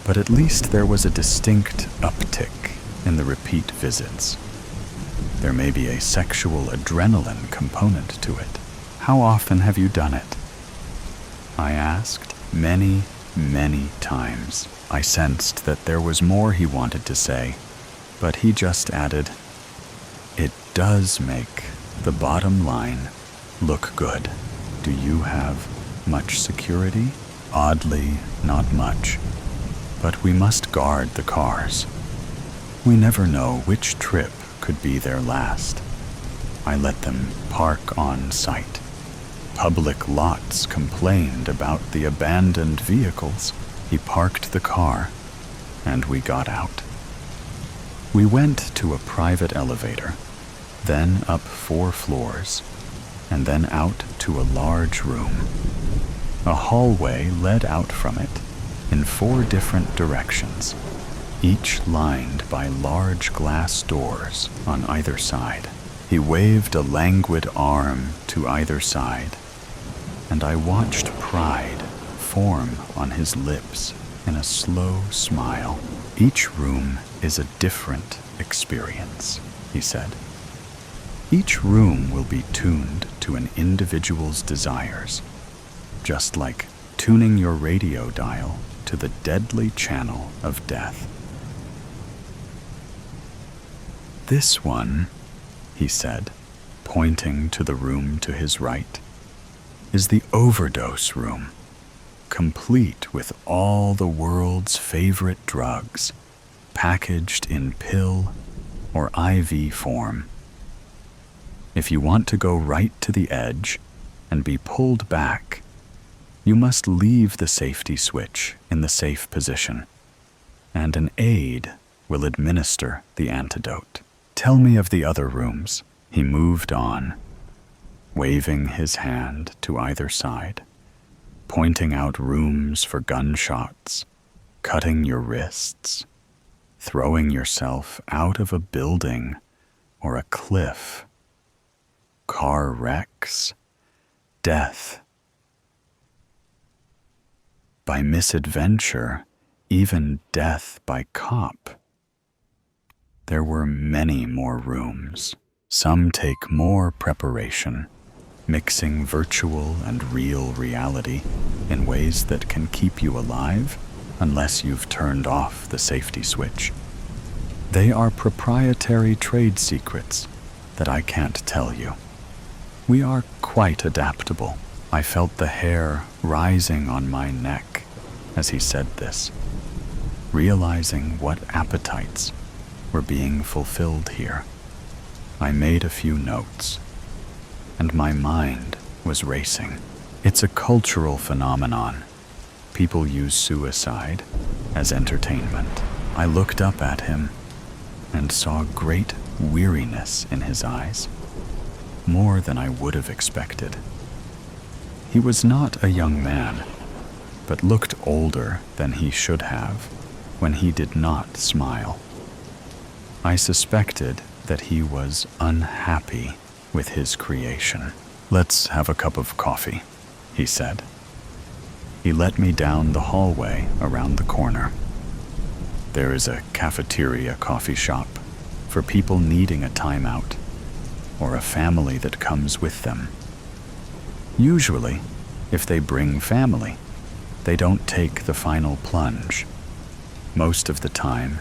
but at least there was a distinct uptick in the repeat visits. There may be a sexual adrenaline component to it. How often have you done it? I asked. Many, many times. I sensed that there was more he wanted to say, but he just added, "It does make the bottom line look good. Do you have much security?" Oddly, not much, but we must guard the cars. We never know which trip could be their last. I let them park on site. Public lots complained about the abandoned vehicles. He parked the car, and we got out. We went to a private elevator, then up 4 floors, and then out to a large room. A hallway led out from it in 4 different directions, each lined by large glass doors on either side. He waved a languid arm to either side, and I watched pride form on his lips in a slow smile. Each room is a different experience, he said. Each room will be tuned to an individual's desires, just like tuning your radio dial to the deadly channel of death. This one, he said, pointing to the room to his right, is the overdose room, complete with all the world's favorite drugs, packaged in pill or IV form. If you want to go right to the edge and be pulled back, you must leave the safety switch in the safe position, and an aide will administer the antidote. Tell me of the other rooms." He moved on, waving his hand to either side, pointing out rooms for gunshots, cutting your wrists, throwing yourself out of a building or a cliff, car wrecks, death. By misadventure, even death by cop. There were many more rooms. Some take more preparation, mixing virtual and real reality in ways that can keep you alive unless you've turned off the safety switch. They are proprietary trade secrets that I can't tell you. We are quite adaptable. I felt the hair rising on my neck as he said this, realizing what appetites were being fulfilled here. I made a few notes, and my mind was racing. It's a cultural phenomenon. People use suicide as entertainment. I looked up at him and saw great weariness in his eyes, more than I would have expected. He was not a young man, but looked older than he should have when he did not smile. I suspected that he was unhappy with his creation. "Let's have a cup of coffee," he said. He led me down the hallway around the corner. There is a cafeteria coffee shop for people needing a timeout or a family that comes with them. Usually, if they bring family, they don't take the final plunge. Most of the time,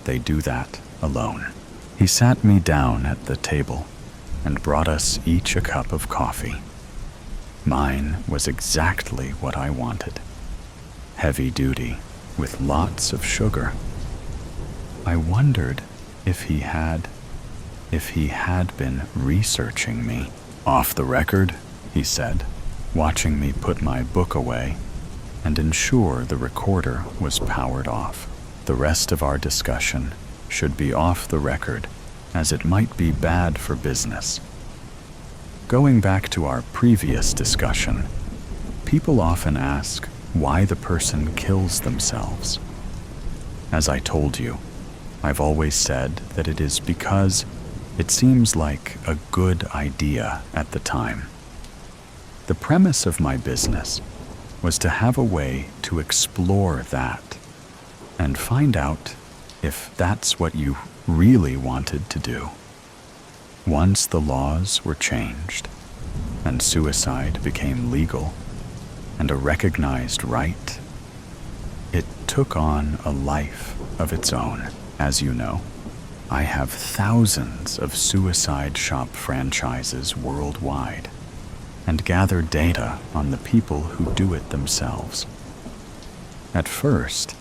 they do that alone. He sat me down at the table and brought us each a cup of coffee. Mine was exactly what I wanted. Heavy duty, with lots of sugar. I wondered if he had been researching me. "Off the record," he said, watching me put my book away and ensure the recorder was powered off. The rest of our discussion should be off the record, as it might be bad for business. Going back to our previous discussion, people often ask why the person kills themselves. As I told you, I've always said that it is because it seems like a good idea at the time. The premise of my business was to have a way to explore that and find out if that's what you really wanted to do. Once the laws were changed and suicide became legal and a recognized right, it took on a life of its own. As you know, I have thousands of suicide shop franchises worldwide and gather data on the people who do it themselves. At first,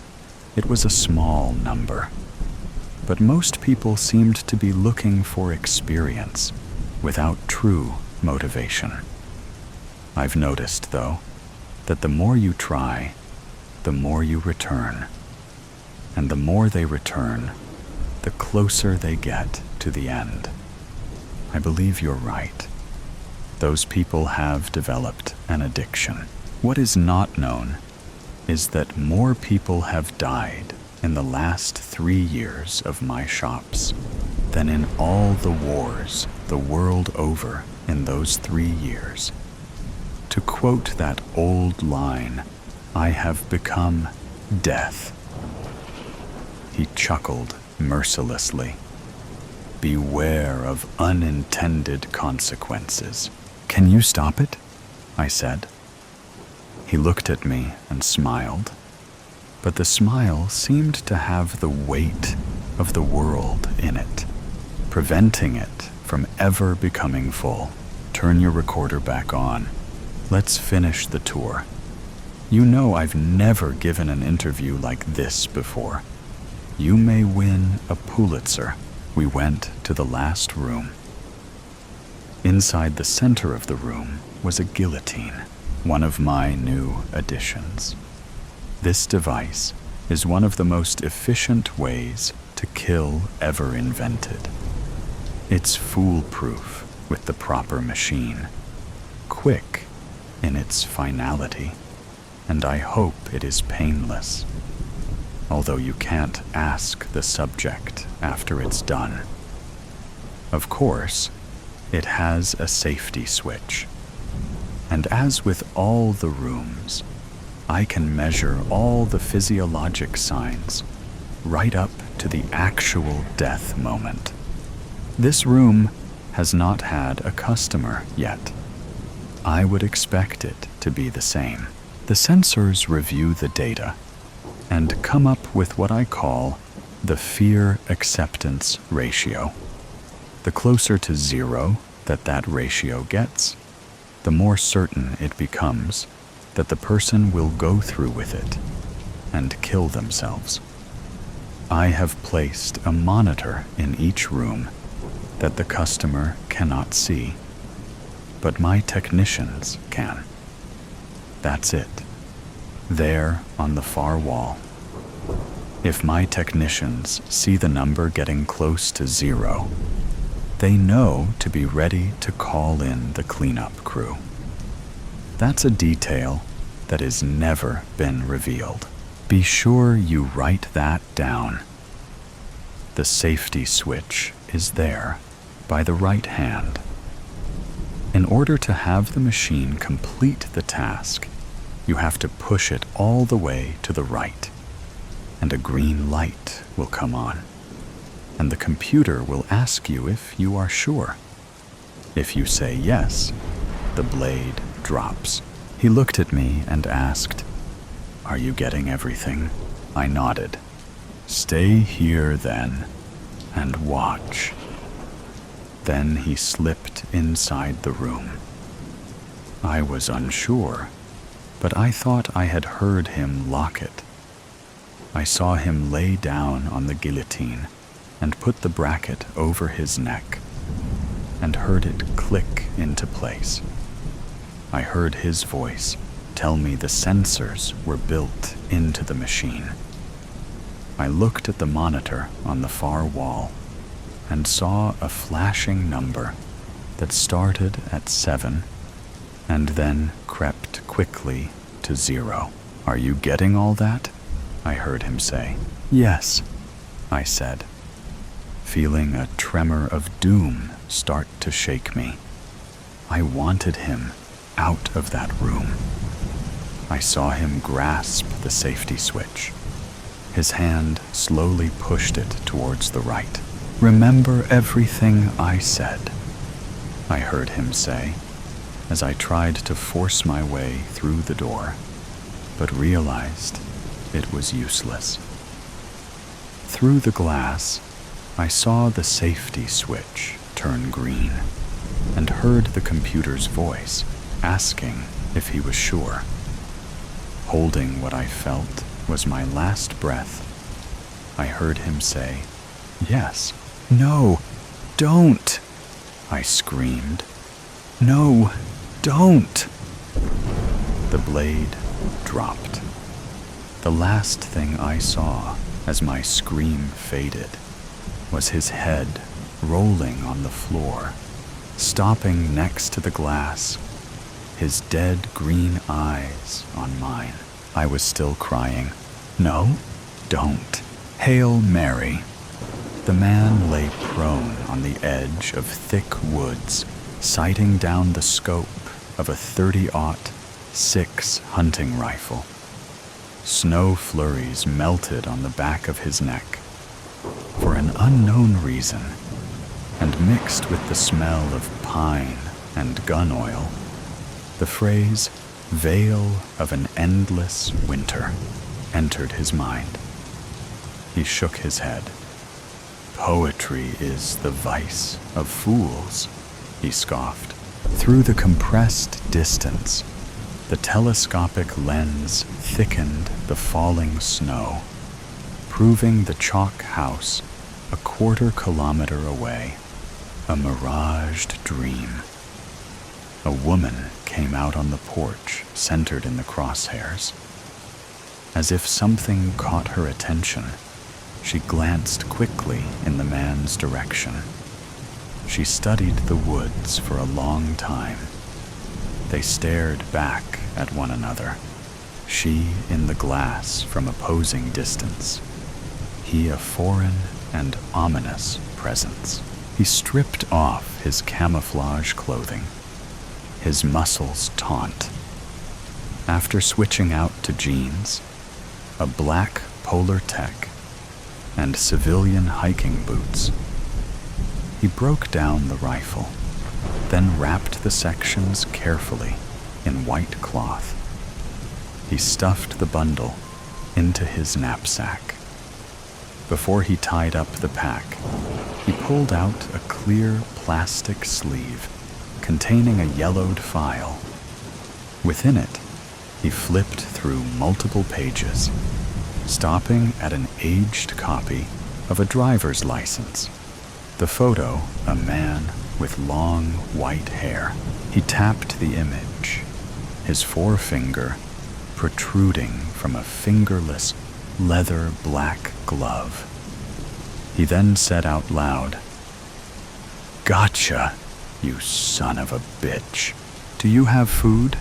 it was a small number, but most people seemed to be looking for experience without true motivation. I've noticed, though, that the more you try, the more you return. And the more they return, the closer they get to the end. I believe you're right. Those people have developed an addiction. What is not known is that more people have died in the last 3 years of my shops than in all the wars the world over in those 3 years. To quote that old line, I have become death. He chuckled mercilessly. Beware of unintended consequences. Can you stop it? I said. He looked at me and smiled, but the smile seemed to have the weight of the world in it, preventing it from ever becoming full. Turn your recorder back on. Let's finish the tour. You know I've never given an interview like this before. You may win a Pulitzer. We went to the last room. Inside the center of the room was a guillotine, one of my new additions. This device is one of the most efficient ways to to kill ever invented. It's foolproof with the proper machine, quick in its finality, and I hope it is painless, although you can't ask the subject after it's done. Of course, it has a safety switch, and as with all the rooms, I can measure all the physiologic signs right up to the actual death moment. This room has not had a customer yet. I would expect it to be the same. The sensors review the data and come up with what I call the fear acceptance ratio. The closer to 0 that ratio gets, the more certain it becomes that the person will go through with it and kill themselves. I have placed a monitor in each room that the customer cannot see, but my technicians can. That's it, there on the far wall. If my technicians see the number getting close to 0, they know to be ready to call in the cleanup crew. That's a detail that has never been revealed. Be sure you write that down. The safety switch is there by the right hand. In order to have the machine complete the task, you have to push it all the way to the right, and a green light will come on, and the computer will ask you if you are sure. If you say yes, the blade drops. He looked at me and asked, "Are you getting everything?" I nodded. "Stay here then, and watch." Then he slipped inside the room. I was unsure, but I thought I had heard him lock it. I saw him lay down on the guillotine and put the bracket over his neck, and heard it click into place. I heard his voice tell me the sensors were built into the machine. I looked at the monitor on the far wall and saw a flashing number that started at 7 and then crept quickly to 0. "Are you getting all that?" I heard him say. "Yes," I said, feeling a tremor of doom start to shake me. I wanted him out of that room. I saw him grasp the safety switch. His hand slowly pushed it towards the right. "Remember everything I said," I heard him say, as I tried to force my way through the door, but realized it was useless. Through the glass, I saw the safety switch turn green and heard the computer's voice asking if he was sure. Holding what I felt was my last breath, I heard him say, "Yes." "No, don't!" I screamed. "No, don't!" The blade dropped. The last thing I saw as my scream faded was his head rolling on the floor, stopping next to the glass, his dead green eyes on mine. I was still crying. "No, don't. Hail Mary." The man lay prone on the edge of thick woods, sighting down the scope of a 30-06 hunting rifle. Snow flurries melted on the back of his neck. For an unknown reason, and mixed with the smell of pine and gun oil, the phrase "veil of an endless winter" entered his mind. He shook his head. "Poetry is the vice of fools," he scoffed. Through the compressed distance, the telescopic lens thickened the falling snow, proving the chalk house a quarter-kilometer away, a miraged dream. A woman came out on the porch, centered in the crosshairs. As if something caught her attention, She glanced quickly in the man's direction. She studied the woods for a long time. They stared back at one another, she in the glass from opposing distance, he a foreign and ominous presence. He stripped off his camouflage clothing, his muscles taut. After switching out to jeans, a black polar tech, and civilian hiking boots, he broke down the rifle, then wrapped the sections carefully in white cloth. He stuffed the bundle into his knapsack. Before he tied up the pack, he pulled out a clear plastic sleeve containing a yellowed file. Within it, he flipped through multiple pages, stopping at an aged copy of a driver's license. The photo, a man with long white hair. He tapped the image, his forefinger protruding from a fingerless leather black glove. He then said out loud, "Gotcha, you son of a bitch. Do you have food?"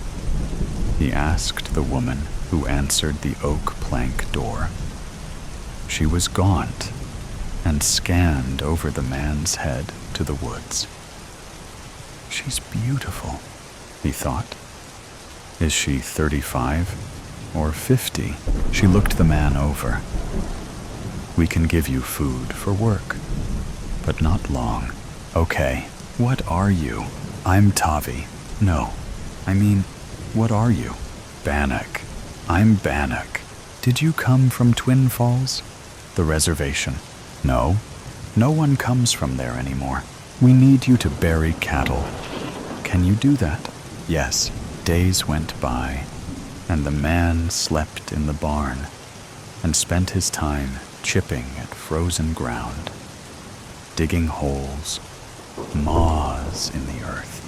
He asked the woman who answered the oak plank door. She was gaunt and scanned over the man's head to the woods. She's beautiful, he thought. Is she 35 or 50? She looked the man over. We can give you food for work, but not long. Okay, what are you? I'm Tavi. No, I mean, what are you? Bannock. I'm Bannock. Did you come from Twin Falls? The reservation. No, no one comes from there anymore. We need you to bury cattle. Can you do that? Yes. Days went by, and the man slept in the barn and spent his time chipping at frozen ground, digging holes, maws in the earth.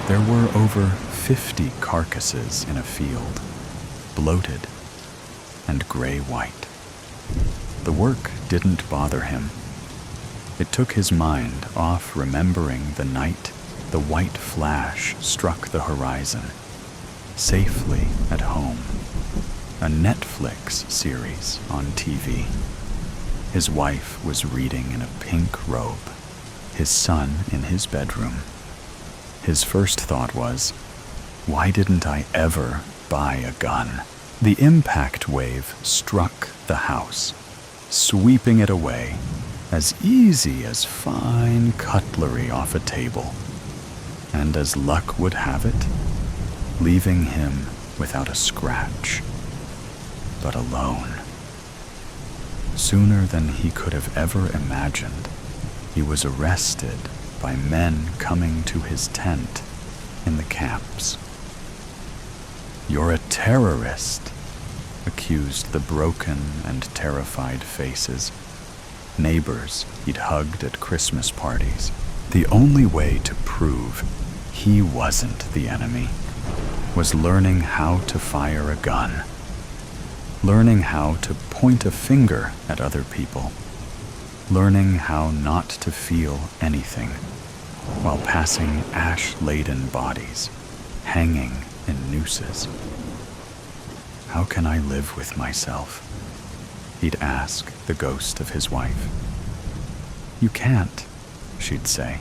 There were over 50 carcasses in a field, bloated and gray-white. The work didn't bother him. It took his mind off remembering the night the white flash struck the horizon, safely at home, a Netflix series on TV. His wife was reading in a pink robe, his son in his bedroom. His first thought was, why didn't I ever buy a gun? The impact wave struck the house, sweeping it away as easy as fine cutlery off a table. And as luck would have it, leaving him without a scratch, but alone. Sooner than he could have ever imagined, he was arrested by men coming to his tent in the camps. "You're a terrorist," accused the broken and terrified faces, neighbors he'd hugged at Christmas parties. The only way to prove he wasn't the enemy was learning how to fire a gun, learning how to point a finger at other people, learning how not to feel anything while passing ash-laden bodies hanging in nooses. How can I live with myself? He'd ask the ghost of his wife. You can't, she'd say.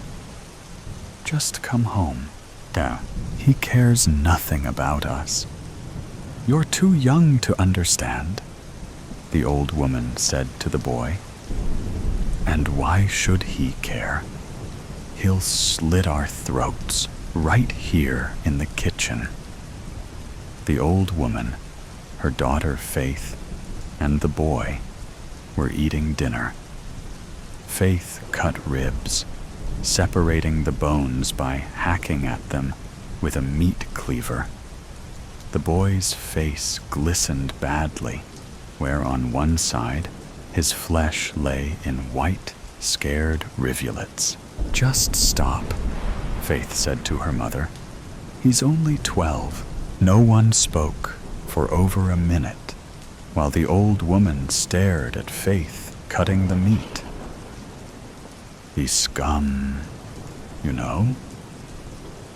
Just come home. Yeah, he cares nothing about us. You're too young to understand, the old woman said to the boy. And why should he care? He'll slit our throats right here in the kitchen. The old woman, her daughter Faith, and the boy were eating dinner. Faith cut ribs, separating the bones by hacking at them with a meat cleaver. The boy's face glistened badly, where on one side his flesh lay in white, scared rivulets. Just stop, Faith said to her mother. He's only 12. No one spoke for over a minute. while the old woman stared at Faith cutting the meat. "He's scum, you know?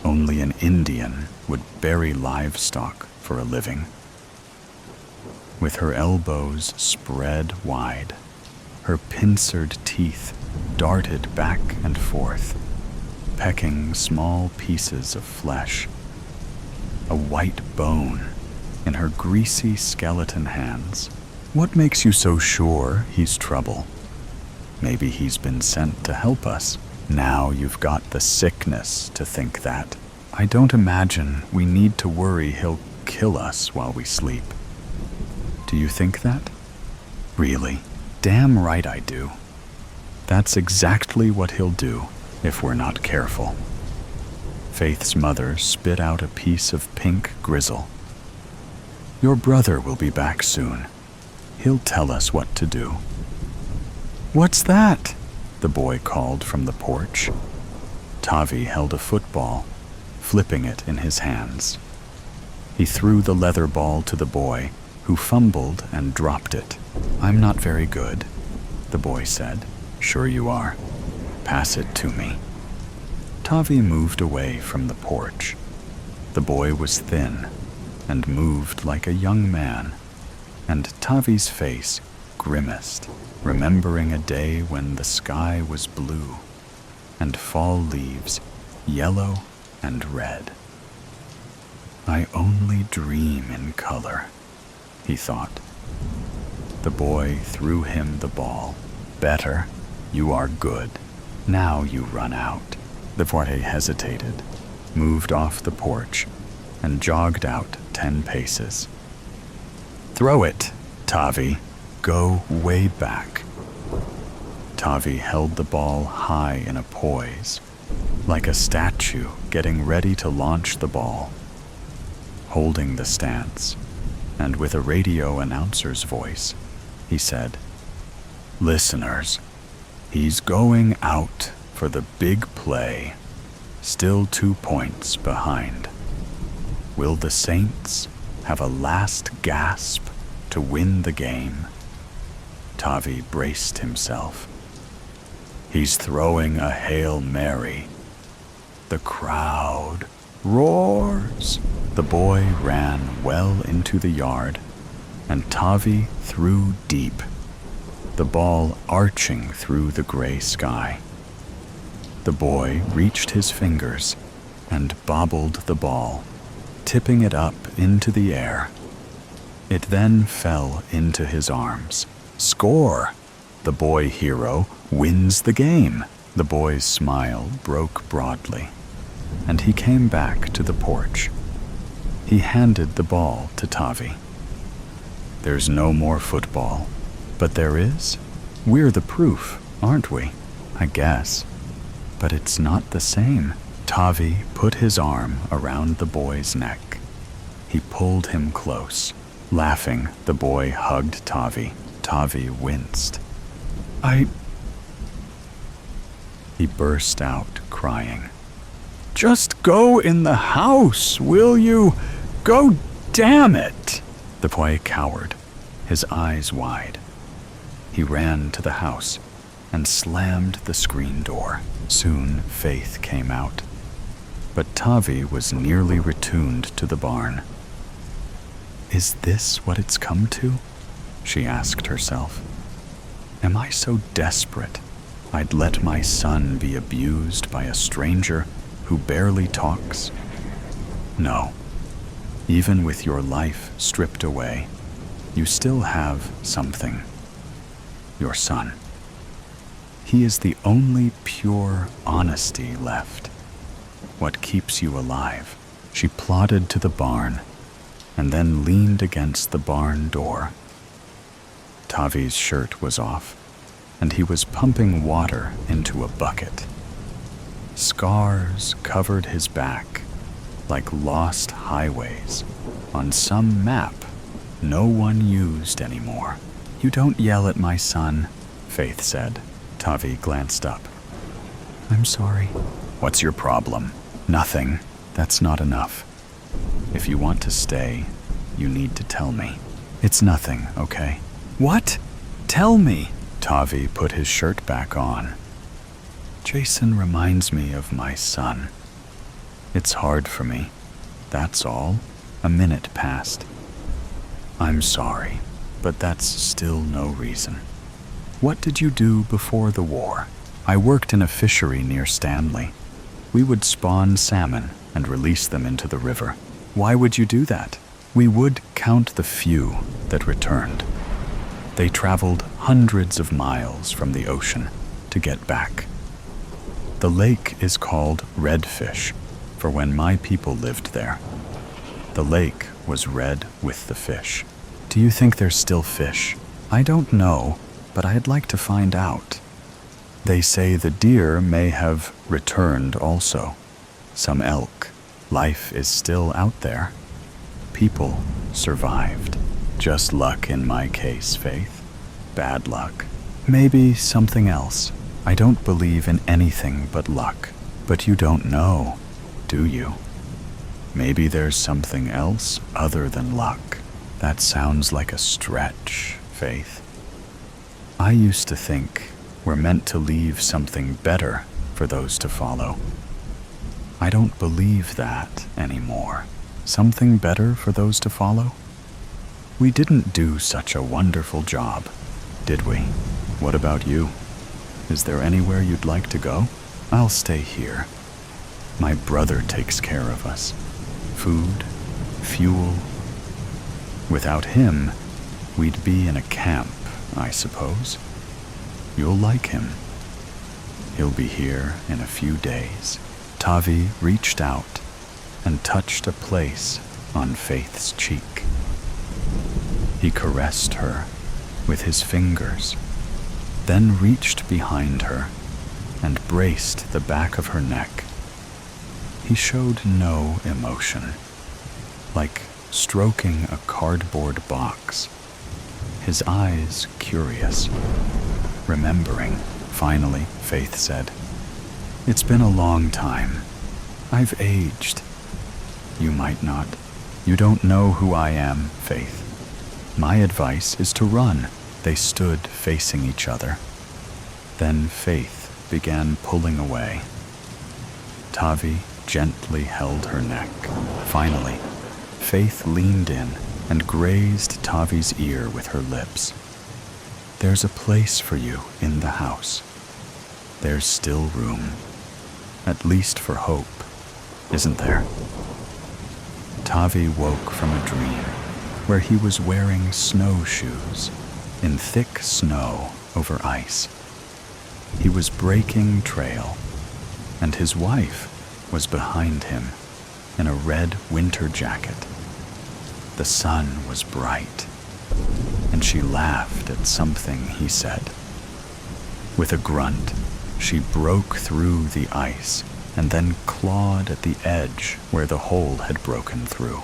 Only an Indian would bury livestock for a living." With her elbows spread wide, her pincered teeth darted back and forth, pecking small pieces of flesh. A white bone in her greasy skeleton hands. "What makes you so sure he's trouble? Maybe he's been sent to help us. Now you've got the sickness to think that. I don't imagine we need to worry he'll kill us while we sleep." "Do you think that?" "Really? Damn right I do. That's exactly what he'll do if we're not careful." Faith's mother spit out a piece of pink grizzle. "Your brother will be back soon. He'll tell us what to do." "What's that?" the boy called from the porch. Tavi held a football, flipping it in his hands. He threw the leather ball to the boy, who fumbled and dropped it. "I'm not very good," the boy said. "Sure you are. Pass it to me." Tavi moved away from the porch. The boy was thin and moved like a young man, and Tavi's face grimaced, remembering a day when the sky was blue and fall leaves yellow and red. "I only dream in color," he thought. The boy threw him the ball. "Better. You are good. Now you run out." The boy hesitated, moved off the porch, and jogged out 10 paces. "Throw it, Tavi. Go way back." Tavi held the ball high in a poise, like a statue getting ready to launch the ball. Holding the stance, and with a radio announcer's voice, he said, "Listeners, he's going out for the big play, still 2 points behind. Will the Saints have a last gasp to win the game?" Tavi braced himself. "He's throwing a Hail Mary." The crowd roars. The boy ran well into the yard, and Tavi threw deep, the ball arching through the gray sky. The boy reached his fingers and bobbled the ball, tipping it up into the air. It then fell into his arms. Score! The boy hero wins the game. The boy's smile broke broadly, and he came back to the porch. He handed the ball to Tavi. "There's no more football, but there is. We're the proof, aren't we? I guess. But it's not the same." Tavi put his arm around the boy's neck. He pulled him close. Laughing, the boy hugged Tavi. Tavi winced. He burst out crying. "Just go in the house, will you? Go, damn it!" The boy cowered, his eyes wide. He ran to the house and slammed the screen door. Soon Faith came out, but Tavi was nearly retuned to the barn. "Is this what it's come to?" she asked herself. "Am I so desperate I'd let my son be abused by a stranger who barely talks? No. Even with your life stripped away, you still have something. Your son. He is the only pure honesty left. What keeps you alive." She plodded to the barn and then leaned against the barn door. Tavi's shirt was off, and he was pumping water into a bucket. Scars covered his back like lost highways on some map no one used anymore. "You don't yell at my son," Faith said. Tavi glanced up. "I'm sorry." "What's your problem?" "Nothing. That's not enough. If you want to stay, you need to tell me." It's nothing, okay? What? Tell me. Tavi put his shirt back on. Jason reminds me of my son. It's hard for me. That's all. A minute passed. I'm sorry, but that's still no reason. What did you do before the war? I worked in a fishery near Stanley. We would spawn salmon and release them into the river. Why would you do that? We would count the few that returned. They traveled hundreds of miles from the ocean to get back. The lake is called Redfish for when my people lived there. The lake was red with the fish. Do you think there's still fish? I don't know, but I'd like to find out. They say the deer may have returned also. Some elk. Life is still out there. People survived. Just luck in my case, Faith. Bad luck. Maybe something else. I don't believe in anything but luck. But you don't know, do you? Maybe there's something else other than luck. That sounds like a stretch, Faith. I used to think we're meant to leave something better for those to follow. I don't believe that anymore. Something better for those to follow? We didn't do such a wonderful job, did we? What about you? Is there anywhere you'd like to go? I'll stay here. My brother takes care of us. Food, fuel. Without him, we'd be in a camp, I suppose. You'll like him. He'll be here in a few days. Tavi reached out and touched a place on Faith's cheek. He caressed her with his fingers, then reached behind her and braced the back of her neck. He showed no emotion, like stroking a cardboard box, his eyes curious. Remembering, finally, Faith said, "It's been a long time. I've aged. You might not. You don't know who I am, Faith. My advice is to run." They stood facing each other. Then Faith began pulling away. Tavi gently held her neck. Finally, Faith leaned in and grazed Tavi's ear with her lips. "There's a place for you in the house. There's still room, at least for hope, isn't there?" Tavi woke from a dream where he was wearing snowshoes in thick snow over ice. He was breaking trail, and his wife was behind him in a red winter jacket. The sun was bright, and she laughed at something he said. With a grunt, she broke through the ice and then clawed at the edge where the hole had broken through.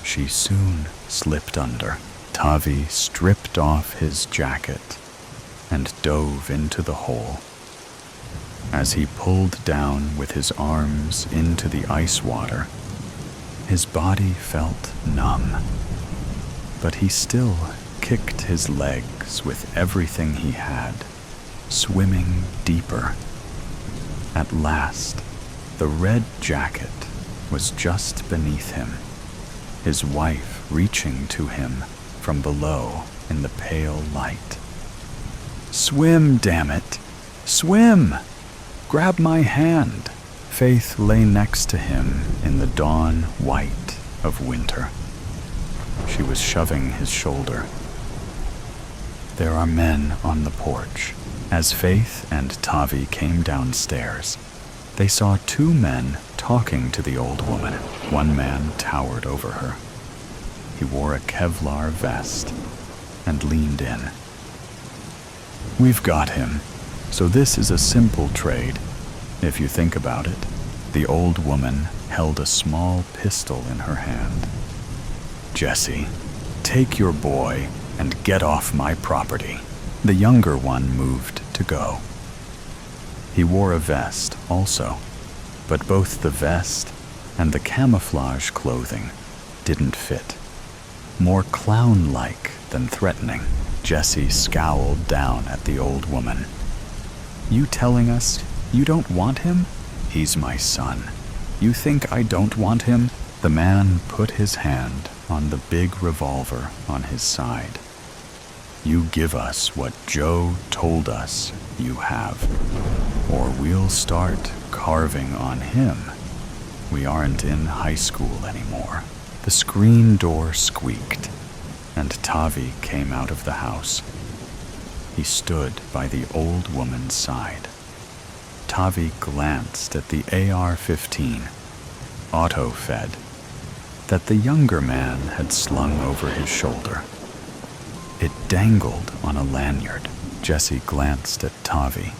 She soon slipped under. Tavi stripped off his jacket and dove into the hole. As he pulled down with his arms into the ice water, his body felt numb, but he still kicked his legs with everything he had, swimming deeper. At last, the red jacket was just beneath him, his wife reaching to him from below in the pale light. "Swim, damn it! Swim! Grab my hand!" Faith lay next to him in the dawn white of winter. She was shoving his shoulder. There are men on the porch. As Faith and Tavi came downstairs, they saw two men talking to the old woman. One man towered over her. He wore a Kevlar vest and leaned in. "We've got him, so this is a simple trade, if you think about it." The old woman held a small pistol in her hand. "Jesse, take your boy and get off my property." The younger one moved to go. He wore a vest also, but both the vest and the camouflage clothing didn't fit. more clown-like than threatening. Jesse scowled down at the old woman. "You telling us you don't want him? He's my son. You think I don't want him?" The man put his hand on the big revolver on his side. "You give us what Joe told us you have, or we'll start carving on him. We aren't in high school anymore." The screen door squeaked, and Tavi came out of the house. He stood by the old woman's side. Tavi glanced at the AR-15, auto-fed, that the younger man had slung over his shoulder. It dangled on a lanyard. Jesse glanced at Tavi.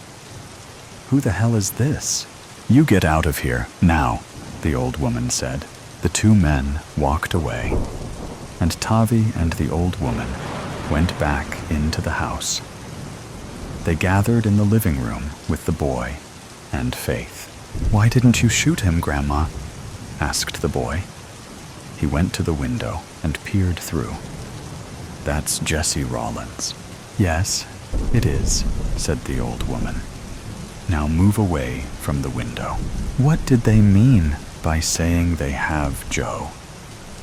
"Who the hell is this?" "You get out of here, now," the old woman said. The two men walked away, and Tavi and the old woman went back into the house. They gathered in the living room with the boy and Faith. "Why didn't you shoot him, Grandma?" asked the boy. He went to the window and peered through. "That's Jesse Rollins." "Yes, it is," said the old woman. "Now move away from the window." "What did they mean by saying they have Joe?"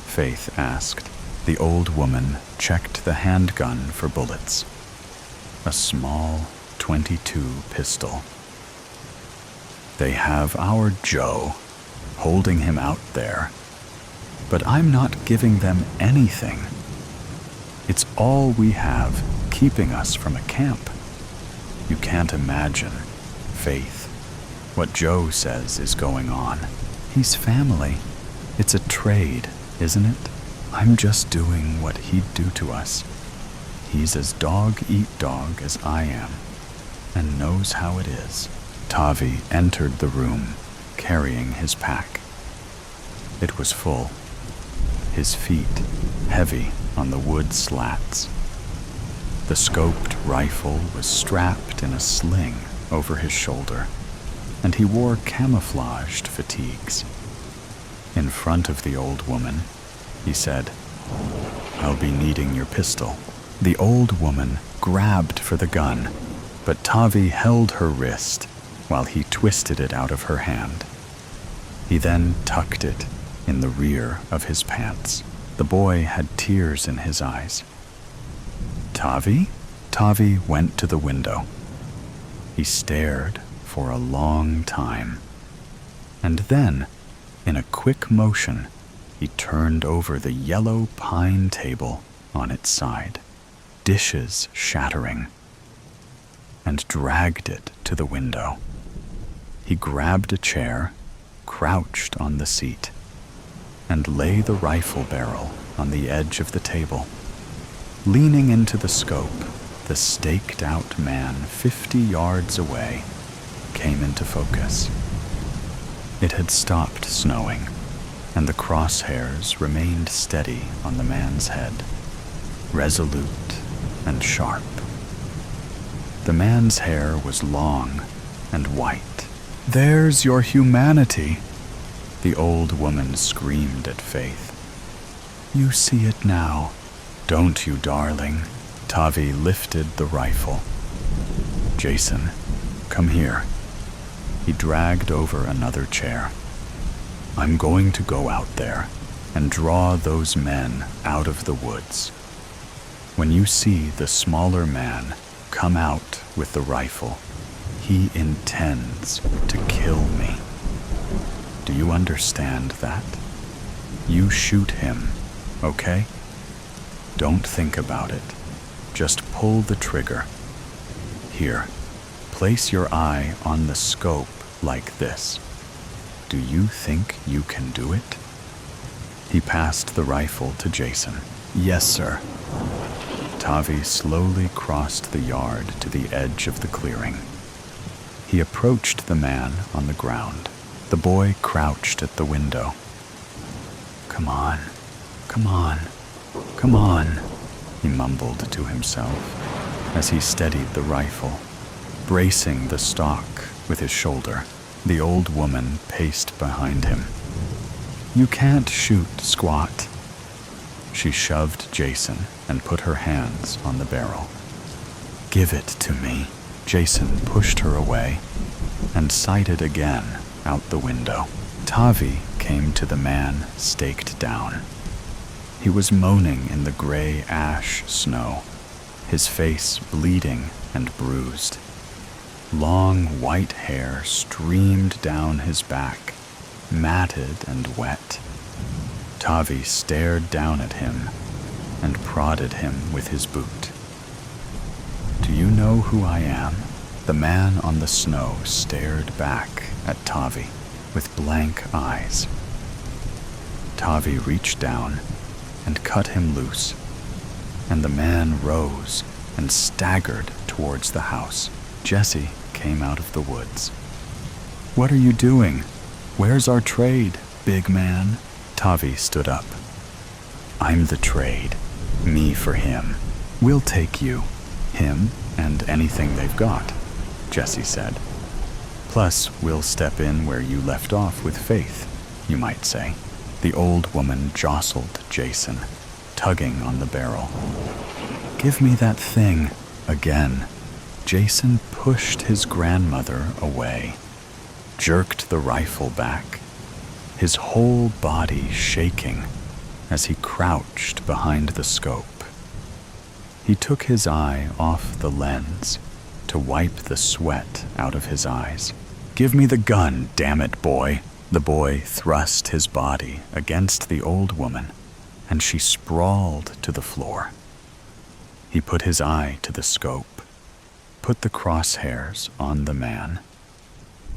Faith asked. The old woman checked the handgun for bullets. A small .22 pistol. "They have our Joe, holding him out there. But I'm not giving them anything. It's all we have keeping us from a camp. You can't imagine, Faith, what Joe says is going on. He's family. It's a trade, isn't it? I'm just doing what he'd do to us. He's as dog-eat-dog as I am, and knows how it is." Tavi entered the room, carrying his pack. It was full. His feet heavy on the wood slats. The scoped rifle was strapped in a sling over his shoulder, and he wore camouflaged fatigues. In front of the old woman, he said, "I'll be needing your pistol." The old woman grabbed for the gun, but Tavi held her wrist while he twisted it out of her hand. He then tucked it in the rear of his pants. The boy had tears in his eyes. "Tavi?" Tavi went to the window. He stared for a long time, and then, in a quick motion, he turned over the yellow pine table on its side, dishes shattering, and dragged it to the window. He grabbed a chair, crouched on the seat, and lay the rifle barrel on the edge of the table. Leaning into the scope, the staked-out man 50 yards away came into focus. It had stopped snowing, and the crosshairs remained steady on the man's head, resolute and sharp. The man's hair was long and white. "There's your humanity," the old woman screamed at Faith. "You see it now, don't you, darling?" Tavi lifted the rifle. "Jason, come here." He dragged over another chair. "I'm going to go out there and draw those men out of the woods. When you see the smaller man come out with the rifle, he intends to kill me. Do you understand that? You shoot him, okay? Don't think about it. Just pull the trigger. Here, place your eye on the scope like this. Do you think you can do it?" He passed the rifle to Jason. "Yes, sir." Tavi slowly crossed the yard to the edge of the clearing. He approached the man on the ground. The boy crouched at the window. "Come on, come on, come on," he mumbled to himself as he steadied the rifle, bracing the stock with his shoulder. The old woman paced behind him. "You can't shoot, squat." She shoved Jason and put her hands on the barrel. "Give it to me." Jason pushed her away and sighted again out the window. Tavi came to the man staked down. He was moaning in the gray ash snow, his face bleeding and bruised. Long white hair streamed down his back, matted and wet. Tavi stared down at him and prodded him with his boot. "Do you know who I am?" The man on the snow stared back at Tavi with blank eyes. Tavi reached down and cut him loose, and the man rose and staggered towards the house. Jesse came out of the woods. "What are you doing? Where's our trade, big man?" Tavi stood up. "I'm the trade. Me for him. We'll take you, him, and anything they've got," Jesse said. "Plus, we'll step in where you left off with Faith, you might say." The old woman jostled Jason, tugging on the barrel. "Give me that thing." Again, Jason pushed his grandmother away, jerked the rifle back, his whole body shaking as he crouched behind the scope. He took his eye off the lens to wipe the sweat out of his eyes. "Give me the gun, damn it, boy." The boy thrust his body against the old woman, and she sprawled to the floor. He put his eye to the scope, put the crosshairs on the man,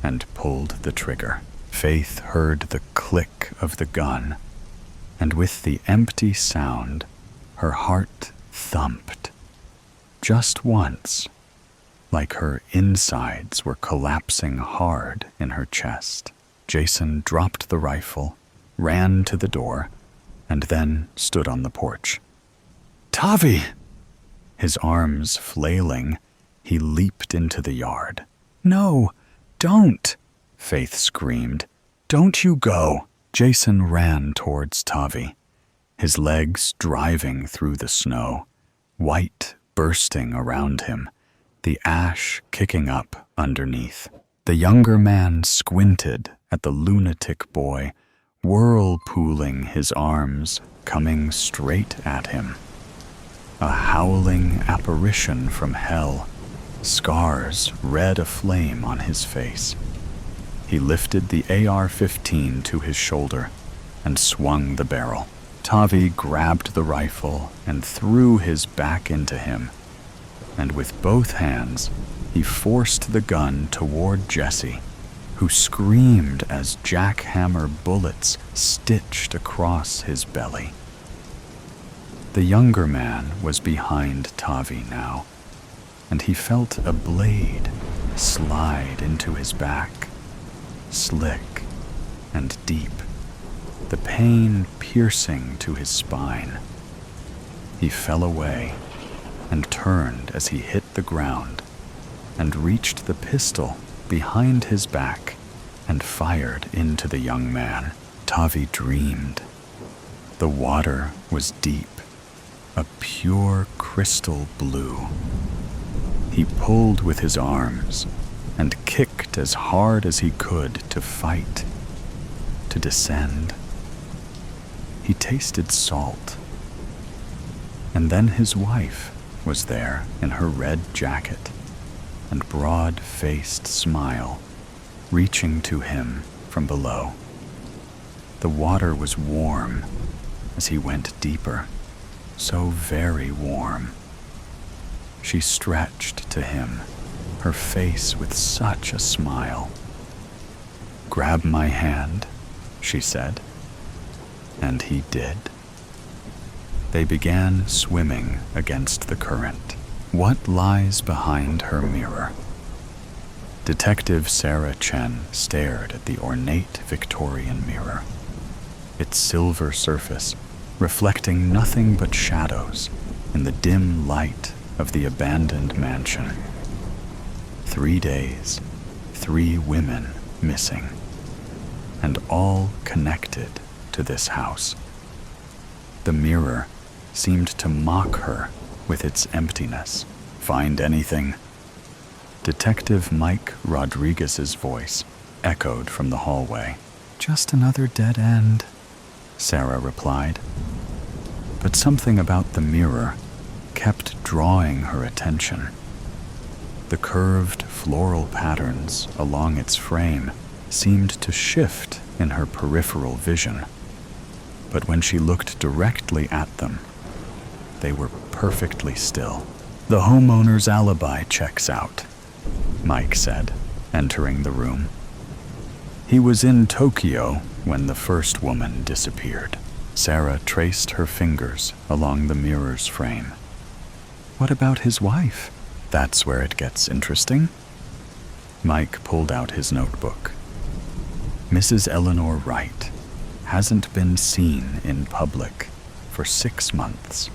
and pulled the trigger. Faith heard the click of the gun, and with the empty sound, her heart thumped. Just once, like her insides were collapsing hard in her chest. Jason dropped the rifle, ran to the door, and then stood on the porch. "Tavi!" His arms flailing, he leaped into the yard. "No, don't!" Faith screamed. "Don't you go!" Jason ran towards Tavi, his legs driving through the snow, white bursting around him, the ash kicking up underneath. The younger man squinted at the lunatic boy, whirlpooling his arms, coming straight at him. A howling apparition from hell, scars red aflame on his face. He lifted the AR-15 to his shoulder and swung the barrel. Tavi grabbed the rifle and threw his back into him, and with both hands, he forced the gun toward Jesse, who screamed as jackhammer bullets stitched across his belly. The younger man was behind Tavi now, and he felt a blade slide into his back, slick and deep, the pain piercing to his spine. He fell away and turned as he hit the ground and reached the pistol behind his back and fired into the young man. Tavi dreamed. The water was deep, a pure crystal blue. He pulled with his arms and kicked as hard as he could to fight, to descend. He tasted salt. And then his wife was there in her red jacket and broad-faced smile, reaching to him from below. The water was warm as he went deeper, so very warm. She stretched to him, her face with such a smile. "Grab my hand," she said, and he did. They began swimming against the current. What lies behind her mirror? Detective Sarah Chen stared at the ornate Victorian mirror, its silver surface reflecting nothing but shadows in the dim light of the abandoned mansion. 3 days, 3 women missing, and all connected to this house. The mirror seemed to mock her with its emptiness. "Find anything?" Detective Mike Rodriguez's voice echoed from the hallway. "Just another dead end," Sarah replied. But something about the mirror kept drawing her attention. The curved floral patterns along its frame seemed to shift in her peripheral vision. But when she looked directly at them, they were perfectly still. "The homeowner's alibi checks out," Mike said, entering the room. "He was in Tokyo when the first woman disappeared." Sarah traced her fingers along the mirror's frame. "What about his wife?" "That's where it gets interesting." Mike pulled out his notebook. "Mrs. Eleanor Wright hasn't been seen in public for 6 months.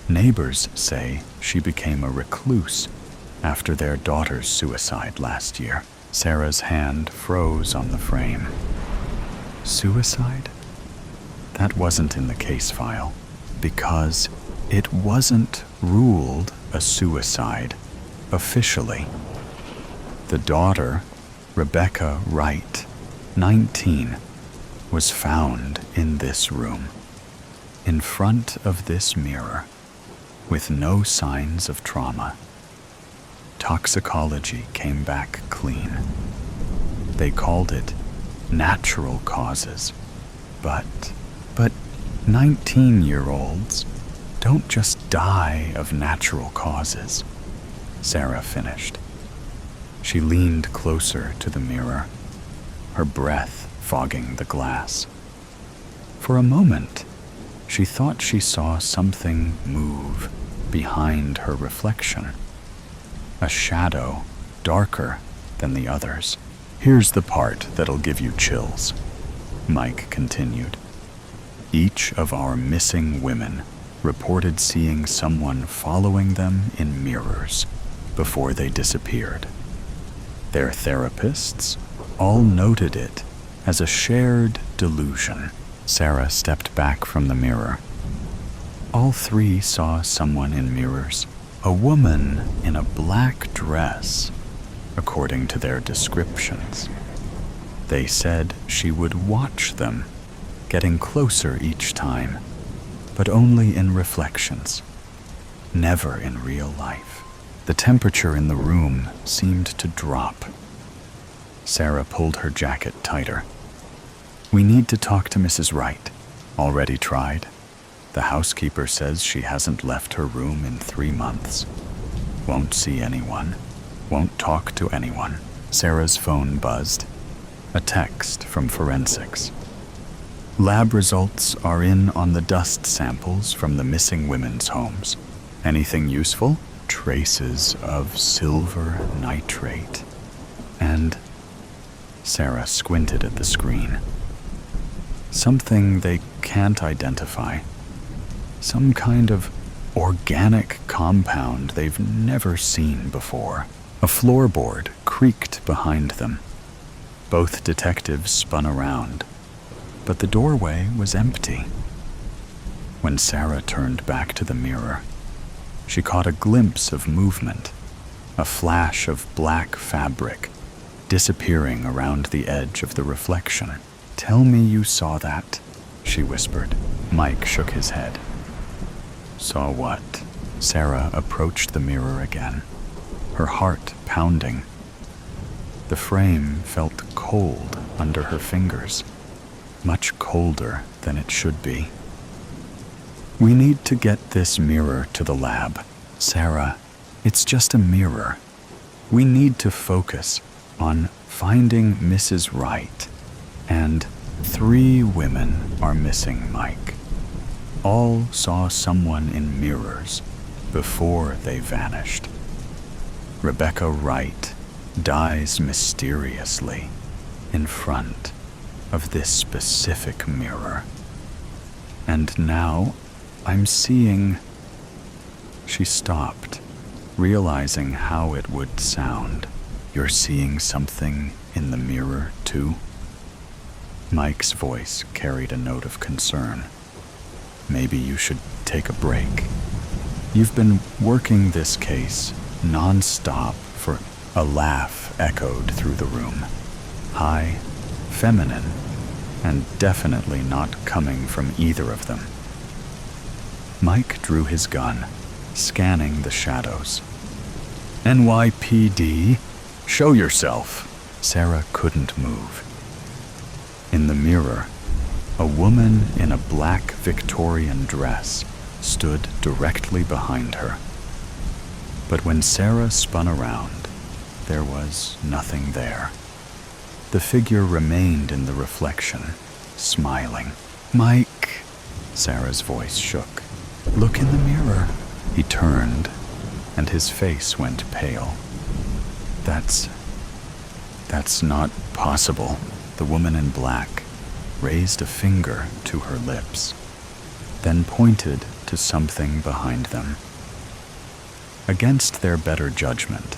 Neighbors say she became a recluse after their daughter's suicide last year." Sarah's hand froze on the frame. Suicide? That wasn't in the case file, because it wasn't ruled a suicide officially. The daughter, Rebecca Wright, 19, was found in this room, in front of this mirror, with no signs of trauma. Toxicology came back clean. They called it natural causes, but 19-year-olds don't just die of natural causes, Sarah finished. She leaned closer to the mirror, her breath fogging the glass. For a moment, she thought she saw something move behind her reflection, a shadow darker than the others. "Here's the part that'll give you chills," Mike continued. "Each of our missing women reported seeing someone following them in mirrors before they disappeared. Their therapists all noted it as a shared delusion." Sarah stepped back from the mirror. "All 3 saw someone in mirrors, a woman in a black dress, according to their descriptions. They said she would watch them, getting closer each time, but only in reflections, never in real life. The temperature in the room seemed to drop." Sarah pulled her jacket tighter. "We need to talk to Mrs. Wright." "Already tried. The housekeeper says she hasn't left her room in 3 months. Won't see anyone. Won't talk to anyone." Sarah's phone buzzed. A text from forensics. "Lab results are in on the dust samples from the missing women's homes. Anything useful? Traces of silver nitrate. And..." Sarah squinted at the screen. "Something they can't identify. Some kind of organic compound they've never seen before." A floorboard creaked behind them. Both detectives spun around, but the doorway was empty. When Sarah turned back to the mirror, she caught a glimpse of movement, a flash of black fabric disappearing around the edge of the reflection. "Tell me you saw that," she whispered. Mike shook his head. "Saw what?" Sarah approached the mirror again, her heart pounding. The frame felt cold under her fingers, much colder than it should be. "We need to get this mirror to the lab. Sarah, it's just a mirror. We need to focus on finding Mrs. Wright. And 3 women are missing, Mike. All saw someone in mirrors before they vanished. Rebecca Wright dies mysteriously in front of this specific mirror. And now I'm seeing..." She stopped, realizing how it would sound. "You're seeing something in the mirror, too?" Mike's voice carried a note of concern. Maybe you should take a break. You've been working this case non-stop for a laugh echoed through the room. High, feminine, and definitely not coming from either of them. Mike drew his gun, scanning the shadows. NYPD, show yourself. Sarah couldn't move. In the mirror, a woman in a black Victorian dress stood directly behind her. But when Sarah spun around, there was nothing there. The figure remained in the reflection, smiling. Mike, Sarah's voice shook. Look in the mirror. He turned, and his face went pale. That's not possible. The woman in black raised a finger to her lips, then pointed to something behind them. Against their better judgment,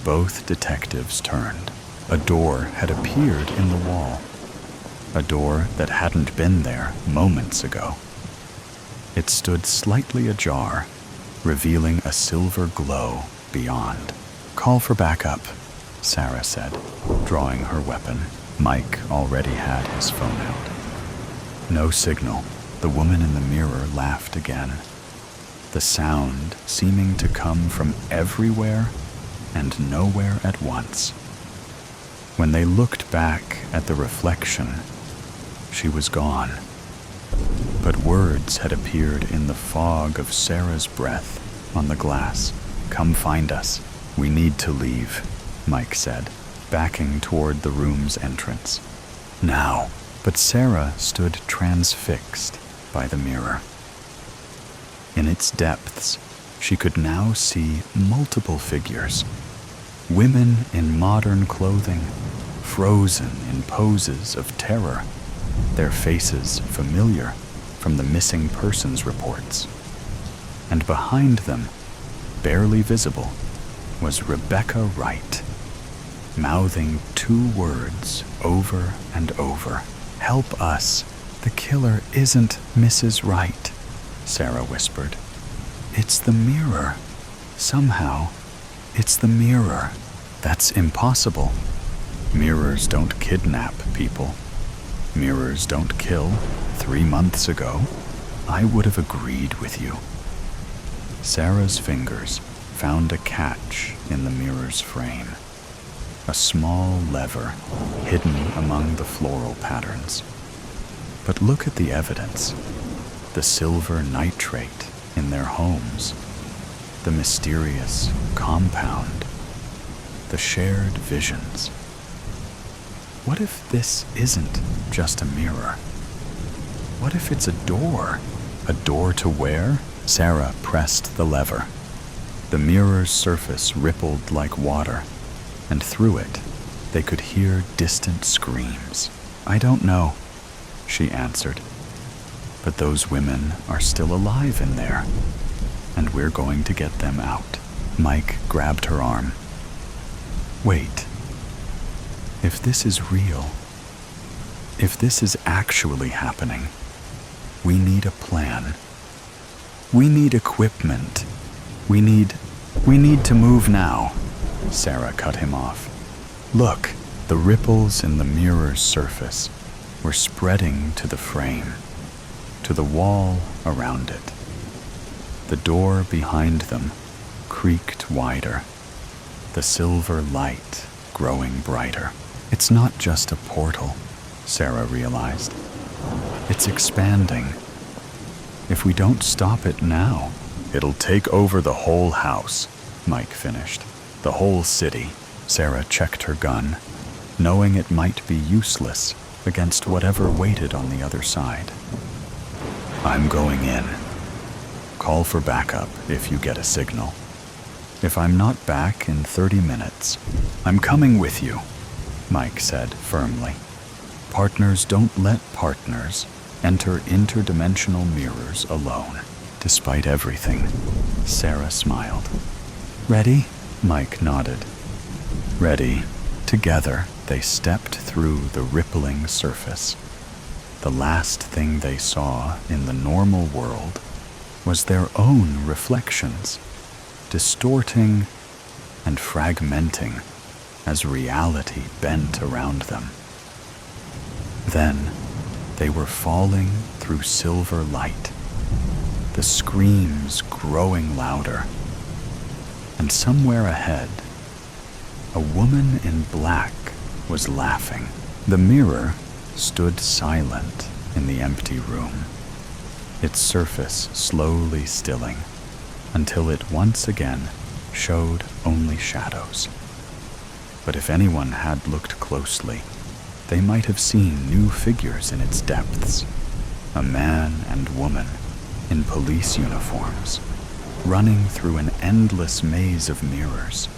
both detectives turned. A door had appeared in the wall, a door that hadn't been there moments ago. It stood slightly ajar, revealing a silver glow beyond. Call for backup, Sarah said, drawing her weapon. Mike already had his phone out. No signal. The woman in the mirror laughed again, the sound seeming to come from everywhere and nowhere at once. When they looked back at the reflection, she was gone. But words had appeared in the fog of Sarah's breath on the glass. Come find us. We need to leave, Mike said, backing toward the room's entrance. Now. But Sarah stood transfixed by the mirror. In its depths, she could now see multiple figures. Women in modern clothing, frozen in poses of terror, their faces familiar from the missing persons reports. And behind them, barely visible, was Rebecca Wright, mouthing two words over and over. Help us. The killer isn't Mrs. Wright, Sarah whispered. It's the mirror. Somehow, it's the mirror. That's impossible. Mirrors don't kidnap people. Mirrors don't kill. 3 months ago, I would have agreed with you. Sarah's fingers found a catch in the mirror's frame. A small lever hidden among the floral patterns. But look at the evidence. The silver nitrate in their homes. The mysterious compound. The shared visions. What if this isn't just a mirror? What if it's a door? A door to where? Sarah pressed the lever. The mirror's surface rippled like water, and through it, they could hear distant screams. I don't know, she answered. But those women are still alive in there, and we're going to get them out. Mike grabbed her arm. Wait. If this is real, if this is actually happening, we need a plan. We need equipment. We need to move now. Sarah cut him off. Look, the ripples in the mirror's surface were spreading to the frame, to the wall around it. The door behind them creaked wider, the silver light growing brighter. It's not just a portal, Sarah realized. It's expanding. If we don't stop it now, it'll take over the whole house, Mike finished. The whole city. Sarah checked her gun, knowing it might be useless against whatever waited on the other side. I'm going in. Call for backup if you get a signal. If I'm not back in 30 minutes, I'm coming with you, Mike said firmly. Partners don't let partners enter interdimensional mirrors alone. Despite everything, Sarah smiled. Ready? Mike nodded. Ready. Together, they stepped through the rippling surface. The last thing they saw in the normal world was their own reflections, distorting and fragmenting as reality bent around them. Then they were falling through silver light, the screams growing louder, and somewhere ahead, a woman in black was laughing. The mirror stood silent in the empty room, its surface slowly stilling until it once again showed only shadows. But if anyone had looked closely, they might have seen new figures in its depths. A man and woman in police uniforms, running through an endless maze of mirrors,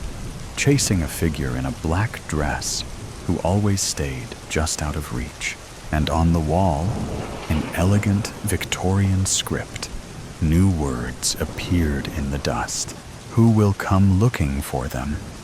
chasing a figure in a black dress who always stayed just out of reach. And on the wall, in elegant Victorian script, new words appeared in the dust. Who will come looking for them?